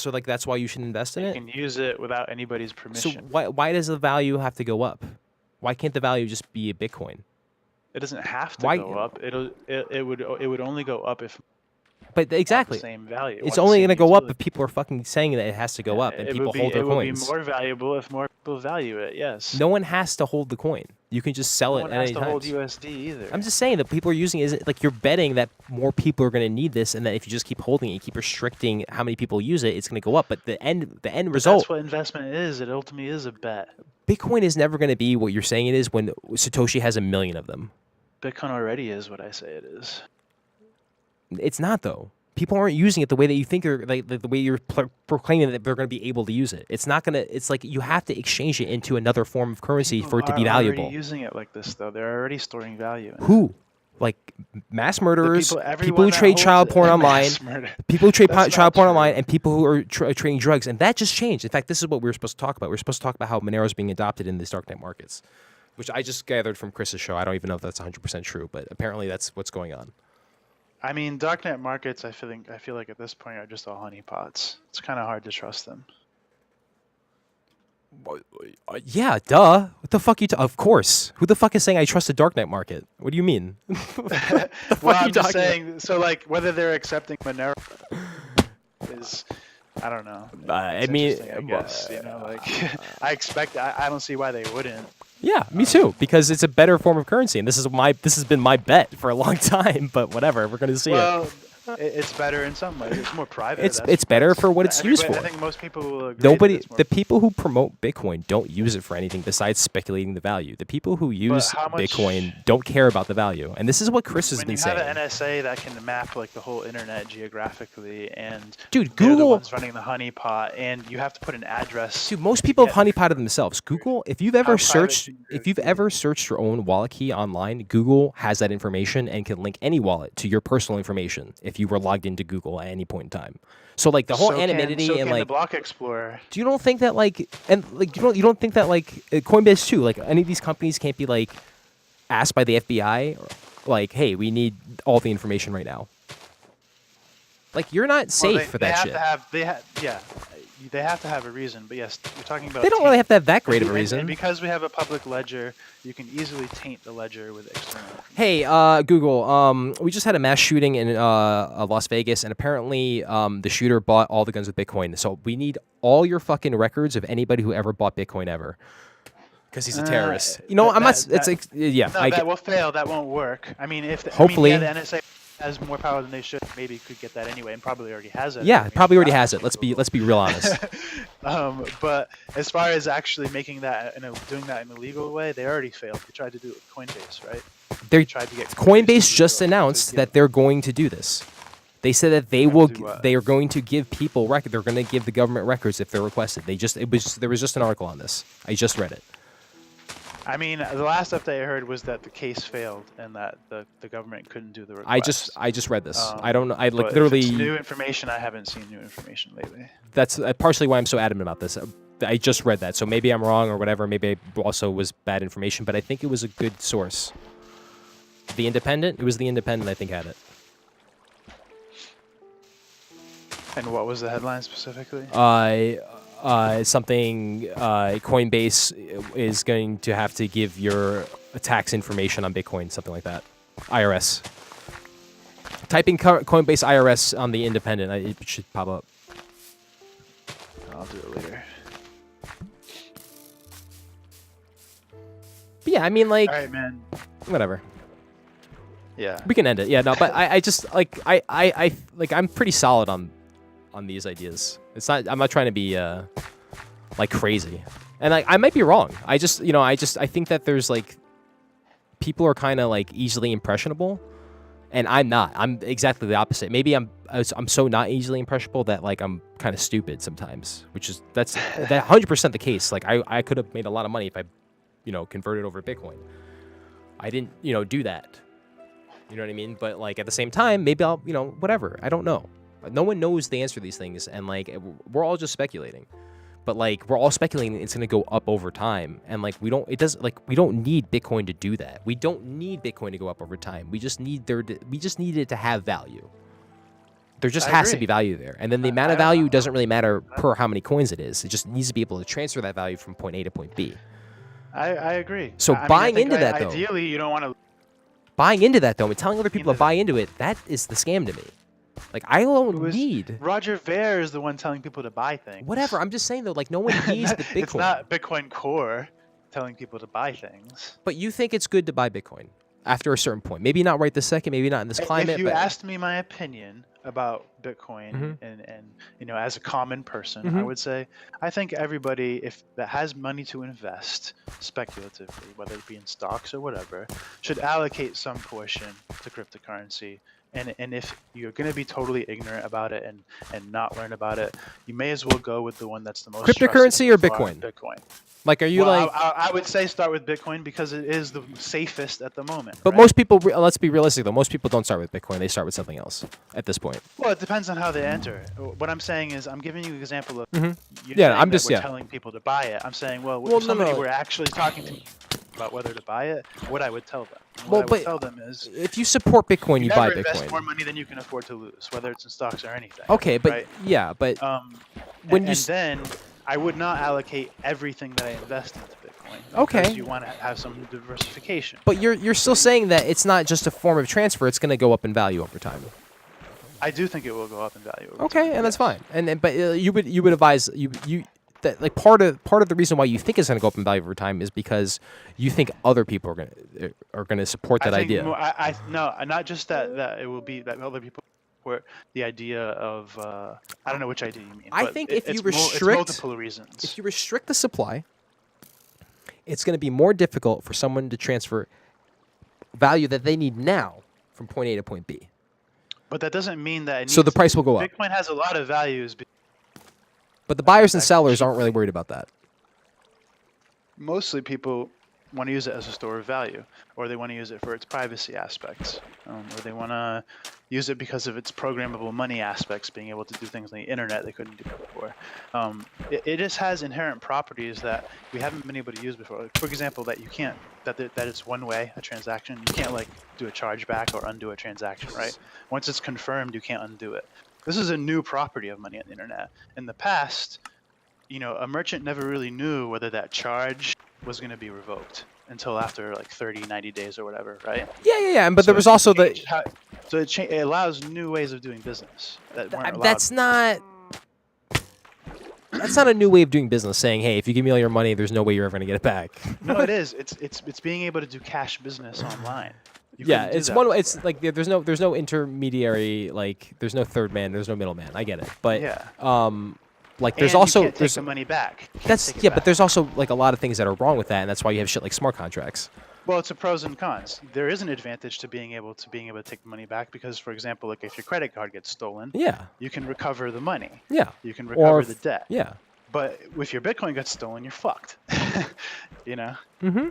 like that's why you should invest in it. You can use it without anybody's permission. So why does the value have to go up? Why can't the value just be a Bitcoin? It doesn't have to go up. It would only go up if. But exactly, same value. It's only going to go up if people are fucking saying that it has to go up, and people hold their coins. It would be more valuable if more people value it. Yes. No one has to hold the coin. You can just sell it at any time. No one has to hold USD either. I'm just saying that people are using it. Like you're betting that more people are going to need this, and that if you just keep holding it, you keep restricting how many people use it, it's going to go up. But the end result. That's what investment is. It ultimately is a bet. Bitcoin is never going to be what you're saying it is when Satoshi has 1 million of them. Bitcoin already is what I say it is. It's not though. People aren't using it the way that you think they're like the way you're proclaiming that they're going to be able to use it. It's not going to. It's like you have to exchange it into another form of currency for it to be valuable. People are already using it like this though. They're already storing value. Who? Like mass murderers, people who trade child porn online, people who trade child porn online, and people who are trading drugs. And that just changed. In fact, this is what we were supposed to talk about. We were supposed to talk about how Monero is being adopted in these darknet markets, which I just gathered from Chris's show. I don't even know if that's 100% true, but apparently that's what's going on. I mean, darknet markets, I feel like at this point are just all honeypots. It's kind of hard to trust them. Yeah, duh. What the fuck of course. Who the fuck is saying I trust the darknet market? What do you mean? Well, I'm just saying, so like whether they're accepting Monero is, I don't know. I mean, I guess, you know, like I don't see why they wouldn't. Yeah, me too, because it's a better form of currency, and this has been my bet for a long time. But whatever, we're going to see it. It's better in some ways. It's more private. It's better for what it's used for. I think most people will agree. Nobody, the people who promote Bitcoin don't use it for anything besides speculating the value. The people who use Bitcoin don't care about the value, and this is what Chris has been saying. When you have an NSA that can map like the whole internet geographically, and dude, they're Google the ones running the honeypot, and you have to put an address. Dude, most people have honeypotted themselves. Google, if you've ever searched your own wallet key online, Google has that information and can link any wallet to your personal information if you were logged into Google at any point in time. So like the whole anonymity and like the Block Explorer. Do you don't think that like you don't think that like Coinbase too, like any of these companies can't be like asked by the FBI like, hey, we need all the information right now. Like you're not safe for that shit. They have to have a reason, but yes, you're talking about. They don't really have to have that great of a reason. And because we have a public ledger, you can easily taint the ledger with external. Hey, Google. We just had a mass shooting in Las Vegas, and apparently the shooter bought all the guns with Bitcoin. So we need all your fucking records of anybody who ever bought Bitcoin ever, because he's a terrorist. You know, that will fail. That won't work. I mean, hopefully the NSA has more power than they should, maybe could get that anyway, and probably already has it. Yeah, probably already has it. Let's be real honest. But as far as actually making that, doing that in a legal way, they already failed. They tried to do it with Coinbase, right? They tried to get Coinbase just announced that they're going to do this. They said that they are going to give people record. They're going to give the government records if they're requested. There was just an article on this. I just read it. I mean, the last update I heard was that the case failed and that the government couldn't do the request. I just read this. I don't know. I like but literally. If it's new information. I haven't seen new information lately. That's partially why I'm so adamant about this. I just read that, so maybe I'm wrong or whatever. Maybe it also was bad information, but I think it was a good source. The Independent. It was the Independent. I think had it. And what was the headline specifically? Something Coinbase is going to have to give your tax information on Bitcoin, something like that. IRS. Type in Coinbase IRS on the Independent. It should pop up. I'll do it later. But yeah, I mean, like, all right, man. Whatever. Yeah. We can end it. Yeah, no, but I just like I'm pretty solid on these ideas. I'm not trying to be like crazy, and like I might be wrong. I think that there's like people are kind of like easily impressionable, and I'm not. I'm exactly the opposite. Maybe I'm so not easily impressionable that like I'm kind of stupid sometimes, that's 100% the case. Like I could have made a lot of money if I converted over to Bitcoin. I didn't do that. You know what I mean? But like at the same time, maybe I'll whatever. I don't know. No one knows the answer to these things, and like we're all just speculating. But like we're all speculating it's gonna go up over time, and like we don't need Bitcoin to do that. We don't need Bitcoin to go up over time. We just need it to have value. There just has to be value there, and then the amount of value doesn't really matter per how many coins it is. It just needs to be able to transfer that value from point A to point B. I agree. So buying into that though, ideally you don't want to. Buying into that though, and telling other people to buy into it, that is the scam to me. Like I don't need. Roger Ver is the one telling people to buy things. Whatever. I'm just saying though, like no one needs the Bitcoin. It's not Bitcoin Core telling people to buy things. But you think it's good to buy Bitcoin after a certain point? Maybe not right this second. Maybe not in this climate. If you asked me my opinion about Bitcoin and as a common person, I would say I think everybody that has money to invest speculatively, whether it be in stocks or whatever, should allocate some portion to cryptocurrency. And if you're going to be totally ignorant about it and not learn about it, you may as well go with the one that's the most cryptocurrency or Bitcoin. Bitcoin. Like, are you I would say start with Bitcoin because it is the safest at the moment. But most people, let's be realistic though, most people don't start with Bitcoin. They start with something else at this point. Well, it depends on how they enter. What I'm saying is I'm giving you an example of telling people to buy it. I'm saying, if somebody were actually talking to me about whether to buy it, what I would tell them. What I would tell them is, if you support Bitcoin, you buy Bitcoin. Invest more money than you can afford to lose, whether it's in stocks or anything. Okay, but right? Then I would not allocate everything that I invest into Bitcoin. Okay. Because you want to have some diversification. But you're still saying that it's not just a form of transfer; it's going to go up in value over time. I do think it will go up in value. Okay, and that's fine. But you would advise that like part of the reason why you think it's going to go up in value over time is because you think other people are going to support that idea. No, not just that it will be that other people support the idea of I don't know which idea you mean. I but think it- if you it's restrict, multiple reasons. if you restrict the supply, it's going to be more difficult for someone to transfer value that they need now from point A to point B. But that doesn't mean that it So the needs price will go up. Bitcoin has a lot of values. But the buyers and Exactly. sellers aren't really worried about that. Mostly people want to use it as a store of value, or they want to use it for its privacy aspects, or they want to use it because of its programmable money aspects, being able to do things on the internet they couldn't do before. It just has inherent properties that we haven't been able to use before. Like, for example, that you can't, that it's one way, a transaction. You can't like do a chargeback or undo a transaction, right? Once it's confirmed, you can't undo it. This is a new property of money on the internet. In the past, a merchant never really knew whether that charge was going to be revoked until after like 30, 90 days or whatever, right? Yeah. But there was also the. It allows new ways of doing business that weren't allowed. That's not a new way of doing business. Saying, hey, if you give me all your money, there's no way you're ever gonna get it back. No, it is. It's being able to do cash business online. Yeah, it's one. It's like there's no intermediary. Like there's no third man. There's no middleman. I get it, but yeah. Like there's and also you can't take there's the money back. but there's also like a lot of things that are wrong with that, and that's why you have shit like smart contracts. Well, it's a pros and cons. There is an advantage to being able to take the money back because, for example, like if your credit card gets stolen, you can recover the money. Yeah. You can recover the debt. Yeah. But if your Bitcoin gets stolen, you're fucked. Mm-hmm.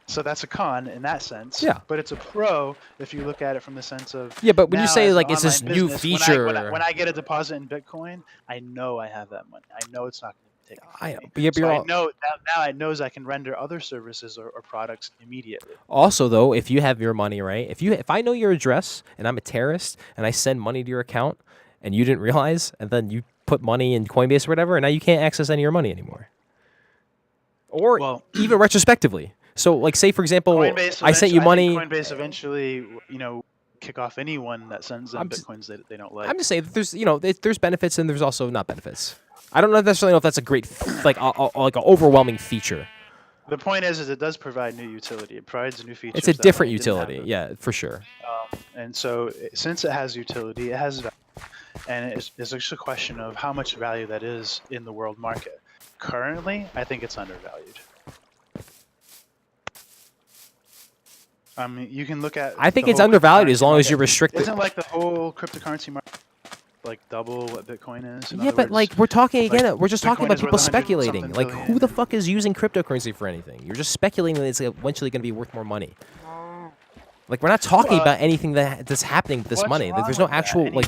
So that's a con in that sense. Yeah. But it's a pro if you look at it from the sense of but when you say like it's this online new business, feature, when I get a deposit in Bitcoin, I know I have that money. I know it's not going to take it from me. so I know now it knows I can render other services or products immediately. Also, though, if you have your money right, if I know your address and I'm a terrorist and I send money to your account and you didn't realize, and then you put money in Coinbase or whatever, and now you can't access any of your money anymore, or even retrospectively. So, like, say for example, I sent you money. Coinbase eventually, kick off anyone that sends them bitcoins that they don't like. I'm just saying that there's benefits and there's also not benefits. I don't necessarily know if that's a great like an overwhelming feature. The point is it does provide new utility. It provides new features. It's a different utility, yeah, for sure. And so, since it has utility, it has value, and it's just a question of how much value that is in the world market. Currently, I think it's undervalued. I mean, you can look at. I think it's undervalued as long as you restrict it. Isn't like the whole cryptocurrency market like double what Bitcoin is? Yeah, but like we're talking again, we're just talking about people speculating. Like, who the fuck is using cryptocurrency for anything? You're just speculating that it's eventually going to be worth more money. Like, we're not talking about anything that's happening with this money. Like, there's no actual anyway?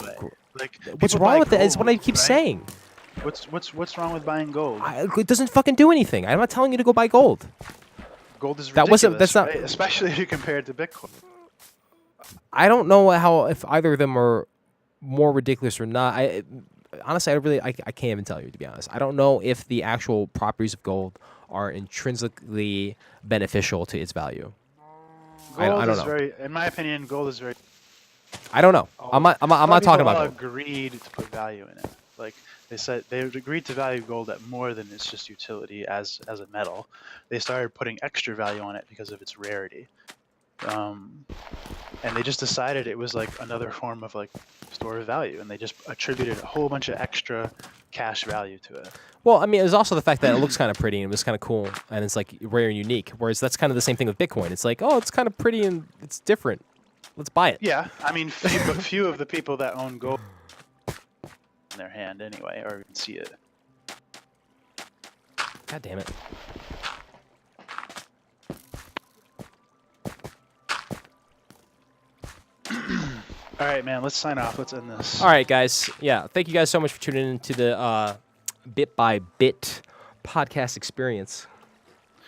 like. What's wrong with it? Is what I keep saying. What's wrong with buying gold? It doesn't fucking do anything. I'm not telling you to go buy gold. Gold is ridiculous, that's not right? Especially if you compare it to Bitcoin. I don't know if either of them are more ridiculous or not. Honestly, I can't even tell you, to be honest. I don't know if the actual properties of gold are intrinsically beneficial to its value. I don't know. In my opinion, gold is very. I don't know. I'm not talking about gold. Agreed to put value in it. Like they said, they agreed to value gold at more than its just utility as a metal. They started putting extra value on it because of its rarity. And they just decided it was like another form of like store of value, and they just attributed a whole bunch of extra cash value to it. Well, I mean, it was also the fact that it looks kind of pretty and it was kind of cool, and it's like rare and unique. Whereas that's kind of the same thing with Bitcoin. It's like, oh, it's kind of pretty and it's different. Let's buy it. Yeah, I mean, few of the people that own gold in their hand anyway, or even see it. God damn it. All right, man, let's sign off. Let's end this. All right, guys. Yeah, thank you guys so much for tuning into the Bit by Bit podcast experience.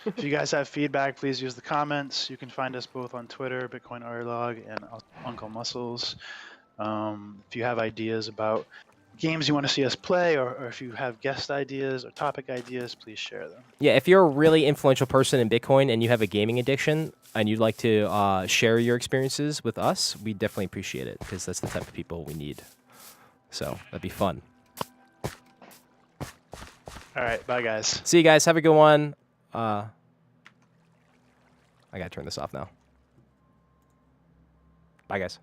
If you guys have feedback, please use the comments. You can find us both on Twitter, Bitcoin Arlog, and Uncle Muscles. If you have ideas about games you want to see us play, or if you have guest ideas or topic ideas, please share them. Yeah, if you're a really influential person in Bitcoin and you have a gaming addiction and you'd like to share your experiences with us, we definitely appreciate it because that's the type of people we need. So that'd be fun. All right, bye, guys. See you guys. Have a good one. I gotta turn this off now. Bye, guys.